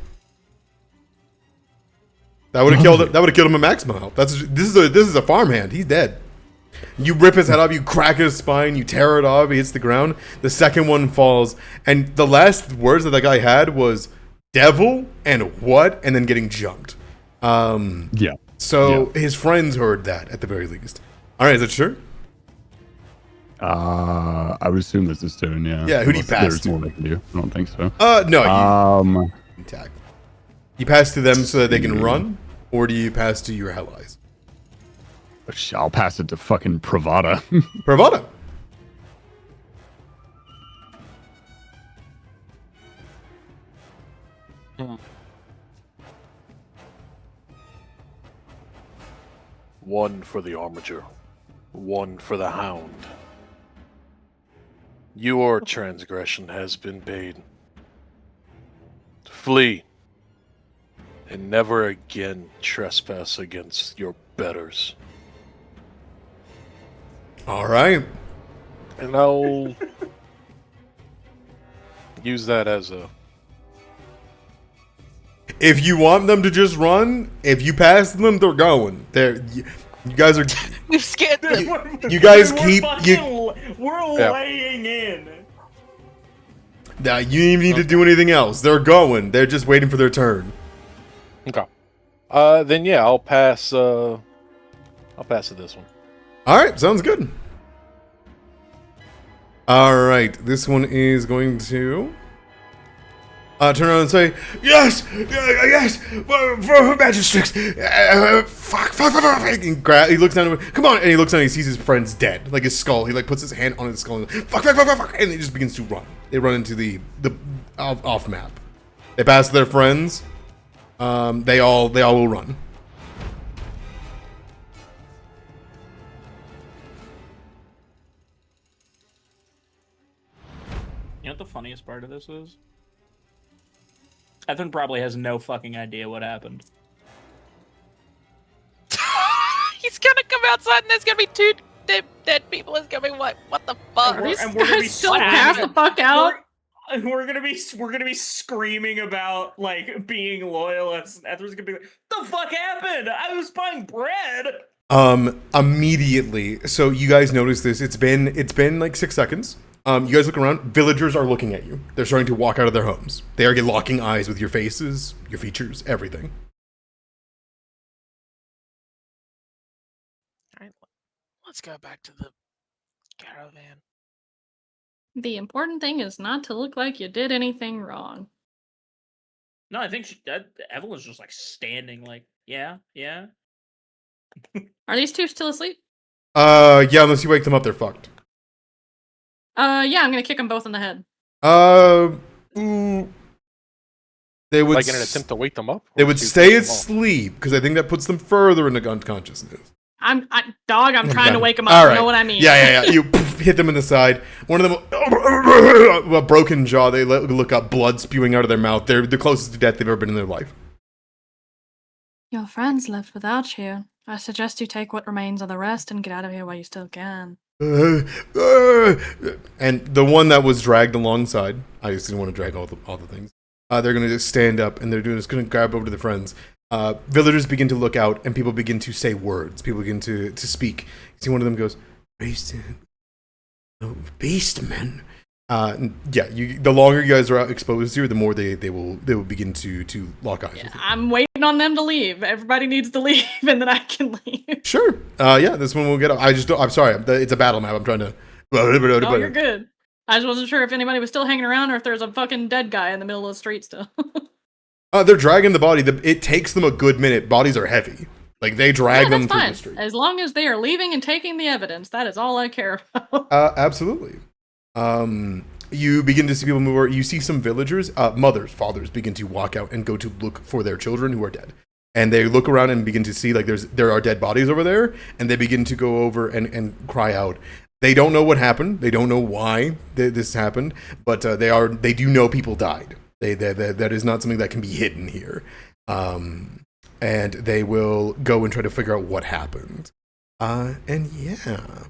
That would have killed. That would have killed him at maximum health. This is a farmhand. He's dead. You rip his head off. You crack his spine. You tear it off. He hits the ground. The second one falls, and the last words that guy had was "devil" and "what," and then getting jumped. Yeah. So his friends heard that at the very least. All right, is that sure? I would assume this is turn. Yeah. Yeah, who do you Unless pass There's to? more they can do. I don't think so. No. You Um. attack. You pass to them so that they can run, or do you pass to your allies? I'll pass it to fucking Pravada. Bravado. One for the armature, one for the hound. Your transgression has been paid. Flee, and never again trespass against your betters. All right. And I'll use that as a. If you want them to just run, if you pass them, they're going. You guys are. We've scared them. You guys We're keep We're Yeah. laying in. Nah, you don't even need to do anything else. They're going. They're just waiting for their turn. Okay. Then yeah, I'll pass. I'll pass to this one. All right, sounds good. All right, this one is going to turn around and say, "Yes, yes, for magistrates." Fuck. And he looks down. And, come on, and he looks down. And he sees his friend's dead, like his skull. He like puts his hand on his skull. And, fuck, and he just begins to run. They run into the off map. They pass their friends. They all will run. You know what the funniest part of this is? Hedvend probably has no fucking idea what happened. He's gonna come outside and there's gonna be two dead people. It's gonna be what the fuck? And we're These gonna be guys still screaming- pass the fuck out. We're gonna be screaming about like being loyalists, and Hedvend's gonna be like, "The fuck happened? I was buying bread." Immediately. So you guys notice this. It's been like 6 seconds. You guys look around. Villagers are looking at you. They're starting to walk out of their homes. They are locking eyes with your faces, your features, everything. Alright, let's go back to the caravan. The important thing is not to look like you did anything wrong. No, I think Evelyn's just like standing, like, yeah. Are these two still asleep? Yeah, unless you wake them up, they're fucked. Yeah, I'm gonna kick them both in the head. They would Like in an attempt to wake them up. They Or would to stay wake them up? asleep because I think that puts them further into unconsciousness. I'm trying to done. wake them up. All You right. know what I mean? Yeah. You hit them in the side. One of them, a broken jaw. They look up, blood spewing out of their mouth. They're the closest to death they've ever been in their life. Your friends left without you. I suggest you take what remains of the rest and get out of here while you still can. And the one that was dragged alongside, I just didn't want to drag all the things. They're gonna just stand up and they're just gonna grab over to the friends. Villagers begin to look out and people begin to say words. People begin to speak. You see one of them goes, "Beastmen." The longer you guys are out exposed here, the more they will begin to lock eyes with you. I'm waiting on them to leave. Everybody needs to leave, and then I can leave. Sure. This one will get up. I'm sorry. It's a battle map. I'm trying to. Oh, you're good. I just wasn't sure if anybody was still hanging around or if there's a fucking dead guy in the middle of the street still. They're dragging the body. It takes them a good minute. Bodies are heavy. Like they drag them through fine. the street. As long as they are leaving and taking the evidence, that is all I care about. Absolutely. You begin to see people move over. You see some villagers, mothers, fathers begin to walk out and go to look for their children who are dead. And they look around and begin to see like there are dead bodies over there, and they begin to go over and cry out. They don't know what happened. They don't know why this happened, but they do know people died. That is not something that can be hidden here. And they will go and try to figure out what happened. And yeah.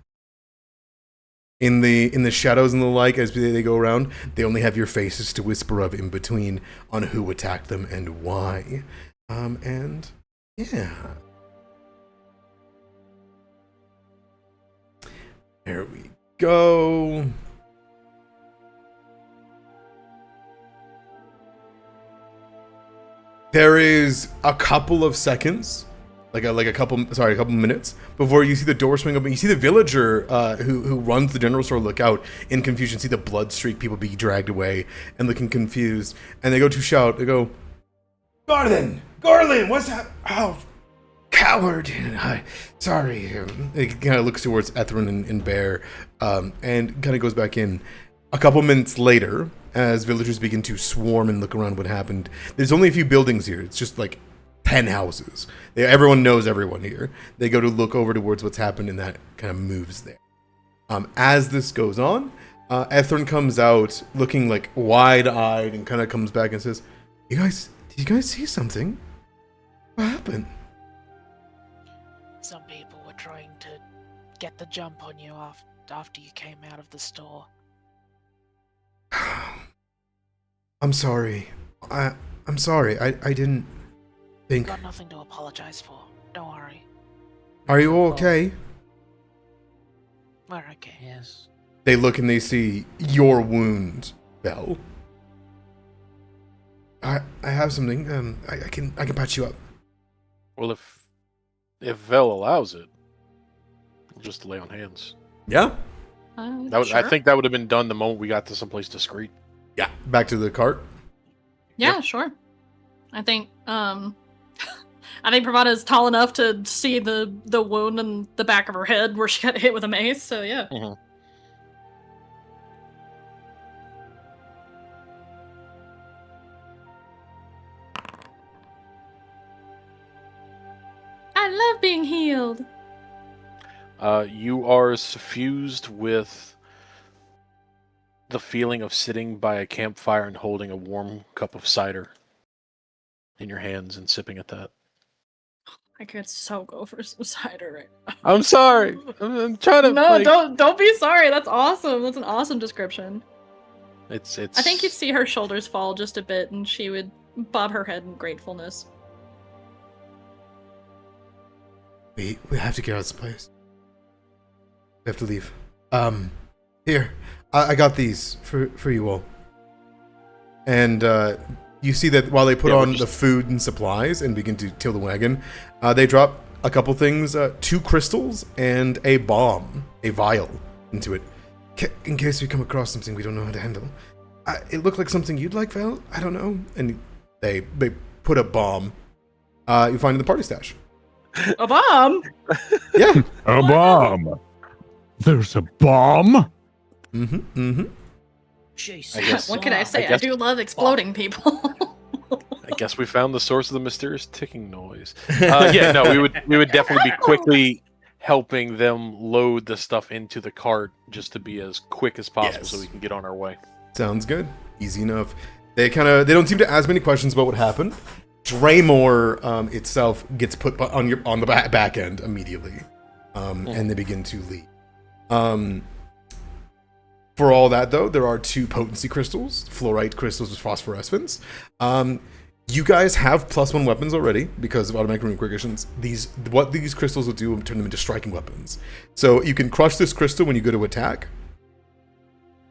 In the shadows and the like, as they go around, they only have your faces to whisper of in between on who attacked them and why. And yeah. There we go. There is a couple of seconds, a couple minutes before you see the door swing open. You see the villager who runs the general store look out in confusion, see the blood streak, people be dragged away and looking confused, and they go to shout. They go, Garland, what's that? Oh, coward! Sorry. It kind of looks towards Ethrun and Bear, and kind of goes back in. A couple minutes later, as villagers begin to swarm and look around what happened, there's only a few buildings here. It's just like 10 houses. Everyone knows everyone here. They go to look over towards what's happened, and that kind of moves there. As this goes on, Ethrun comes out looking like wide-eyed and kind of comes back and says, did you guys see something? What happened? Some people were trying to get the jump on you after you came out of the store. I'm sorry. I'm sorry. I didn't think. Got nothing to apologize for. Don't worry. Are you all okay? We're okay. Yes. They look and they see your wound, Vel. I have something. I can patch you up. Well, if Vel allows it, we'll just lay on hands. Yeah. I Sure. think that would have been done the moment we got to someplace discreet. Yeah. Back to the cart. Yeah, sure. I think I think Pravada is tall enough to see the wound in the back of her head where she got hit with a mace. So yeah. I love being healed. You are suffused with the feeling of sitting by a campfire and holding a warm cup of cider in your hands and sipping at that. I could so go for some cider right now. I'm sorry. I'm trying to. No, don't be sorry. That's awesome. That's an awesome description. It's. I think you'd see her shoulders fall just a bit, and she would bob her head in gratefulness. We have to get out of this place. We have to leave. Here. I got these for you all. And you see that while they put on the food and supplies and begin to till the wagon, they drop a couple things, 2 crystals and a bomb, a vial, into it. In case we come across something we don't know how to handle. It looked like something you'd like, Val? I don't know. And they put a bomb you find in the party stash. A bomb? Yeah. A bomb. There's a bomb. Jason. What can I say? I guess- do love exploding people. I guess we found the source of the mysterious ticking noise. Yeah, no, we would definitely be quickly helping them load the stuff into the cart just to be as quick as possible so we can get on our way. Sounds good. Easy enough. They don't seem to ask many questions about what happened. Draymore itself gets put on the back end immediately, and they begin to leave. For all that though, there are 2 potency crystals, fluorite crystals with phosphorescence. You guys have +1 weapons already because of automatic rune quicktions. What these crystals will do will turn them into striking weapons. So you can crush this crystal when you go to attack,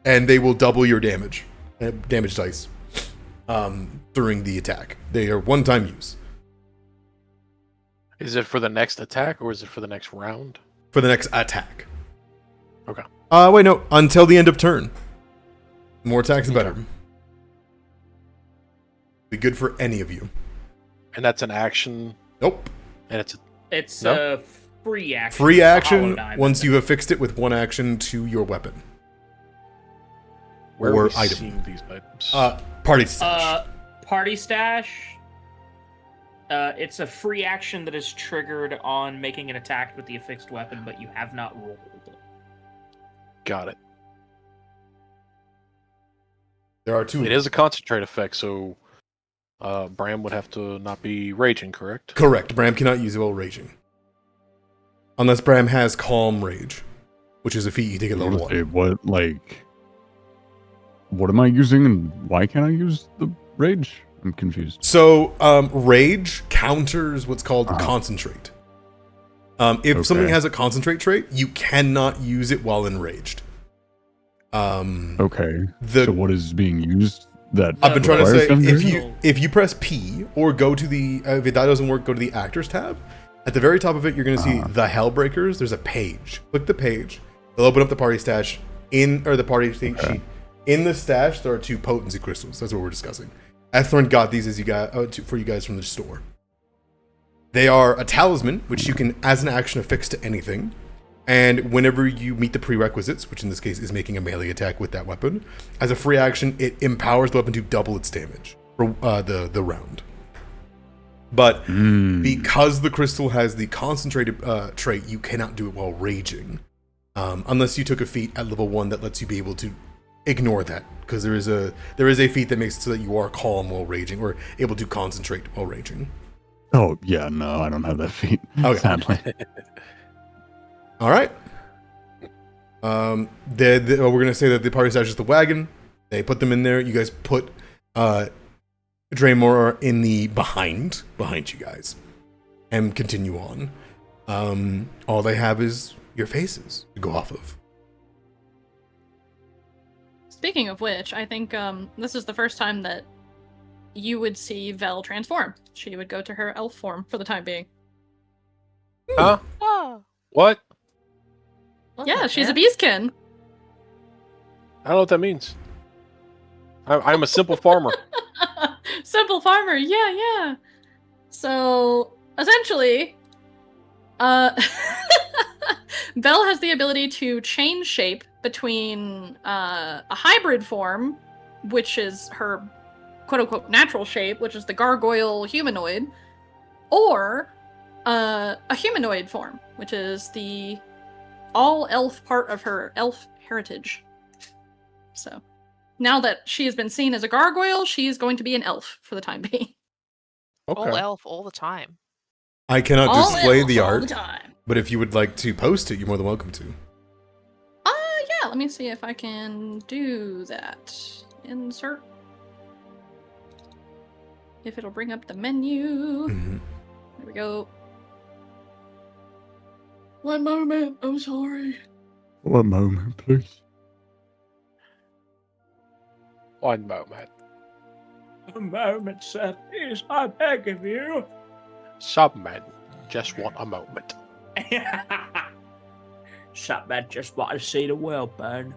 and they will double your damage dice during the attack. They are one-time use. Is it for the next attack or is it for the next round? For the next attack. Okay. Wait, no. Until the end of turn. More attacks, the better. Be good for any of you. And that's an action. Nope. And It's No? a free action. Free It's a action hollow diamond. once you have fixed it with 1 action to your weapon. where Or are we item. seeing these items? Party stash. Party stash. It's a free action that is triggered on making an attack with the affixed weapon, but you have not rolled. Got it. There are 2. It is a concentrate effect, so Bram would have to not be raging, correct? Correct. Bram cannot use it while raging. Unless Bram has Calm Rage, which is a feat you take at level 1. What am I using and why can't I use the rage? I'm confused. So, Rage counters what's called Concentrate. If something has a Concentrate trait, you cannot use it while enraged. Okay. So what is being used? That I've been trying to say, requires if you press P or go to the if that doesn't work, go to the Actors tab. At the very top of it, you're going to see the Hellbreakers. There's a page. Click the page. It'll open up the party stash the party sheet. In the stash, there are 2 potency crystals. That's what we're discussing. Ethrin got these as you got for you guys from the store. They are a talisman, which you can, as an action, affix to anything. And whenever you meet the prerequisites, which in this case is making a melee attack with that weapon, as a free action, it empowers the weapon to double its damage for the round. But because the crystal has the concentrated trait, you cannot do it while raging. Unless you took a feat at level 1 that lets you be able to ignore that. Because there is a feat that makes it so that you are calm while raging, or able to concentrate while raging. Oh, yeah, no, I don't have that feat. Okay. Sadly. All right. We're going to say that the party stash is the wagon. They put them in there. You guys put Draymore are in the behind you guys, and continue on. All they have is your faces to go off of. Speaking of which, I think this is the first time that you would see Vel transform. She would go to her elf form for the time being. Huh? Oh. What? Yeah, she's a beastkin. I don't know what that means. I'm a simple farmer. Simple farmer, yeah. So, essentially, Belle has the ability to change shape between a hybrid form, which is her quote-unquote natural shape, which is the gargoyle humanoid, or a humanoid form, which is the all-elf part of her elf heritage. So, now that she has been seen as a gargoyle, she is going to be an elf for the time being. Okay. All elf all the time. I cannot All display elf the all art, the time. but if you would like to post it, you're more than welcome to. Yeah, let me see if I can do that. Insert. If it'll bring up the menu. Mhm. There we go. One moment, I'm sorry. One moment, please. One moment. A moment, sir, please, I beg of you. Some men just want a moment. Some men just want to see the world burn.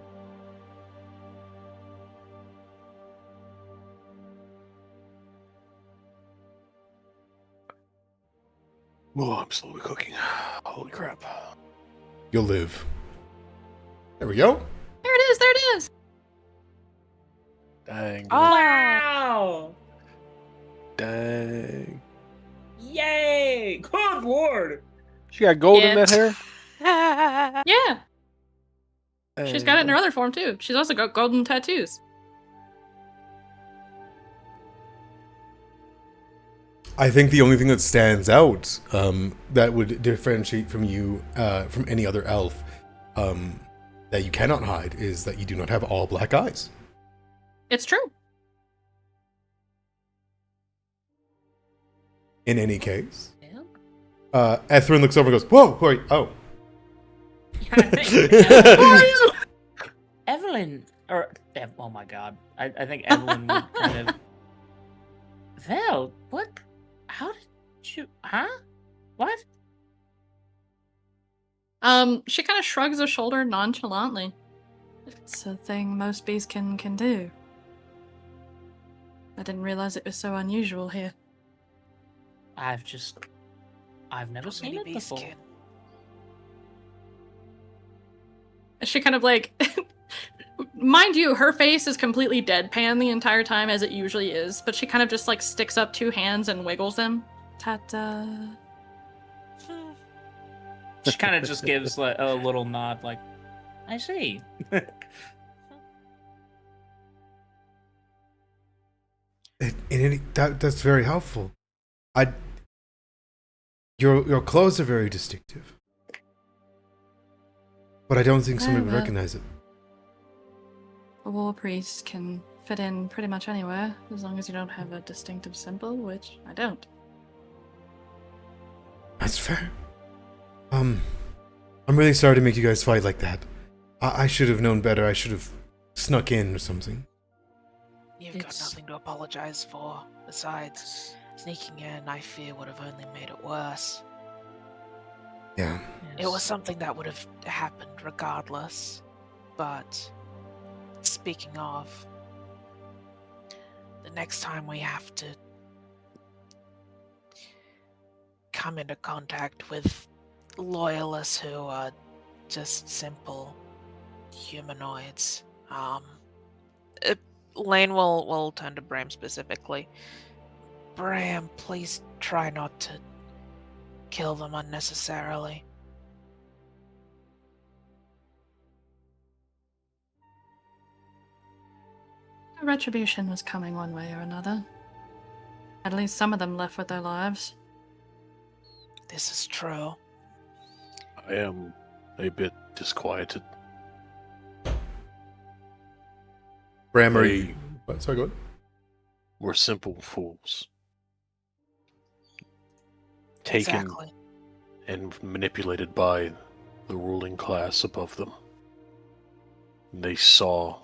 Oh, I'm slowly cooking. Holy crap. You'll live. There we go. There it is, there it is. Dang. Wow! Dang. Yay! Good lord! She got gold Yeah. in that hair? Yeah, she's got it in her Dang. other form too. She's also got golden tattoos. I think the only thing that stands out that would differentiate from you from any other elf that you cannot hide is that you do not have all black eyes. It's true. In any case, Ethryn looks over and goes, "Whoa, who are you?" Oh. Who are you? Evelyn, oh my god, I think Evelyn would kind of. Vel, what? How did you? Huh? What? She kind of shrugs her shoulder nonchalantly. It's a thing most beasts can do. I didn't realize it was so unusual here. I've never seen it before. Beastkin. She kind of like, mind you, her face is completely deadpan the entire time as it usually is, but she kind of just like sticks up two hands and wiggles them. Ta-ta. She kind of just gives like a little nod, like, I see. That's very helpful. Your clothes are very distinctive, but I don't think somebody would well. recognize it. A war priest can fit in pretty much anywhere, as long as you don't have a distinctive symbol, which I don't. That's fair. I'm really sorry to make you guys fight like that. I should have known better. I should have snuck in or something. You've got nothing to apologize for. Besides, sneaking in, I fear, would have only made it worse. Yeah. It was something that would have happened regardless. But, speaking of, the next time we have to come into contact with loyalists who are just simple humanoids, Lane will turn to Bram specifically. Bram, please try not to kill them unnecessarily. Retribution was coming one way or another. At least some of them left with their lives. This is true. I am a bit disquieted. Bram, are They- you... What? Sorry, go ahead. were simple fools. Taken Exactly. and manipulated by the ruling class above them. They saw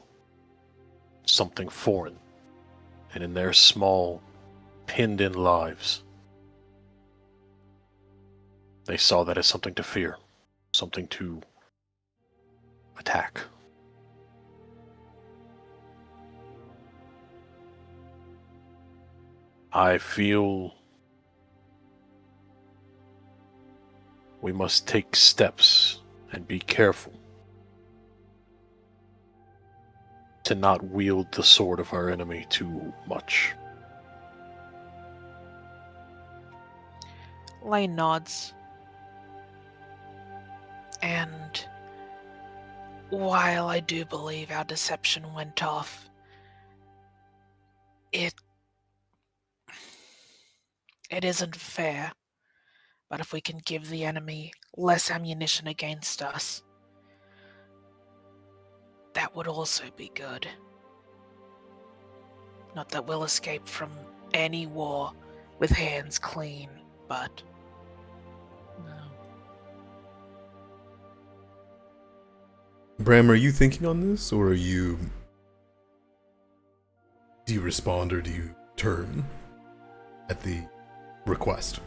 something foreign, and in their small, pinned-in lives, they saw that as something to fear, something to attack. I feel we must take steps and be careful to not wield the sword of our enemy too much. Lane nods. And while I do believe our deception went off, it isn't fair. But if we can give the enemy less ammunition against us, that would also be good. Not that we'll escape from any war with hands clean, but no. Bram, are you thinking on this, or do you respond, or do you turn at the request?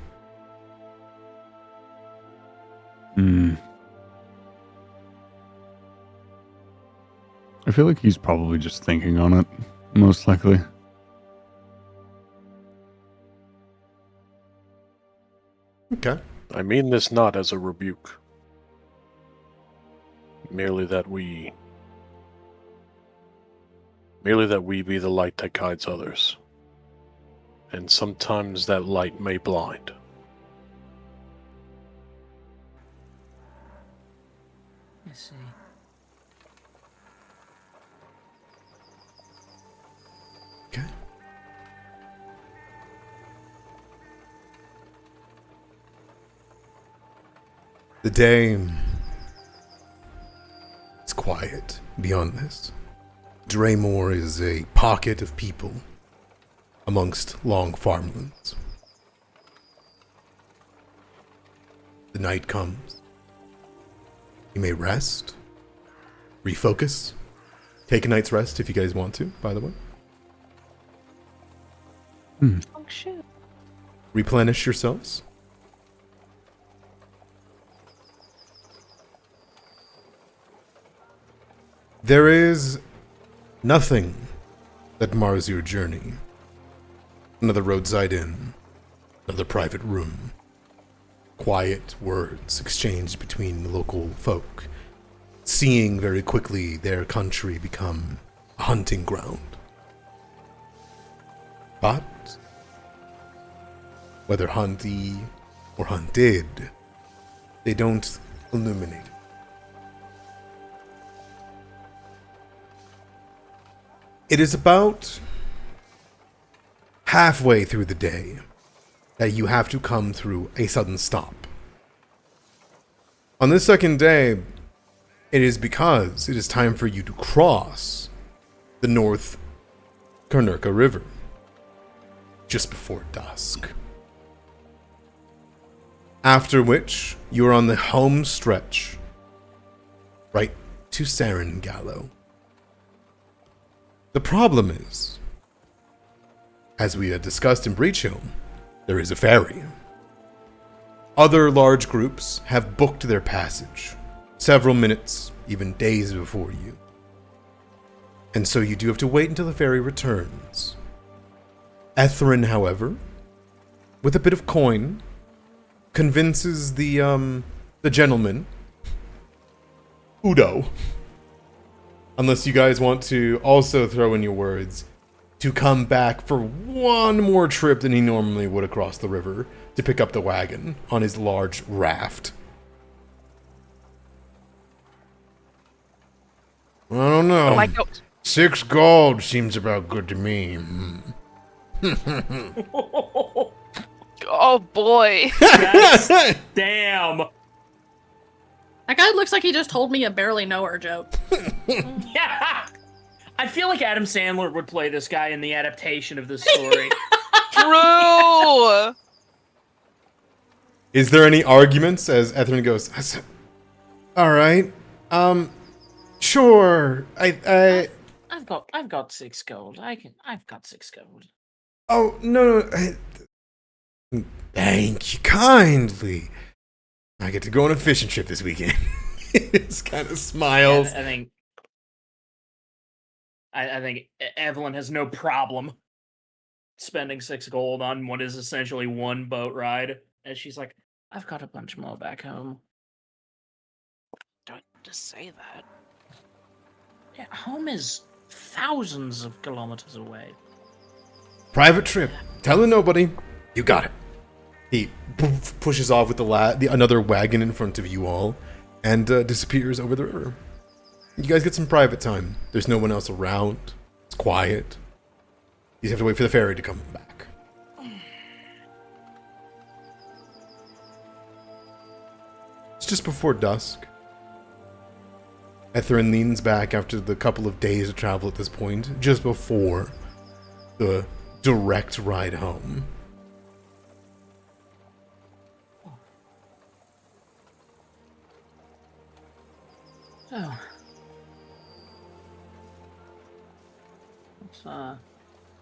I feel like he's probably just thinking on it, most likely. Okay. I mean this not as a rebuke. Merely that we be the light that guides others. And sometimes that light may blind. I see. Okay. The day is quiet beyond this. Draymore is a pocket of people amongst long farmlands. The night comes. You may rest, refocus, take a night's rest if you guys want to, by the way. Oh, shoot. Replenish yourselves. There is nothing that mars your journey. Another roadside inn, another private room. Quiet words exchanged between the local folk, seeing very quickly their country become a hunting ground. But whether huntee or hunted, they don't illuminate. It is about halfway through the day that you have to come through a sudden stop. On this second day, it is because it is time for you to cross the North Karnurka River just before dusk. After which, you are on the home stretch right to Sarengallo. The problem is, as we had discussed in Breachill, there is a ferry. Other large groups have booked their passage several minutes, even days before you. And so you do have to wait until the ferry returns. Ethrin, however, with a bit of coin, convinces the gentleman, Udo, unless you guys want to also throw in your words, to come back for one more trip than he normally would across the river to pick up the wagon on his large raft. I don't know. Like, 6 gold seems about good to me. oh boy. Yes. Damn. That guy looks like he just told me a barely know her joke. Yeah. I feel like Adam Sandler would play this guy in the adaptation of this story. True. Is there any arguments as Ethrin goes, all right, sure, I've got 6 gold. I've got 6 gold. oh, no, thank you kindly. I get to go on a fishing trip this weekend. It's kind of smiles. Yeah, I think Evelyn has no problem spending 6 gold on what is essentially one boat ride. And she's like, I've got a bunch more back home. Don't just say that. Yeah, home is thousands of kilometers away. Private trip. Telling nobody. You got it. He pushes off with another wagon in front of you all and disappears over the river. You guys get some private time. There's no one else around. It's quiet. You just have to wait for the ferry to come back. It's just before dusk. Ethrin leans back after the couple of days of travel at this point, just before the direct ride home. Oh.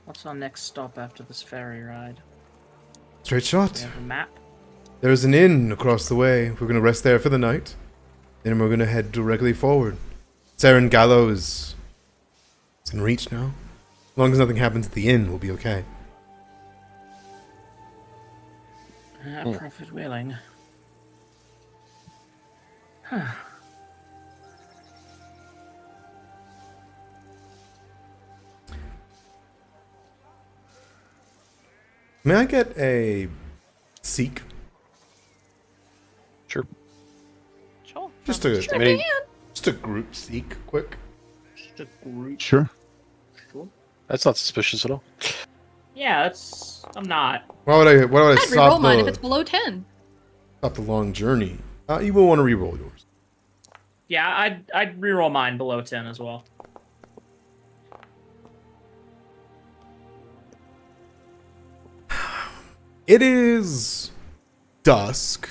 What's our next stop after this ferry ride? Straight Do shot. we have a map? There's an inn across the way. We're going to rest there for the night. Then we're going to head directly forward. Saren Gallows is in reach now. As long as nothing happens at the inn, we'll be okay. Prophet willing. Huh. May I get a seek? Sure. Sure. Just a group seek, quick. Just a group. Sure. Sure. That's not suspicious at all. Yeah, I'm not. Why would I I'd reroll stop mine if it's below 10. the long journey? You will want to reroll yours. Yeah, I'd reroll mine below 10 as well. It is dusk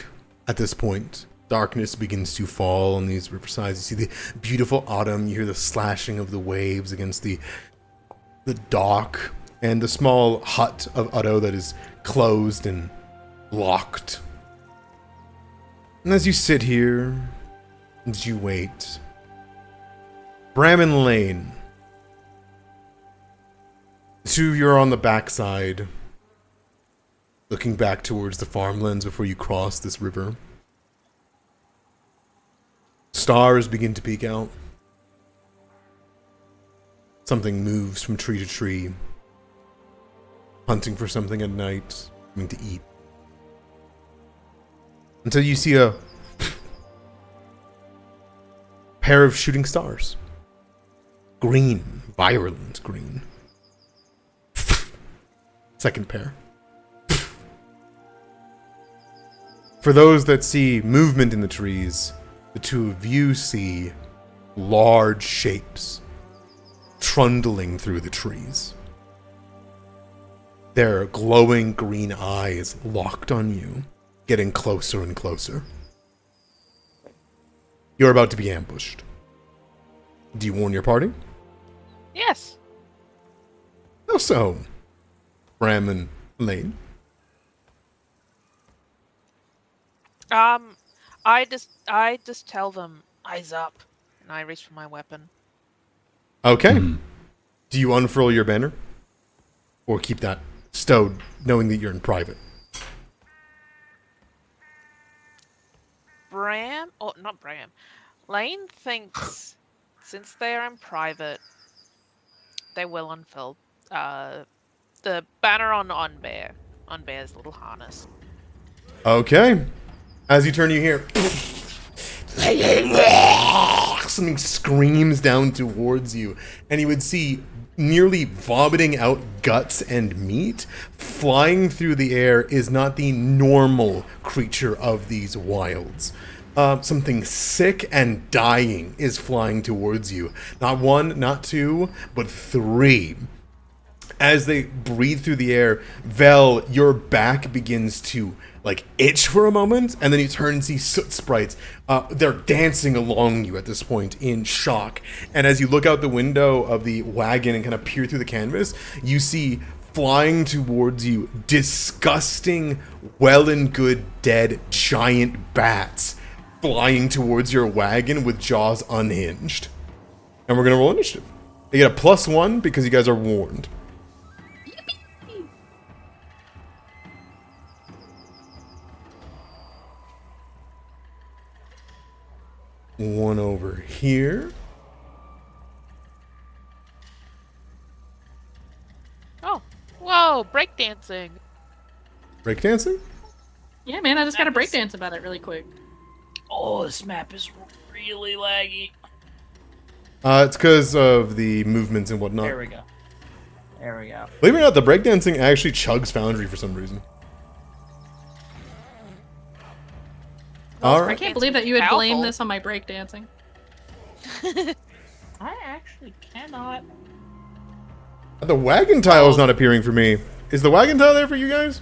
at this point. Darkness begins to fall on these riversides. You see the beautiful autumn. You hear the slashing of the waves against the dock and the small hut of Utto that is closed and locked. And as you sit here, as you wait, Bram and Lane, the two of you are on the backside, looking back towards the farmlands before you cross this river. Stars begin to peek out. Something moves from tree to tree, hunting for something at night, something to eat. Until you see a pair of shooting stars. Green, virulent green. Second pair. For those that see movement in the trees, the two of you see large shapes trundling through the trees. Their glowing green eyes locked on you, getting closer and closer. You're about to be ambushed. Do you warn your party? Yes. How so, Bram and Lane? I just tell them, eyes up, and I reach for my weapon. Okay. Do you unfurl your banner? Or keep that stowed, knowing that you're in private? Not Bram. Lane thinks, since they are in private, they will unfurl the banner on Bear's little harness. Okay. As you turn, you hear something screams down towards you, and you would see nearly vomiting out guts and meat flying through the air is not the normal creature of these wilds. something sick and dying is flying towards you. Not one, not two, but three. As they breathe through the air, Vel, your back begins to like itch for a moment, and then you turn and see soot sprites. They're dancing along you at this point in shock. And as you look out the window of the wagon and kind of peer through the canvas, you see flying towards you disgusting, well and good dead giant bats flying towards your wagon with jaws unhinged. And we're gonna roll initiative. You get a +1 because you guys are warned. One over here. Oh, whoa! Breakdancing. Breakdancing? Yeah, man, I just got a breakdance about it really quick. Oh, this map is really laggy. It's because of the movements and whatnot. There we go. There we go. Believe it or not, the breakdancing actually chugs Foundry for some reason. All I right. can't believe that you would blame Powerful. this on my breakdancing. I actually cannot. The wagon tile is not appearing for me. Is the wagon tile there for you guys?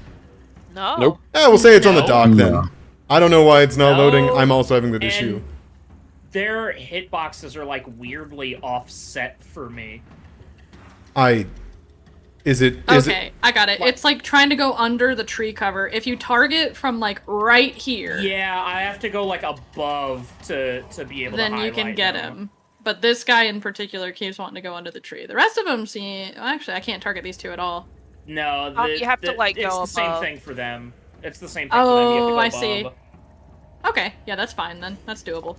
No. Nope. Yeah, we'll say it's on the No. dock then. No. I don't know why it's not No. loading. I'm also having that And issue. Their hitboxes are like weirdly offset for me. Is it? Okay, I got it. What? It's like trying to go under the tree cover. If you target from like right here, Yeah, I have to go like above to be able to then you can highlight get them. him. But this guy in particular keeps wanting to go under the tree. The rest of them see. Well, actually, I can't target these two at all. No, You have to, like, it's go the same above. thing for them. It's the same thing for them. You have to Oh, go I above. see. Okay, yeah, that's fine then. That's doable.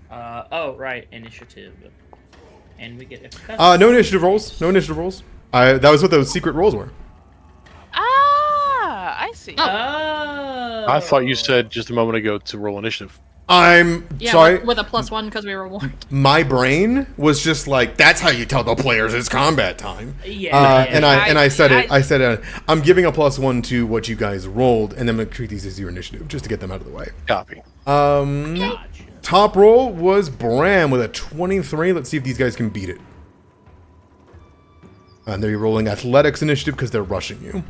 Oh, right, initiative. And we get No initiative rolls. No initiative rolls. That was what those secret rolls were. Ah, I see. Oh. I thought you said just a moment ago to roll initiative. I'm Yeah, sorry. with a +1 because we were warned. My brain was just like, that's how you tell the players it's combat time. Yeah, And I said it. I- I said I'm giving a +1 to what you guys rolled, and then I'm gonna treat these as your initiative just to get them out of the way. Copy. Gotcha. Top roll was Bram with a 23. Let's see if these guys can beat it. And they're rolling athletics initiative because they're rushing you.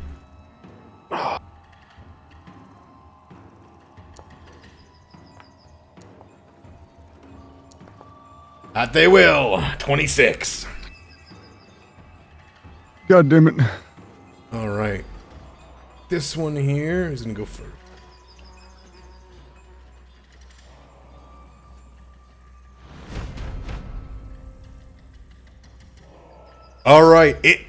That they will. 26. God damn it. All right. This one here is going to go first. All right. It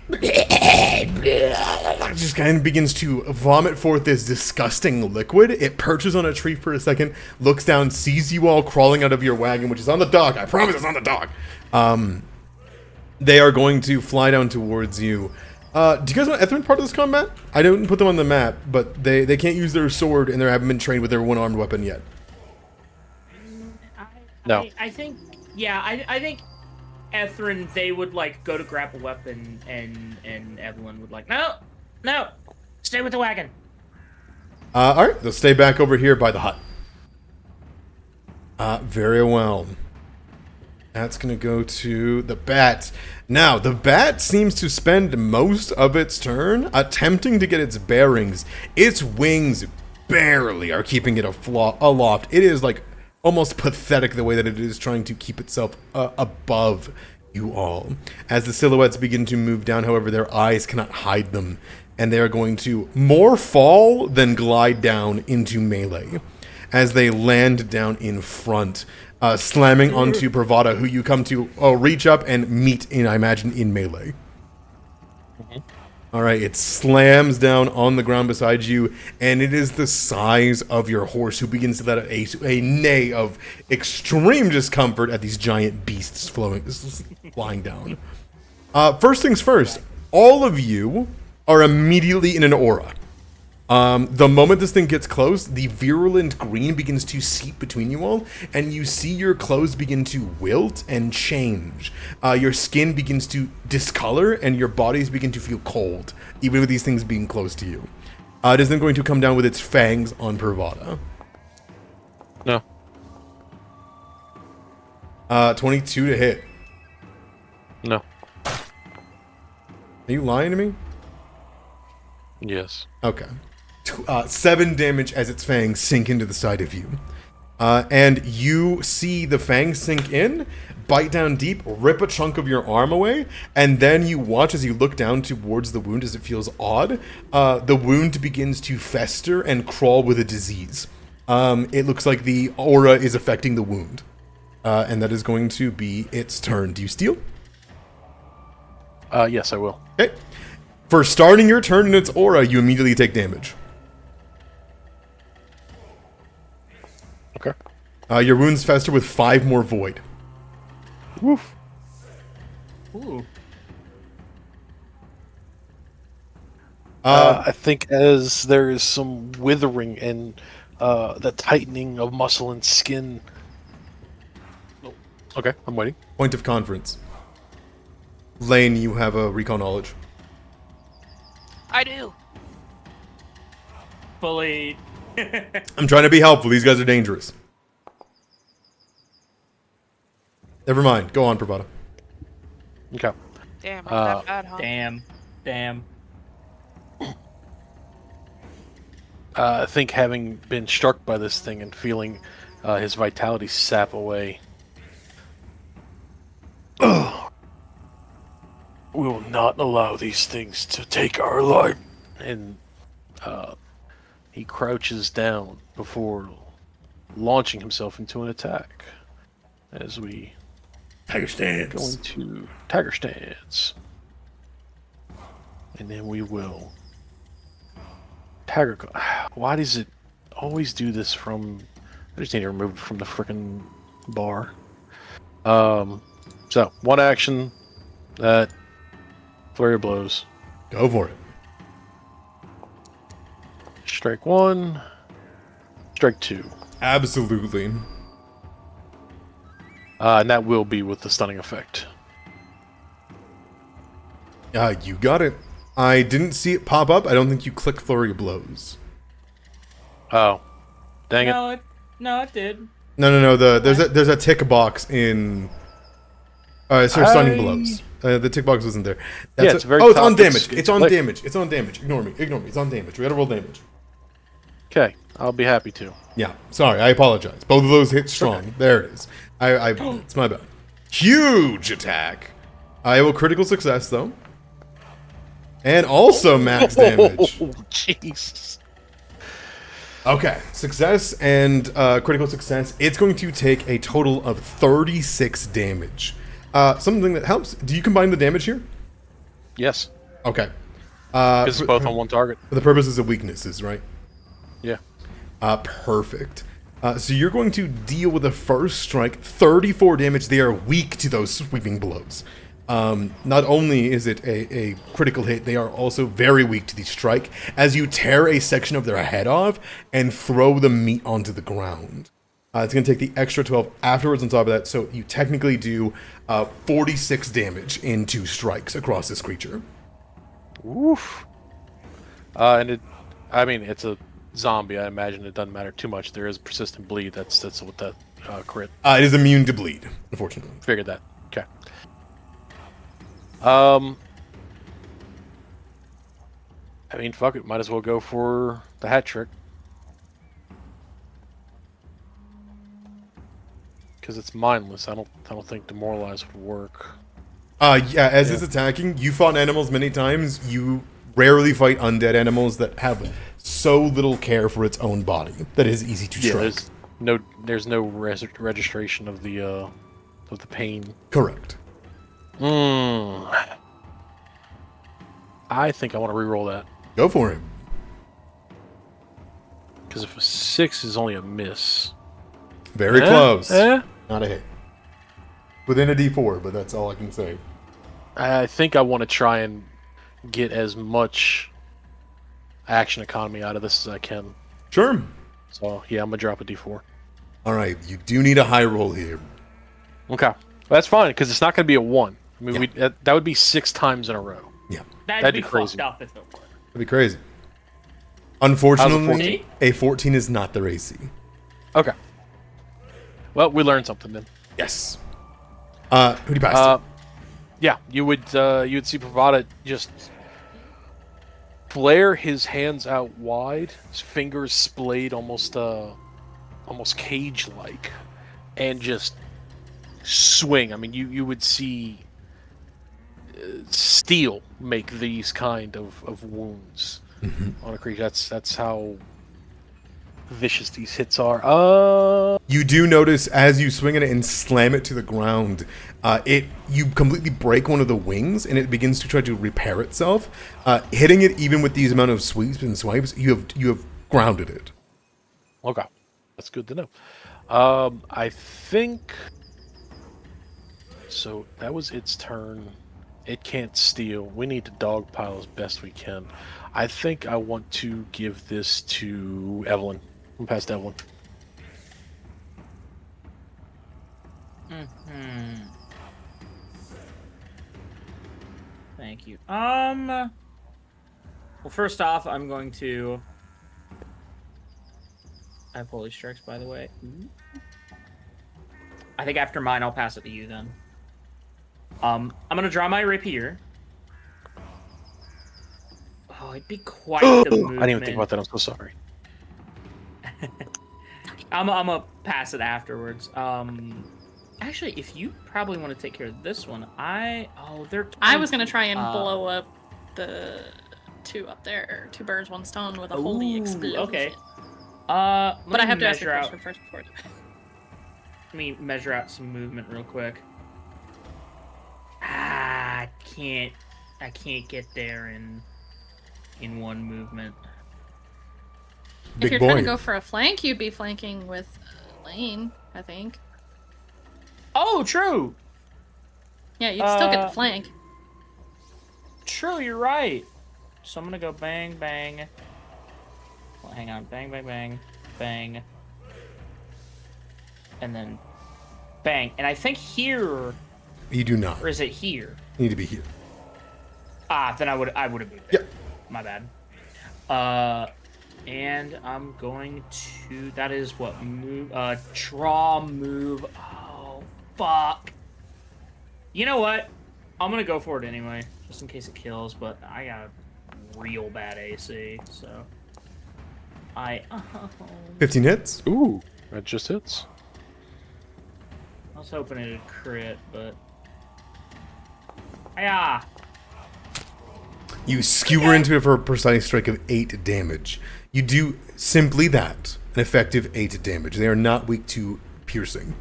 just kind of begins to vomit forth this disgusting liquid. It perches on a tree for a second, looks down, sees you all crawling out of your wagon, which is on the dock. I promise it's on the dock. They are going to fly down towards you. Do you guys want Hedvend part of this combat? I didn't put them on the map, but they can't use their sword and they haven't been trained with their one-armed weapon yet. No. I think, yeah, I think Ethrin, they would like go to grab a weapon, and Evelyn would like, no, stay with the wagon. All right, they'll stay back over here by the hut. Very well. That's going to go to the bat. Now, the bat seems to spend most of its turn attempting to get its bearings. Its wings barely are keeping it aloft. It is like almost pathetic the way that it is trying to keep itself above you all. As the silhouettes begin to move down, however, their eyes cannot hide them, and they are going to more fall than glide down into melee as they land down in front, slamming onto Bravada, who you come to reach up and meet in, I imagine, in melee. All right, it slams down on the ground beside you, and it is the size of your horse, who begins to let out a neigh of extreme discomfort at these giant beasts flying down. First things first, all of you are immediately in an aura. The moment this thing gets close, the virulent green begins to seep between you all, and you see your clothes begin to wilt and change. Your skin begins to discolor, and your bodies begin to feel cold, even with these things being close to you. It is then going to come down with its fangs on Bravada. No. 22 to hit. No. Are you lying to me? Yes. Okay. 7 damage as its fangs sink into the side of you. And you see the fangs sink in, bite down deep, rip a chunk of your arm away, and then you watch as you look down towards the wound as it feels odd. The wound begins to fester and crawl with a disease. It looks like the aura is affecting the wound. And that is going to be its turn. Do you steal? Yes, I will. Okay. For starting your turn in its aura, you immediately take damage. Okay. Your wounds fester with 5 more void. Woof. Ooh. I think as there is some withering and the tightening of muscle and skin. Oh, okay, I'm waiting. Point of conference. Lane, you have a recall knowledge. I do. Bullied. I'm trying to be helpful. These guys are dangerous. Never mind. Go on, Pravada. Okay. Damn, not that bad, huh? Damn. I think having been struck by this thing and feeling his vitality sap away. We will not allow these things to take our life. And he crouches down before launching himself into an attack. As we Tiger go stance. into Tiger Stance. And then we will... Tiger... Why does it always do this from... I just need to remove it from the frickin' bar. So, one action. That... Flurry of blows. Go for it. Strike 1. Strike 2. Absolutely. And that will be with the stunning effect. You got it. I didn't see it pop up. I don't think you click Flurry of Blows. Oh. Dang it. No, it did. No. There's a tick box in... stunning blows. The tick box wasn't there. Yeah, it's very it's top. on damage. It's on like- damage. It's on damage. Ignore me. It's on damage. We gotta roll damage. Okay, I'll be happy to. Yeah, sorry. I apologize. Both of those hit strong. Okay. There it is. It's my bad. Huge attack. I will critical success though, and also max damage. Oh, Jesus. Okay, success and critical success. It's going to take a total of 36 damage. Something that helps. Do you combine the damage here? Yes, Okay. because it's both on one target. For the purposes of weaknesses, right? Yeah. Perfect. So you're going to deal with the first strike 34 damage. They are weak to those sweeping blows. Not only is it a critical hit, they are also very weak to the strike as you tear a section of their head off and throw the meat onto the ground. It's going to take the extra 12 afterwards on top of that, so you technically do 46 damage in 2 strikes across this creature. Oof. It's a zombie. I imagine it doesn't matter too much. There is persistent bleed. That's what that crit. It is immune to bleed, unfortunately. Figured that. Okay. Fuck it. Might as well go for the hat trick. Because it's mindless. I don't think demoralize would work. As it's attacking, you fought animals many times. You rarely fight undead animals that have so little care for its own body that it is easy to strike. There's no registration of the pain. Correct. I think I want to reroll that. Go for it. Because if a 6 is only a miss. Very close. Not a hit. Within a D4, but that's all I can say. I think I want to try and get as much action economy out of this as I can. Sure. So, yeah, I'm going to drop a D4. All right, you do need a high roll here. Okay. That's fine, because it's not going to be a 1. I mean, Yeah. that would be 6 times in a row. Yeah, That'd be crazy. fucked up if it were. that'd be crazy. Unfortunately, See? a 14 is not their AC. Okay. Well, we learned something then. Yes. Who do you pass to? Yeah, you would see Bravada just flare his hands out wide, his fingers splayed almost cage-like, and just swing. I mean, you would see steel make these kind of wounds on a creature. That's how vicious these hits are. You do notice as you swing at it and slam it to the ground, you completely break one of the wings and it begins to try to repair itself. Hitting it even with these amount of sweeps and swipes, you have grounded it. Okay, that's good to know. I think so. That was its turn. It can't steal. We need to dogpile as best we can. I think I want to give this to Evelyn. I'm past Evelyn. Thank you. Well, first off, I'm going to. I have Holy Strikes, by the way. I think after mine, I'll pass it to you then. I'm gonna draw my rapier. Oh, it'd be quite the movement. I didn't even think about that. I'm so sorry. I'm gonna pass it afterwards. Actually, if you probably want to take care of this one, I was gonna try and blow up the two up there, two birds, one stone with a holy explosion. Okay. But I have to ask the question first before. Let me measure out some movement real quick. I can't get there in one movement. If you're trying to go for a flank, you'd be flanking with Lane, I think. Oh, true. Yeah, you'd still get the flank. True, you're right. So I'm gonna go bang, bang. Well, hang on, bang, bang, bang, bang, and then bang. And I think here. You do not. Or is it here? You need to be here. Then I would have moved it. Yep. My bad. And I'm going to. That is what move. Draw move. Oh, fuck. You know what? I'm gonna go for it anyway, just in case it kills. But I got a real bad AC, so 15 hits. Ooh, that just hits. I was hoping it'd crit, but yeah. You skewer into it for a precise strike of 8 damage. You do simply that, an effective 8 damage. They are not weak to piercing.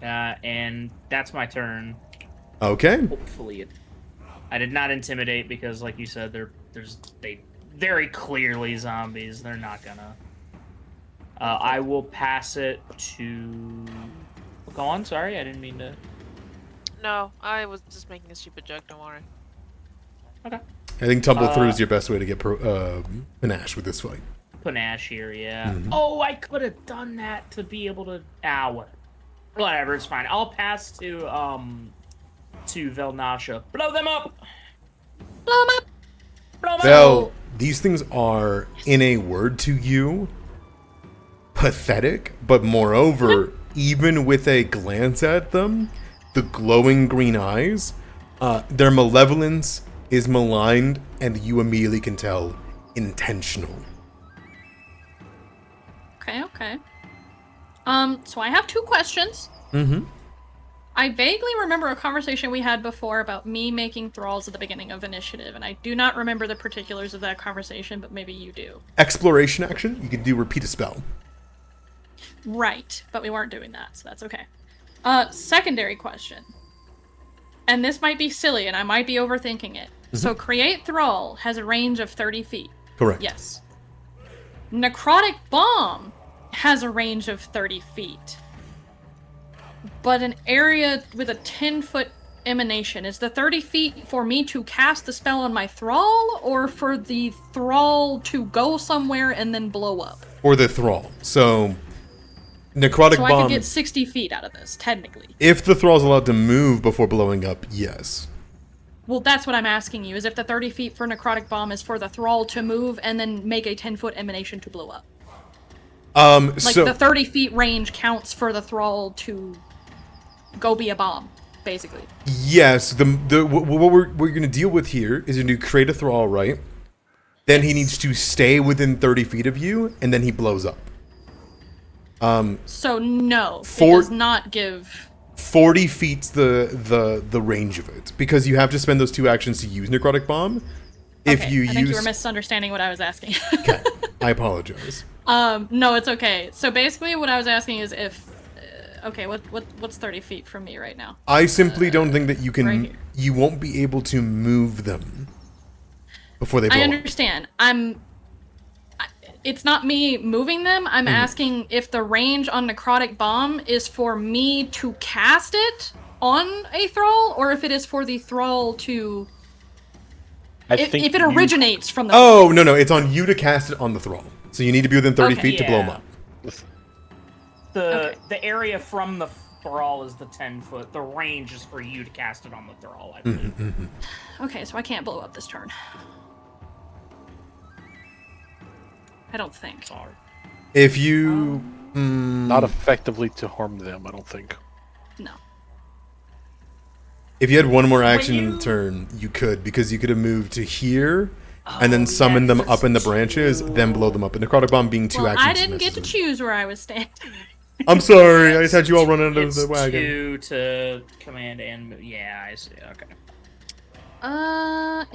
And that's my turn. Okay. Hopefully I did not intimidate because, like you said, they very clearly zombies. They're not gonna. I will pass it to. Go on. Sorry, I didn't mean to. No, I was just making a stupid joke. Don't worry. Okay. I think tumble through is your best way to get panache with this fight. Panache here, yeah. Oh, I could have done that to be able to. Whatever, it's fine. I'll pass to Velnasha. Blow them up. Blow 'em up. Blow 'em up. Vel, these things are, in a word to you, pathetic, but moreover, even with a glance at them, the glowing green eyes, their malevolence is maligned, and you immediately can tell intentional. Okay. So I have 2 questions. Mm-hmm. I vaguely remember a conversation we had before about me making thralls at the beginning of initiative, and I do not remember the particulars of that conversation, but maybe you do. Exploration action, you can do repeat a spell. Right, but we weren't doing that, so that's okay. Secondary question. And this might be silly, and I might be overthinking it. So Create Thrall has a range of 30 feet. Correct. Yes. Necrotic Bomb has a range of 30 feet. But an area with a 10-foot emanation. Is the 30 feet for me to cast the spell on my thrall, or for the thrall to go somewhere and then blow up? Or the thrall. So, necrotic So bomb. I could get 60 feet out of this, technically. If the thrall's allowed to move before blowing up, yes. Well, that's what I'm asking you, is if the 30 feet for necrotic bomb is for the thrall to move and then make a 10-foot emanation to blow up. Like So the 30 feet range counts for the thrall to go be a bomb, basically. yes, what we're going to deal with here is to create a thrall, right? Then he needs to stay within 30 feet of you, and then he blows up. So no, it For- does not give. 40 feet's the range of it, because you have to spend those 2 actions to use necrotic bomb. If Okay, you I think you were use, misunderstanding what I was asking. okay, I apologize. No, it's okay. So basically, what I was asking is if. Okay, what's 30 feet from me right now? I simply don't think that you can. right here. You won't be able to move them before they blow I up. understand. It's not me moving them. I'm asking if the range on necrotic bomb is for me to cast it on a thrall, or if it is for the thrall to. If it originates from the. Oh no, it's on you to cast it on the thrall. So you need to be within 30 Okay. feet to blow them Yeah. up. The area from the thrall is the 10 foot. The range is for you to cast it on the thrall, I believe. Okay, so I can't blow up this turn. I don't think. Sorry. If you Not effectively to harm them, I don't think. No. if you had one more action in you- the turn, you could, because you could have moved to here and then Oh, summon yeah, them 'cause up in the it's branches, then blow them up. And necrotic bomb being 2 Well, actions. I didn't get to necessary. choose where I was standing. I'm sorry, I just had you all run under It's the wagon. 2 to command and move. Yeah, I see. Okay.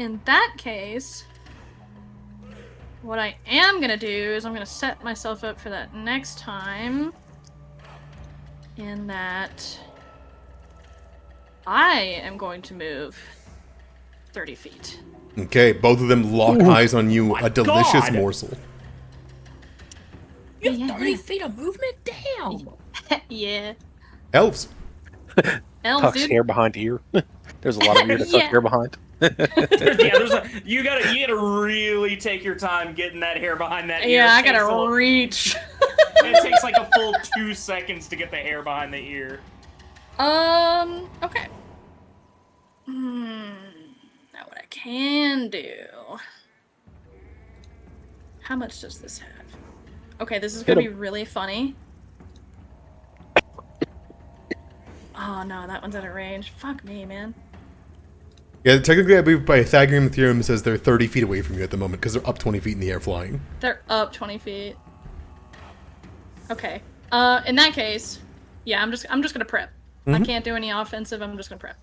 In that case, what I am gonna do is I'm gonna set myself up for that next time. In that I am going to move 30 feet. Okay, both of them lock eyes on you. my A delicious God. morsel. You have Yeah. 30 feet of movement? Damn! Yeah. Elves. Elves, Tucks dude. hair behind ear. There's a lot of ear to tuck Yeah. hair behind. You gotta really take your time getting that hair behind that ear. Yeah, I It takes gotta reach. It takes like a full 2 seconds to get the hair behind the ear. Okay. Now what I can do. How much does this have? Okay, this is gonna be really funny. Oh no, that one's out of range. Fuck me, man. Yeah, technically, I believe by Pythagorean theorem it says they're 30 feet away from you at the moment because they're up 20 feet in the air flying. They're up 20 feet. Okay. In that case, yeah, I'm just gonna prep. I can't do any offensive. I'm just gonna prep.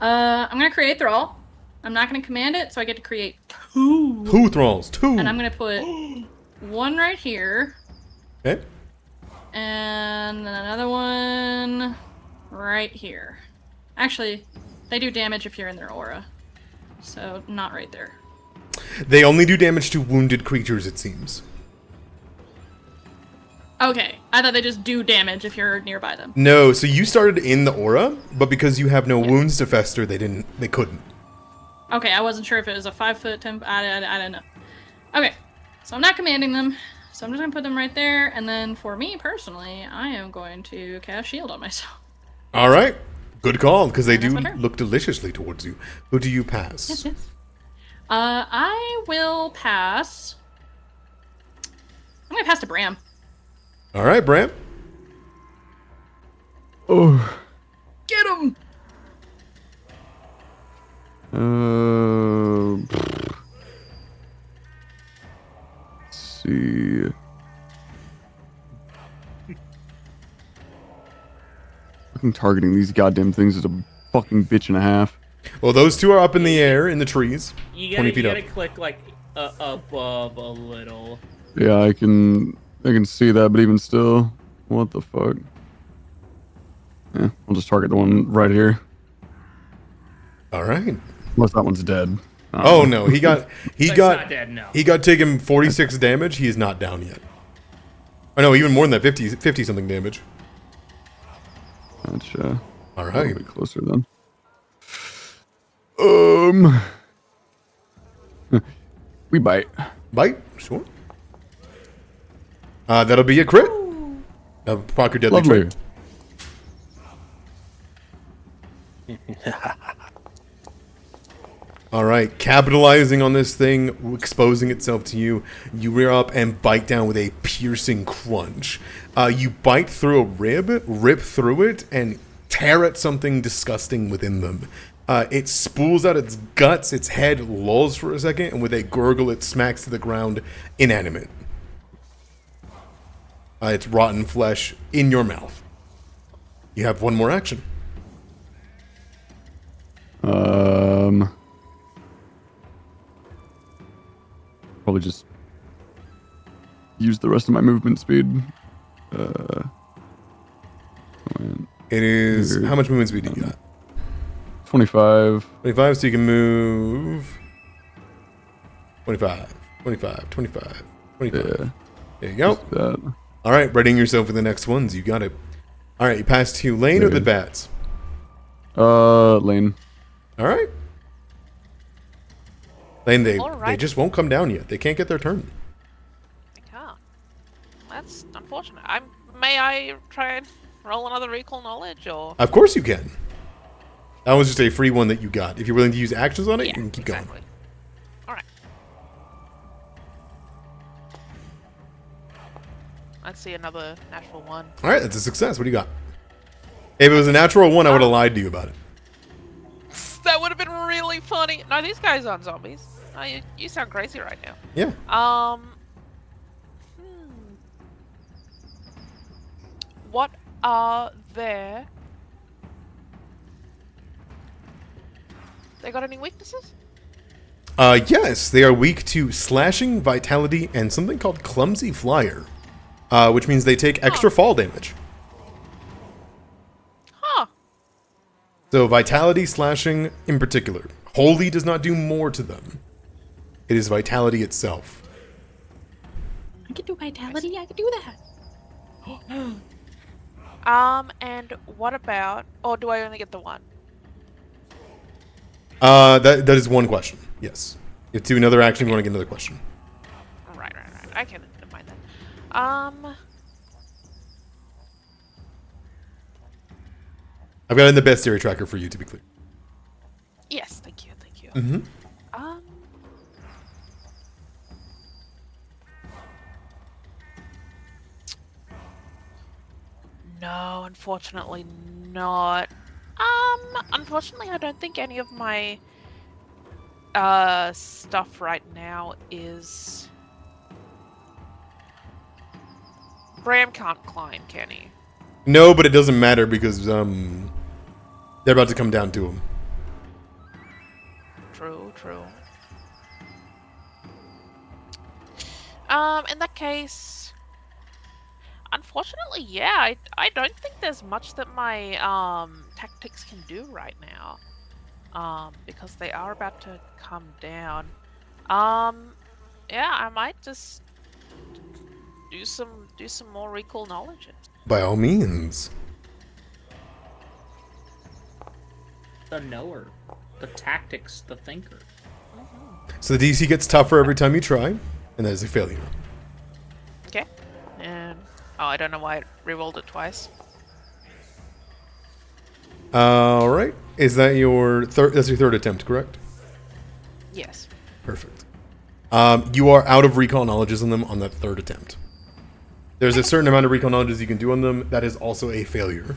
I'm gonna create thrall. I'm not gonna command it, so I get to create 2. 2 thralls. 2. And I'm gonna put 1 right here, Okay. and then another one right here. Actually, they do damage if you're in their aura, so not right there. They only do damage to wounded creatures, it seems. Okay, I thought they just do damage if you're nearby them. No, so you started in the aura, but because you have no wounds to fester, they couldn't. Okay, I wasn't sure if it was a 5 foot, 10. I don't know. Okay, so I'm not commanding them, so I'm just gonna put them right there, and then for me personally, I am going to cast shield on myself. All right. Good call, because they That's do my turn. look deliciously towards you. Who do you pass? Yes. I will pass. I'm gonna pass to Bram. All right, Bram. Oh. Get him! Let's see. Fucking targeting these goddamn things is a fucking bitch and a half. Well, those 2 are up in the air in the trees. You 20 gotta, feet you up. gotta click like above a little. Yeah, I can see that, but even still, what the fuck? Yeah, I'll just target the one right here. All right. Unless that one's dead. Oh no, he got It's not dead, no. he got taken 46 damage. He is not down yet. Oh no, even more than that, 50 something damage. Gotcha. All A right. little bit closer then. We bite. Bite, sure. That'll be a crit. Proc your deadly Lovely. trait. All right, capitalizing on this thing, exposing itself to you, you rear up and bite down with a piercing crunch. You bite through a rib, rip through it, and tear at something disgusting within them. It spools out its guts, its head lolls for a second, and with a gurgle, it smacks to the ground, inanimate. It's rotten flesh in your mouth. You have one more action. Probably just use the rest of my movement speed. It is... How much movement speed do you got? 25. 25, so you can move... 25, 25, 25, 25. Yeah. There you go. That. All right, readying yourself for the next ones. You got it. All right, you pass to Lane or the bats? Lane. All right. Lane, they Alright. just won't come down yet. They can't get their turn. I can't. That's unfortunate. May I try and roll another recall knowledge, or? Of course you can. That was just a free one that you got. If you're willing to use actions on it, Yeah, you can keep exactly. going. All right. Let's see another natural one. All right, that's a success. What do you got? If it was a natural one, I would have lied to you about it. That would have been really funny. No, these guys aren't zombies. No, you sound crazy right now. Yeah. What are their... They got any weaknesses? Yes, they are weak to slashing, vitality, and something called clumsy flyer, which means they take extra fall damage. Huh. So vitality, slashing in particular. Holy does not do more to them. It is vitality itself. I could do vitality. I could do that. And what about... Or do I only get the one? That is one question. Yes. If to another action, you want to get another question. Right. I can mind that. I've got in the best area tracker for you, to be clear. Yes, thank you. Mm-hmm. No, unfortunately not. Unfortunately, I don't think any of my stuff right now is... Bram can't climb, can he? No, but it doesn't matter because they're about to come down to him. True. In that case, unfortunately, yeah, I don't think there's much that my tactics can do right now. Because they are about to come down. Yeah, I might just do some more recall knowledge. By all means. The knower, the tactics, the thinker. So the DC gets tougher every time you try, and that is a failure. Okay. And I don't know why I rerolled it twice. All right. Is that your third? That's your third attempt, correct? Yes. Perfect. You are out of recall knowledges on them on that third attempt. There's a certain amount of recall knowledges you can do on them. That is also a failure.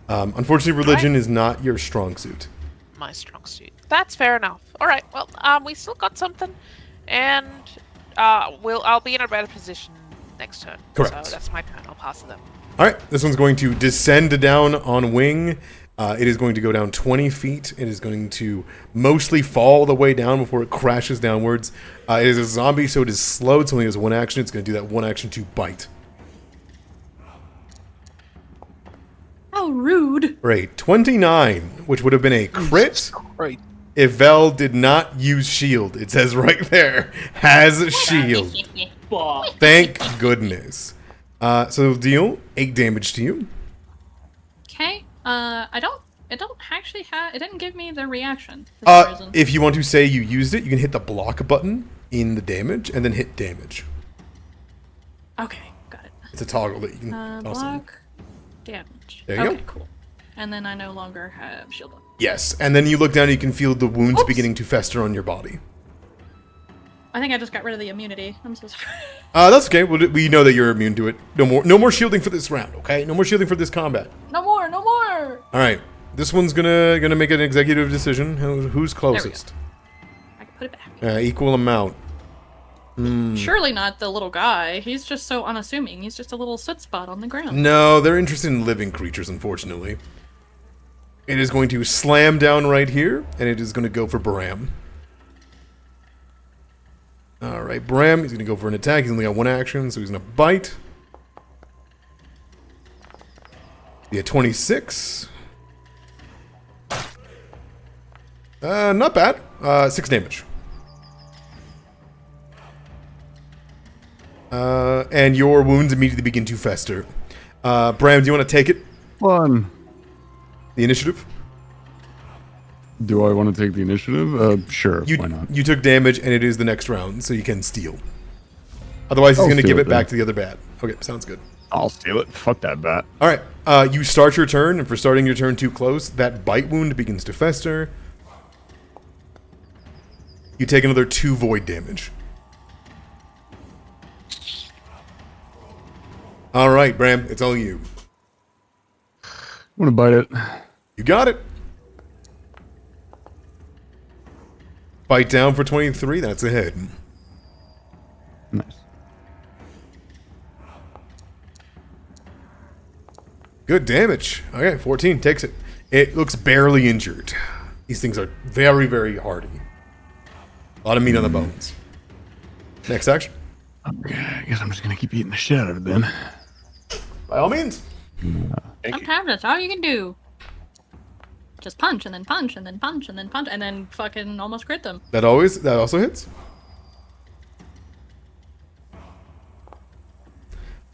Unfortunately, religion is not your strong suit. My strong suit. That's fair enough. All right. Well, we still got something, and I'll be in a better position next turn. Correct. So that's my turn. I'll pass to them. All right. This one's going to descend down on wing. It is going to go down 20 feet. It is going to mostly fall the way down before it crashes downwards. It is a zombie, so it is slow. It's only has one action. It's going to do that one action to bite. How rude. Right. 29, which would have been a crit Right. if Vel did not use shield. It says right there, has shield. Thank goodness. So it'll deal 8 damage to you. Okay. I don't actually have. It didn't give me the reaction for some reason. If you want to say you used it, you can hit the block button in the damage and then hit damage. Okay, got it. It's a toggle that you can toss in. Block damage. There you okay, go. cool. and then I no longer have shield up. Yes, and then you look down and you can feel the wounds Oops. beginning to fester on your body. I think I just got rid of the immunity. I'm so sorry. That's okay. We know that you're immune to it. No more shielding for this round, okay? No more shielding for this combat. No more, no more! All right, this one's gonna make an executive decision. Who's closest? I can put it back. Equal amount. Surely not the little guy. He's just so unassuming. He's just a little soot spot on the ground. No, they're interested in living creatures, unfortunately. It is going to slam down right here, and it is going to go for Bram. Alright, Bram, he's going to go for an attack. He's only got one action, so he's going to bite. Yeah, 26. Not bad. 6 damage. And your wounds immediately begin to fester. Bram, do you want to take it? Fun. The initiative? Do I want to take the initiative? Sure, You, why not? you took damage, and it is the next round, so you can steal. Otherwise, he's I'll going to steal give it it back then. to the other bat. Okay, sounds good. I'll steal it. Fuck that bat. Alright, you start your turn, and for starting your turn too close, that bite wound begins to fester. You take another 2 void damage. Alright, Bram, it's all you. I'm gonna bite it. You got it. Bite down for 23, that's a hit. Nice. Good damage. Okay, 14 takes it. It looks barely injured. These things are very, very hardy. A lot of meat on the bones. Next action. Okay, I guess I'm just gonna keep eating the shit out of it then. By all means. Thank you. Sometimes that's all you can do. Just punch and then punch and then punch and then punch and then fucking almost crit them. That also hits.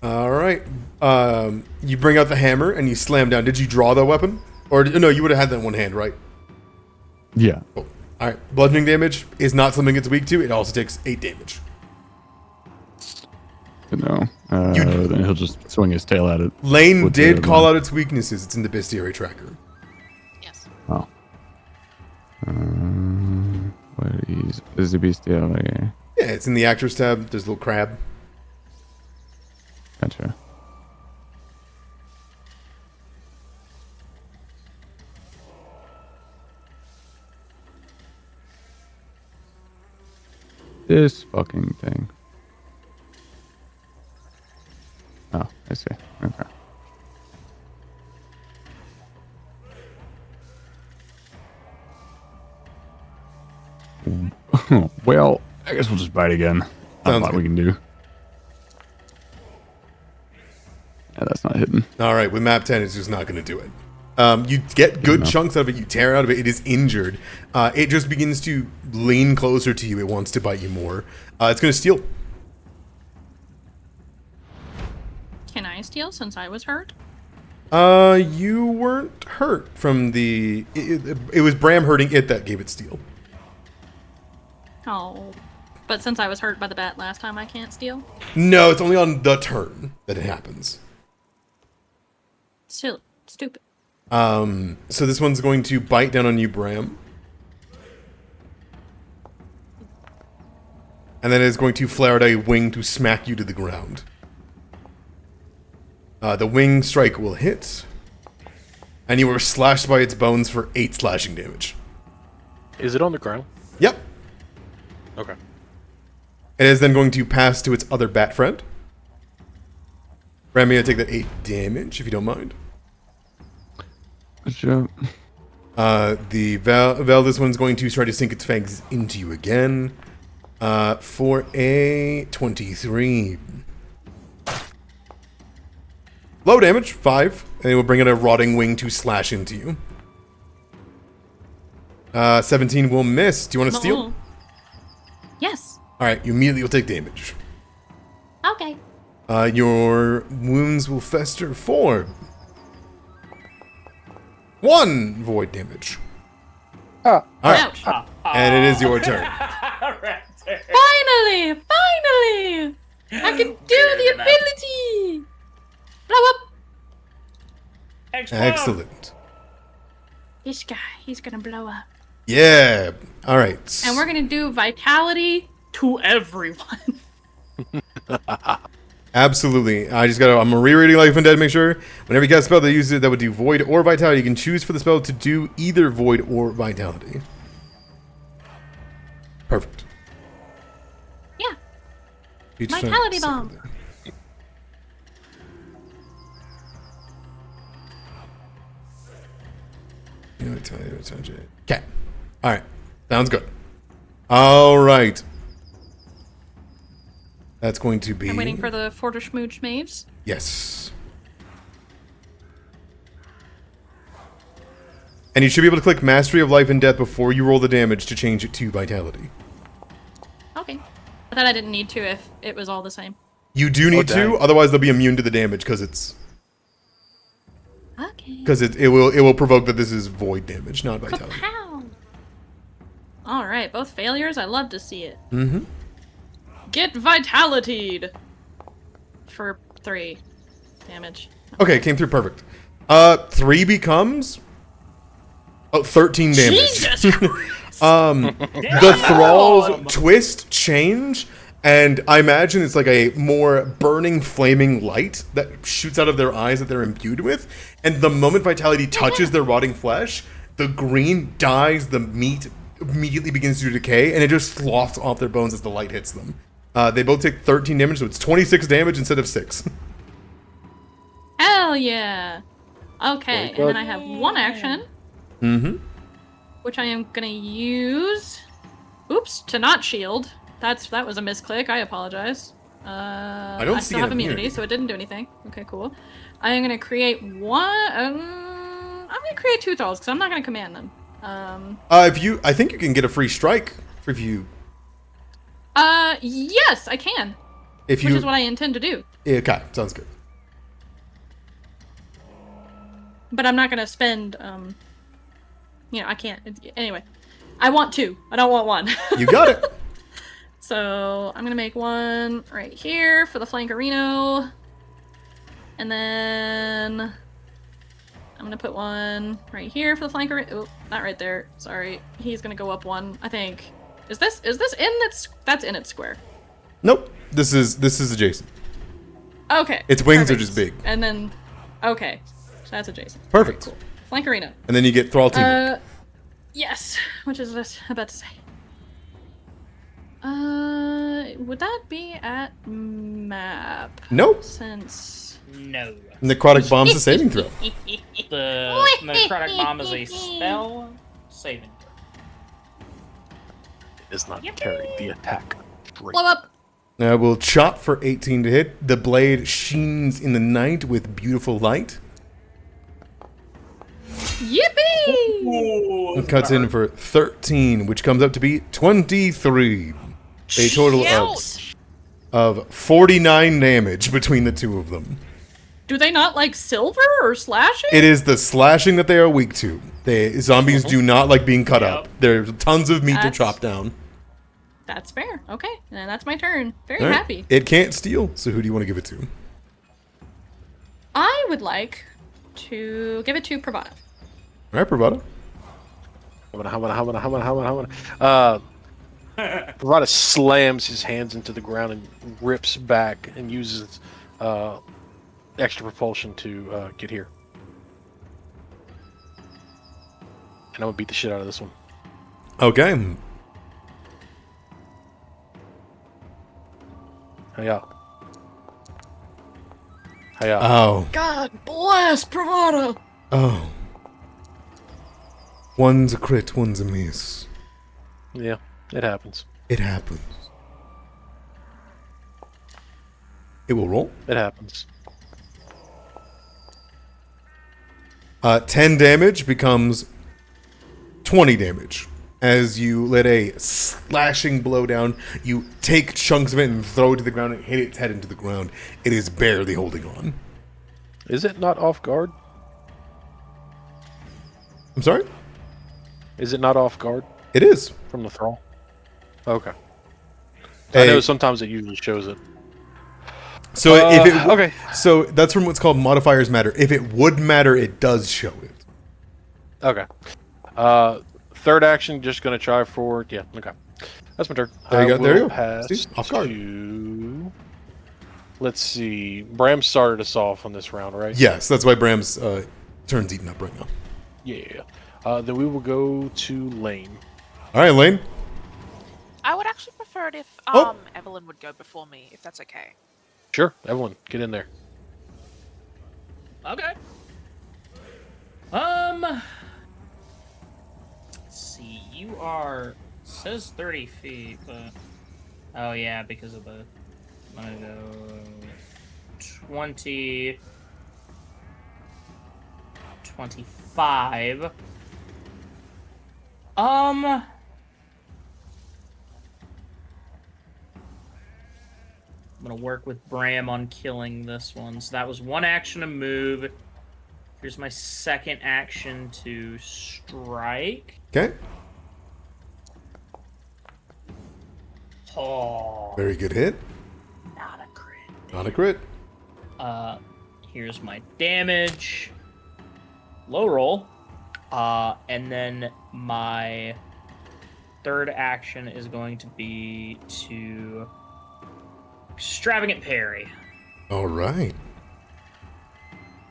Alright. You bring out the hammer and you slam down. Did you draw the weapon? Or, no, you would have had that in one hand, right? Yeah. Cool. Alright. Bludgeoning damage is not something it's weak to. It also takes 8 damage. Good know. Then he'll just swing his tail at it. Lane with did the- call out its weaknesses. It's in the bestiary tracker. Yes. Oh. What is the bestial? Okay. Yeah, it's in the actors tab. There's a little crab. Gotcha. This fucking thing. Oh, I see. Okay. Well, I guess we'll just bite again. Not a Sounds lot good. we can do. Yeah, that's not hitting. Alright, with map 10, it's just not going to do it. You get good enough. chunks out of it. You tear out of it. It is injured. It just begins to lean closer to you. It wants to bite you more. It's going to steal. Can I steal since I was hurt? You weren't hurt from the... It was Bram hurting it that gave it steal. Oh. But since I was hurt by the bat last time, I can't steal? No, it's only on the turn that it happens. Still stupid. So this one's going to bite down on you, Bram. And then it's going to flare out a wing to smack you to the ground. The wing strike will hit. And you were slashed by its bones for 8 slashing damage. Is it on the ground? Yep. Okay. It is then going to pass to its other bat friend. Bram, you're going to take that 8 damage, if you don't mind. Gotcha. The Val, this one's going to try to sink its fangs into you again. For a 23. Low damage, 5. And it will bring out a rotting wing to slash into you. 17 will miss. Do you want to steal? Uh-oh. Yes. Alright, you immediately will take damage. Okay. Your wounds will fester for 1 void damage. Ah. Alright, Ouch. and it is your turn. Right there. Finally! Finally! I can do the ability! Blow up! Explode. Excellent. This guy, he's gonna blow up. Yeah. All right. And we're gonna do vitality to everyone. Absolutely. I'm rereading Life and Dead to make sure. Whenever you cast a spell that uses it that would do Void or Vitality, you can choose for the spell to do either Void or Vitality. Perfect. Yeah. Each Vitality time- bomb. Okay. All right. Sounds good. All right. That's going to be... I'm waiting for the Forderschmooch Maves. Yes. And you should be able to click Mastery of Life and Death before you roll the damage to change it to Vitality. Okay. I thought I didn't need to if it was all the same. You do need dang. to, otherwise they'll be immune to the damage because it's... Okay. Because it will provoke that this is void damage, not vitality. Kapow! Alright, both failures. I love to see it. Mm-hmm. Get vitality'd! For 3 damage. Okay, came through perfect. 3 becomes... 13 damage. Jesus Christ! The thralls twist, change, and I imagine it's like a more burning, flaming light that shoots out of their eyes that they're imbued with. And the moment vitality touches their rotting flesh, the green dies, the meat immediately begins to decay, and it just sloughs off their bones as the light hits them. They both take 13 damage, so it's 26 damage instead of 6. Hell yeah! Okay, and then I have one action, Mm-hmm. which I am gonna use. Oops, to not shield. That was a misclick. I apologize. I don't see still an have immunity, immunity. so it didn't do anything. Okay, cool. I am gonna create one. I'm gonna create 2 thralls because I'm not gonna command them. I think you can get a free strike if you... Yes, I can. If Which you... is what I intend to do. Okay, sounds good. But I'm not gonna spend, I can't. Anyway, I want 2. I don't want 1. You got it. So I'm gonna make one right here for the flankerino. And then I'm gonna put one right here for the flanker. Oh, not right there. Sorry. He's gonna go up 1, I think. Is this in that's in its square? Nope. This is adjacent. Okay. Its wings are perfect. just big. And then okay. So that's adjacent. Perfect. Cool. Flankerino. And then you get thrall team. Yes. Which is what I was about to say. Would that be at map? Nope. Since No. Necrotic bomb's a saving throw. The necrotic bomb is a spell saving throw. Does not carry the attack. Great. blow up. Now we'll chop for 18 to hit. The blade sheens in the night with beautiful light. Yippee! It cuts in for 13, which comes up to be 23. A total of 49 damage between the two of them. Do they not like silver or slashing? It is the slashing that they are weak to. Zombies do not like being cut up. There's tons of meat to That's- chop down. That's fair. Okay, and that's my turn. Very All right. happy. It can't steal, so who do you want to give it to? I would like to give it to Pravada. All right, Bravado. Bravada slams his hands into the ground and rips back and uses extra propulsion to get here. And I'm gonna beat the shit out of this one. Okay. Hiya. Hiya. Oh. God bless Pravada. Oh. One's a crit, one's a miss. Yeah, it happens. It happens. It will roll. It happens. 10 damage becomes 20 damage. As you let a slashing blow down, you take chunks of it and throw it to the ground and hit its head into the ground. It is barely holding on. Is it not off guard? I'm sorry? Is it not off guard It is. from the thrall? Okay. I A- know sometimes it usually shows it. So if it okay. So that's from what's called modifiers matter. If it would matter, it does show it. Okay. Third action, just gonna try for okay. That's my turn. There you go. There you go. Pass See? Off guard. to. Let's see. Bram started us off on this round, right? Yes, that's why Bram's turn's eaten up right now. Yeah. Then we will go to Lane. All right, Lane. I would actually prefer it if Oh. Evelyn would go before me, if that's okay. Sure, Evelyn, get in there. Okay. Let's see. You are it says 30 feet, but oh yeah, because of the. I'm gonna go 20, 25. I'm gonna work with Bram on killing this one. So that was one action to move. Here's my second action to strike. Okay. Oh, Very good hit. not a crit. Not a crit. Here's my damage. Low roll. And then my third action is going to be to extravagant parry. All right.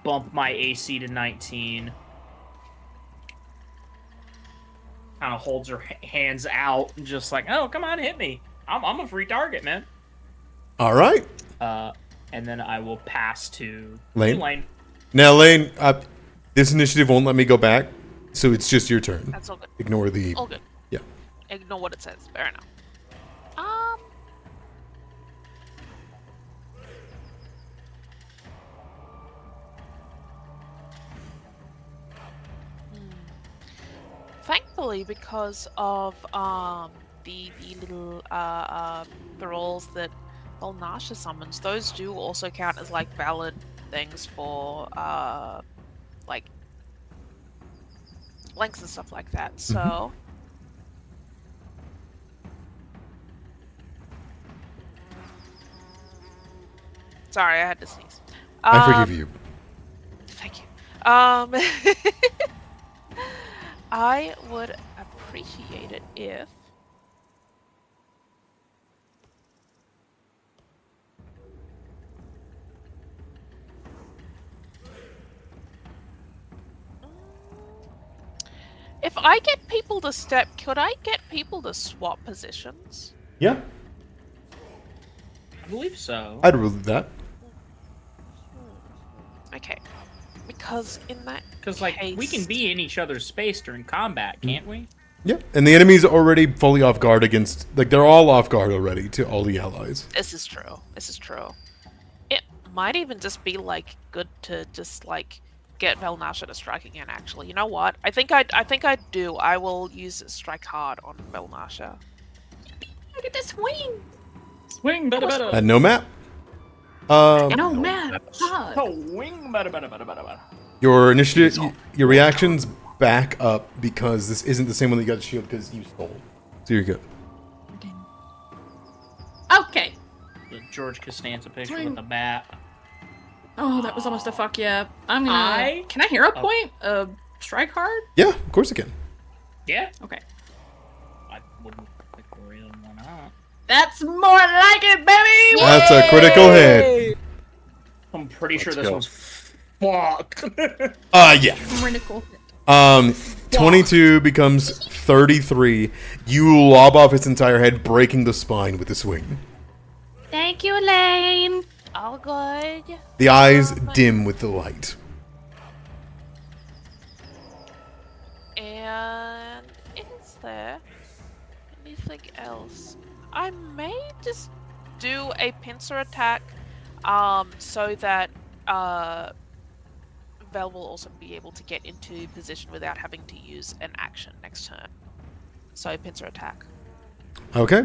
Bump my AC to 19. Kind of holds her hands out, just like, oh, come on, hit me. I'm a free target, man. All right. And then I will pass to Lane? Lane. Now, Lane, this initiative won't let me go back, so it's just your turn. That's all good. Ignore the. All good. Yeah. Ignore what it says. Fair enough. Thankfully, because of the little thralls that Belnasha summons, those do also count as like valid things for like lengths and stuff like that. So sorry, I had to sneeze. I forgive you. Thank you. I would appreciate it if I get people to step, could I get people to swap positions? Yeah, I believe so. I'd rule that. Okay. Because in that Because, like, we can be in each other's space during combat, can't we? Yeah, and the enemy's already fully off guard against. Like, they're all off guard already to all the allies. This is true. This is true. It might even just be like good to just like get Belnasha to strike again. Actually, you know what? I think I do. I will use strike hard on Belnasha. Look at this swing. Swing, better, better. No map. No, man. God. Oh, wing, better, better, better, better, better. Your initiative, your reactions back up because this isn't the same one that you got the shield because you stole. So you're good. Okay. The George Costanza picture Swing. with the bat. Oh, that was almost a fuck yeah. I'm gonna. Can I hear a point? Strike hard? Yeah, of course you can. Yeah? Okay. I wouldn't pick the real one out. That's more like it, baby! That's a critical hit. I'm pretty sure Let's this go. one's fucked. Yeah. Critical. 22 becomes 33. You lob off its entire head, breaking the spine with the swing. Thank you, Elaine. All good. The eyes dim with the light. And is there anything else? I may just do a pincer attack, so that Vel will also be able to get into position without having to use an action next turn. So pincer attack. Okay.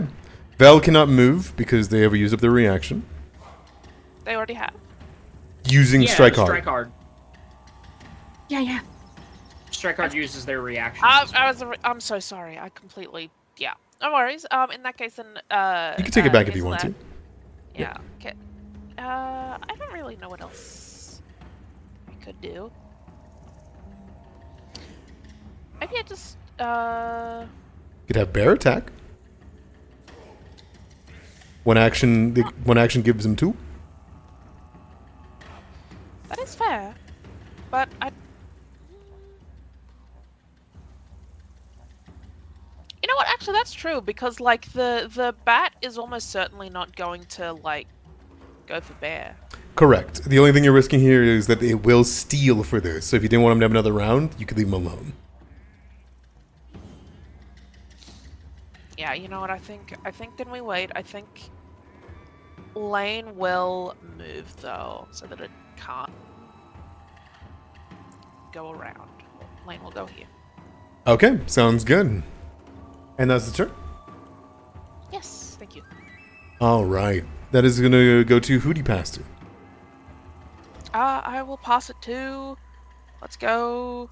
Vel cannot move because they have used up their reaction. They already have. Using strike hard. Strike hard. Yeah. Strike hard uses their reaction. I'm so sorry. I completely. Yeah. No worries. In that case, then. You can take it back if you want to. Yeah. Okay. I don't really know what else I could do. Maybe I just You could have bear attack. One action gives him 2. that is fair, but I. You know what? Actually, that's true because like the bat is almost certainly not going to like go for bear. Correct. The only thing you're risking here is that it will steal for this. So if you didn't want him to have another round, you could leave him alone. Yeah, you know what? I think then we wait. I think Lane will move though, so that it can't go around. Lane will go here. Okay, sounds good. And that's the turn. Yes, thank you. All right. That is going to go to who do you pass to? I will pass it to. Let's go.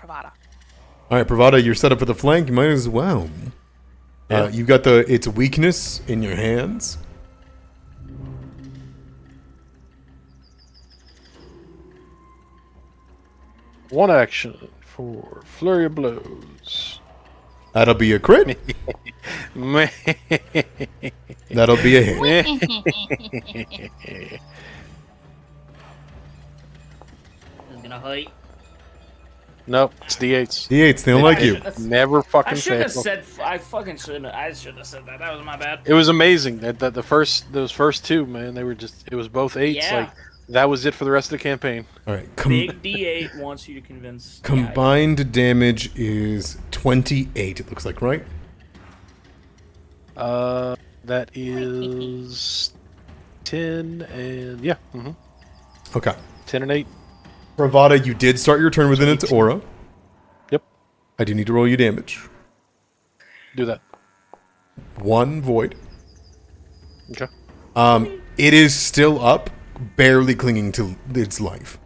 Pravada. All right, Pravada, you're set up for the flank. You might as well. Yeah. You've got its weakness in your hands. One action for flurry of blows. That'll be a crit. That'll be a hit. I'm gonna hit. Nope, it's D8s. D8s, they don't like you. Never I fucking should have fail. said. I fucking should have. I should have said that. That was my bad. It was amazing that those first two, man, they were just, it was both 8s. Yeah. Like, that was it for the rest of the campaign. All right. Big D8 wants you to convince. Combined damage is 28, it looks like, right? That is 10 and, yeah, Okay. 10 and 8. Bravada, you did start your turn within its aura. Yep, I do need to roll you damage. do that. 1 void. Okay. It is still up, barely clinging to its life.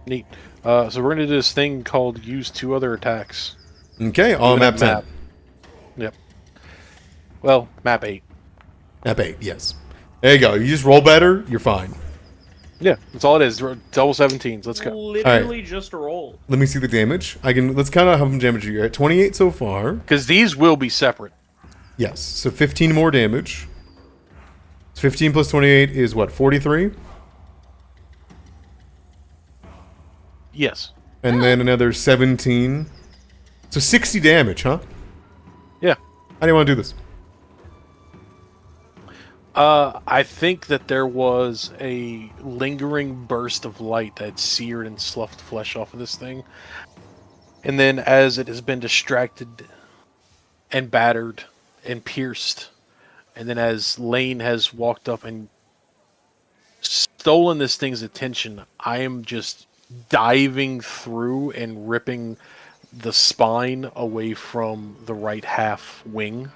Neat. So we're gonna do this thing called use 2 other attacks. Okay, on Do it map at 10. map. Yep. Well, map 8. Map 8, yes. There you go. You just roll better, you're fine. Yeah, that's all it is. Double 17s. Let's go. Literally just roll. Let me see the damage. Let's count out how much damage you're at. 28 so far. Because these will be separate. Yes, so 15 more damage. 15 plus 28 is what, 43? Yes. And then another 17. So 60 damage, huh? Yeah. How do you want to do this? I think that there was a lingering burst of light that seared and sloughed flesh off of this thing. And then as it has been distracted and battered and pierced, and then as Lane has walked up and stolen this thing's attention, I am just diving through and ripping the spine away from the right half wing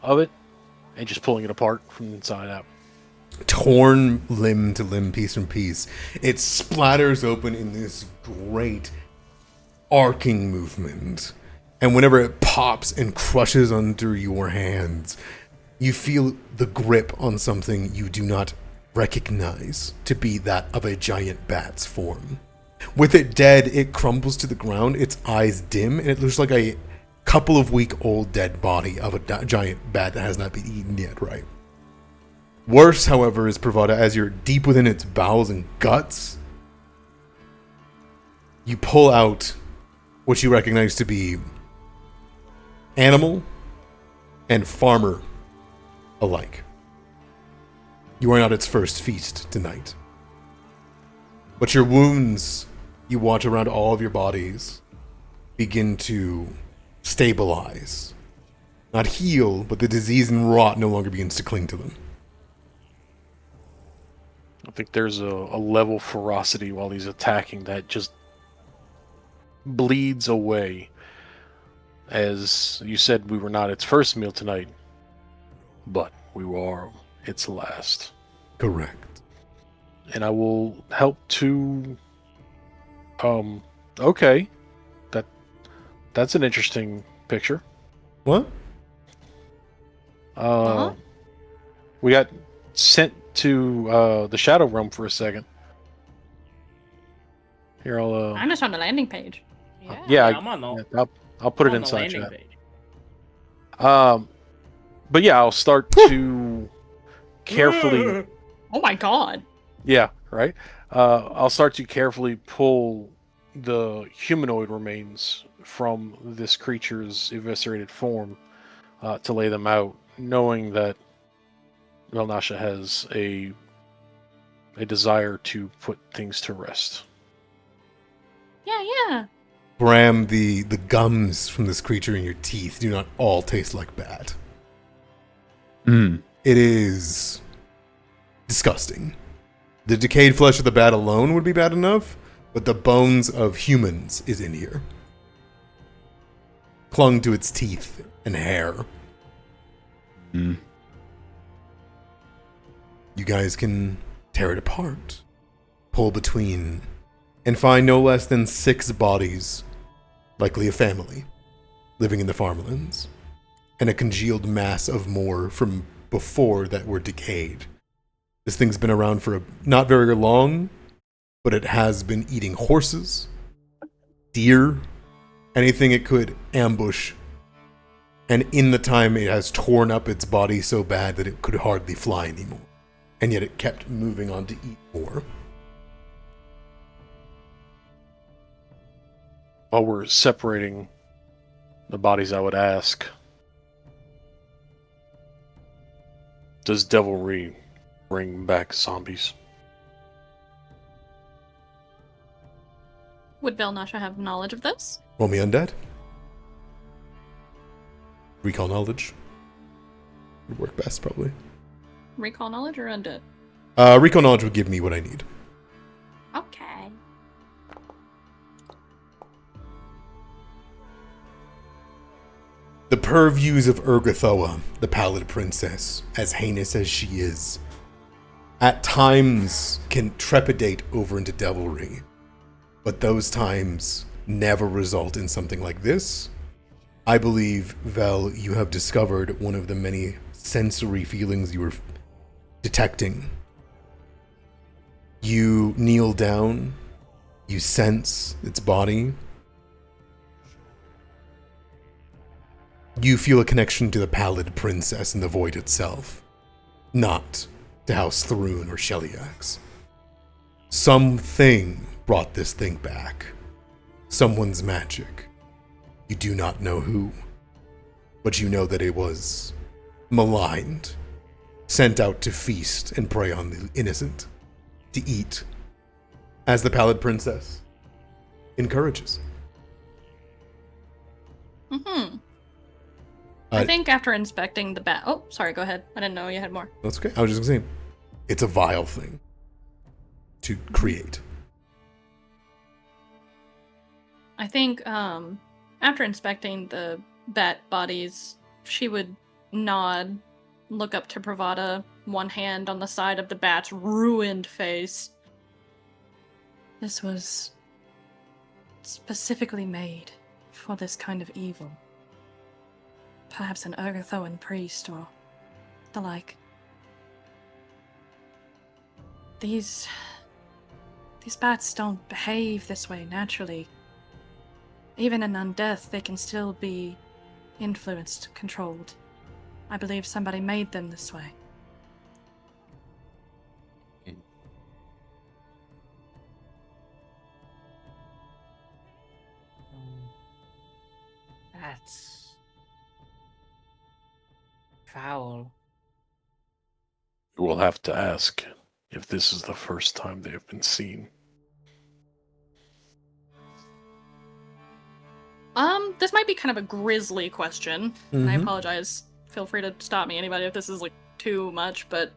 of it and just pulling it apart from inside out. Torn limb to limb, piece from piece. It splatters open in this great arcing movement. And whenever it pops and crushes under your hands, you feel the grip on something you do not recognize to be that of a giant bat's form. With it dead, it crumbles to the ground, its eyes dim, and it looks like a couple of week-old dead body of a giant bat that has not been eaten yet, right? Worse, however, is Pravada, as you're deep within its bowels and guts, you pull out what you recognize to be animal and farmer alike. You are not its first feast tonight. But your wounds, you watch around all of your bodies, begin to stabilize. Not heal, but the disease and rot no longer begins to cling to them. I think there's a level ferocity while he's attacking that just bleeds away. As you said, we were not its first meal tonight, but we were its last. Correct. And I will help to... okay. That's an interesting picture. What? We got sent to the Shadow Realm for a second. Here, I'll... I'm just on the landing page. Yeah, I'm on the. I'll put it on the inside landing chat. page. But yeah, I'll start to carefully. Oh my god. Yeah, right. I'll start to carefully pull the humanoid remains from this creature's eviscerated form to lay them out, knowing that Melnasha has a desire to put things to rest. Yeah. Bram, the gums from this creature in your teeth do not all taste like bat. Mm. It is disgusting. The decayed flesh of the bat alone would be bad enough, but the bones of humans is in here. Clung to its teeth and hair. Mm. You guys can tear it apart, pull between, and find no less than 6 bodies, likely a family, living in the farmlands, and a congealed mass of more from before that were decayed. This thing's been around for not very long, but it has been eating horses, deer, anything it could ambush. And in the time, it has torn up its body so bad that it could hardly fly anymore. And yet it kept moving on to eat more. While we're separating the bodies, I would ask, does devilry bring back zombies? Would Velnasha have knowledge of this? Roll me undead. Recall knowledge. Would work best, probably. Recall knowledge or undead? Recall knowledge would give me what I need. Okay. The purviews of Urgathoa, the Pallid Princess, as heinous as she is, at times can trepidate over into devilry. But those times never result in something like this. I believe, Vel, you have discovered one of the many sensory feelings you were detecting. You kneel down, you sense its body. You feel a connection to the Pallid Princess and the Void itself, not to House Thrune or Cheliax. Something brought this thing back. Someone's magic. You do not know who, but you know that it was maligned, sent out to feast and prey on the innocent, to eat, as the Pallid Princess encourages. Mm-hmm. I think after inspecting the bat... Oh, sorry, go ahead. I didn't know you had more. That's okay. I was just gonna say, it's a vile thing to create. I think after inspecting the bat bodies, she would nod, look up to Pravada, one hand on the side of the bat's ruined face. This was specifically made for this kind of evil. Perhaps an Urgathoan priest or the like. These bats don't behave this way naturally. Even in undeath, they can still be influenced, controlled. I believe somebody made them this way. That's foul. We'll have to ask if this is the first time they have been seen. This might be kind of a grisly question, and I Mhm. apologize. Feel free to stop me, anybody, if this is like too much, but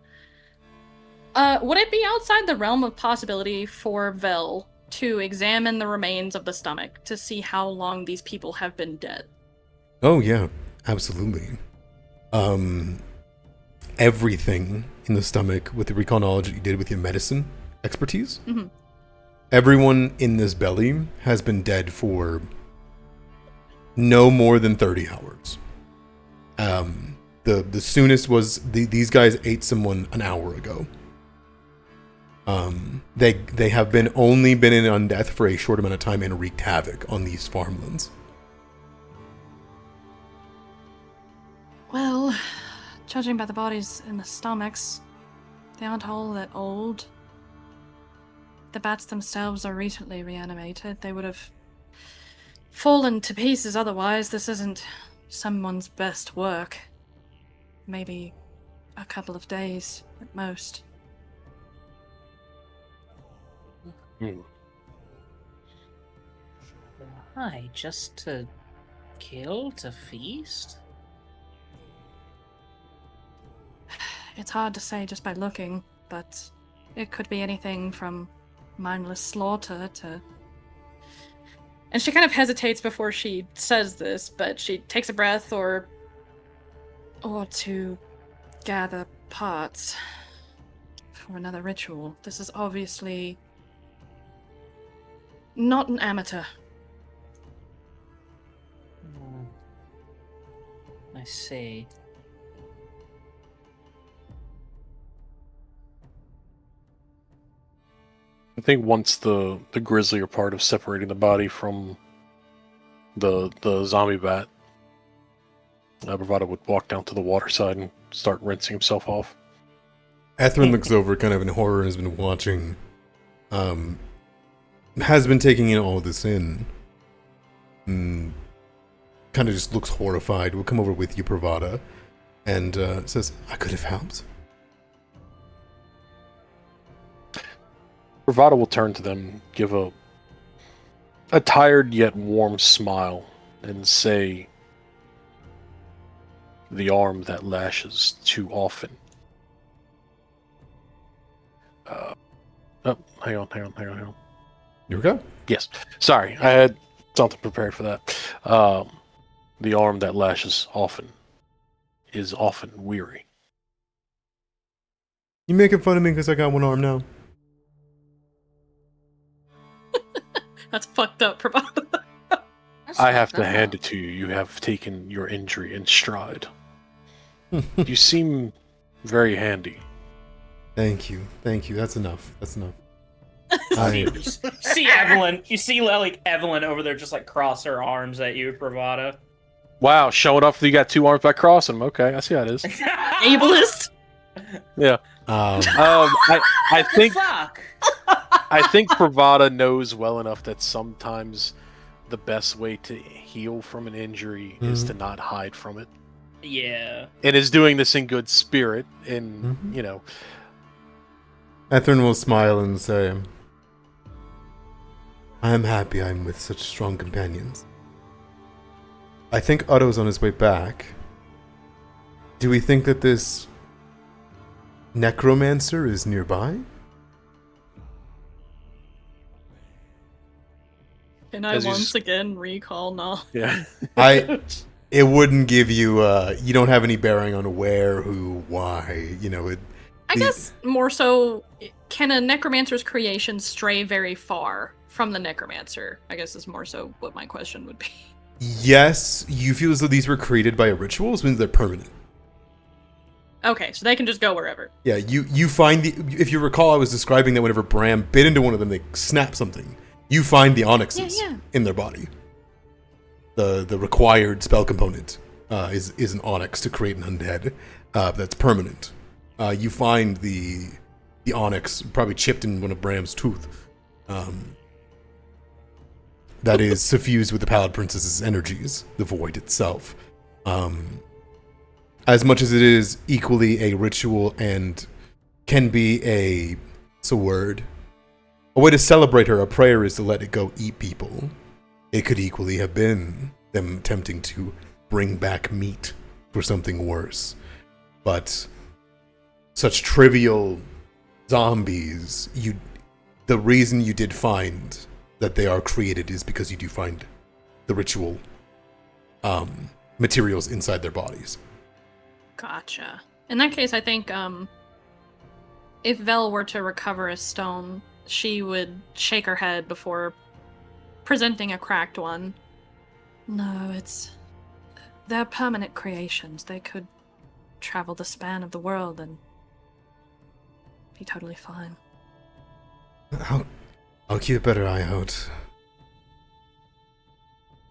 would it be outside the realm of possibility for Vel to examine the remains of the stomach to see how long these people have been dead? Oh yeah, absolutely. Everything in the stomach with the recall knowledge that you did with your medicine expertise. Mhm. Everyone in this belly has been dead for no more than 30 hours. The soonest was these guys ate someone an hour ago. They have been only been in undeath for a short amount of time and wreaked havoc on these farmlands. Well, judging by the bodies in the stomachs, they aren't all that old. The bats themselves are recently reanimated. They would have fallen to pieces otherwise. This isn't someone's best work. Maybe a couple of days at most. Why, just to kill, to feast? It's hard to say just by looking, but it could be anything from mindless slaughter to... And she kind of hesitates before she says this, but she takes a breath or to gather parts for another ritual. This is obviously not an amateur. I see. I think once the grislier part of separating the body from the zombie bat, Bravado would walk down to the water side and start rinsing himself off. Ethryn looks over kind of in horror and has been watching. Has been taking in all this in. Kind of just looks horrified. We'll come over with you, Bravada. And says, I could have helped. Bravado will turn to them, give a tired yet warm smile, and say, the arm that lashes too often. Hang on. You okay? Yes. Sorry, I had something prepared for that. The arm that lashes often is often weary. You making fun of me because I got one arm now? That's fucked up, Bravado. I have to hand it to you. You have taken your injury in stride. You seem very handy. Thank you. That's enough. You see Evelyn. You see like Evelyn over there, just like cross her arms at you, Bravado. Wow, showing off that you got two arms by crossing them. Okay, I see how it is. Ableist. Yeah. I think Fuck. I think Bravada knows well enough that sometimes the best way to heal from an injury is to not hide from it. Yeah. And is doing this in good spirit, and you know. Ethryn will smile and say, I am happy I'm with such strong companions. I think Otto's on his way back. Do we think that this necromancer is nearby? Can I As you once again recall knowledge? Yeah. It wouldn't give you, you don't have any bearing on where, who, why, you know, I guess more so, can a necromancer's creation stray very far from the necromancer? I guess is more so what my question would be. Yes, you feel as though these were created by a ritual, which means they're permanent. Okay, so they can just go wherever. Yeah, you find if you recall, I was describing that whenever Bram bit into one of them, they snap something. You find the onyxes in their body. The required spell component is an onyx to create an undead that's permanent. You find the onyx probably chipped in one of Bram's tooth. That is suffused with the Pallid Princess's energies, the void itself. As much as it is equally a ritual and can be what's a word? A way to celebrate her, a prayer is to let it go eat people. It could equally have been them attempting to bring back meat for something worse. But such trivial zombies, the reason you did find that they are created is because you do find the ritual materials inside their bodies. Gotcha. In that case, I think if Vel were to recover a stone, she would shake her head before presenting a cracked one. No, they're permanent creations. They could travel the span of the world and be totally fine. I'll keep a better eye out.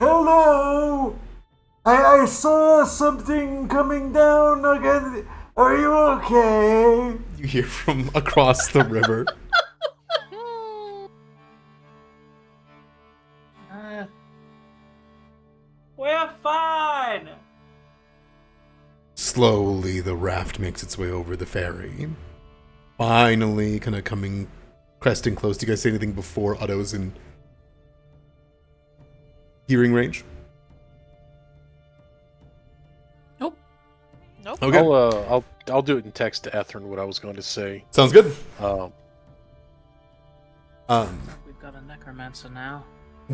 Hello! I saw something coming down again. Are you okay? You hear from across the river. We're fine. Slowly, the raft makes its way over the ferry. Finally, kind of cresting close. Do you guys say anything before Otto's in hearing range? Nope. Okay. I'll do it in text to Ethrin what I was going to say. Sounds good. Um, We've got a necromancer now.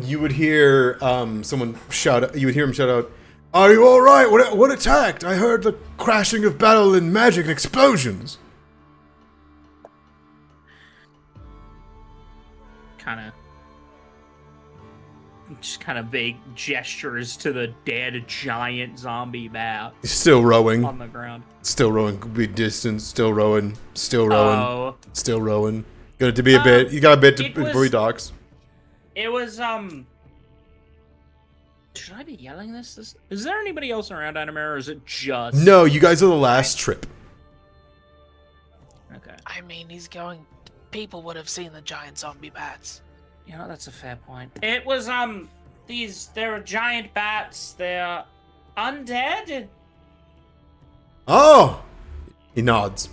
You would hear someone shout. You would hear him shout out, "Are you all right? What attacked? I heard the crashing of battle and magic and explosions." Just kind of vague gestures to the dead giant zombie bat Still rowing. on the ground. Still rowing. Big distance. Still rowing. Still rowing. Oh, Still rowing. Got to be a bit. You got a bit to it was- before he docks. it was Should I be yelling this? Is there anybody else around Animera, or is it just? No, you guys are the last trip. Okay. I mean, he's going. People would have seen the giant zombie bats. You know, that's a fair point. It was they're giant bats. They're undead. Oh! He nods.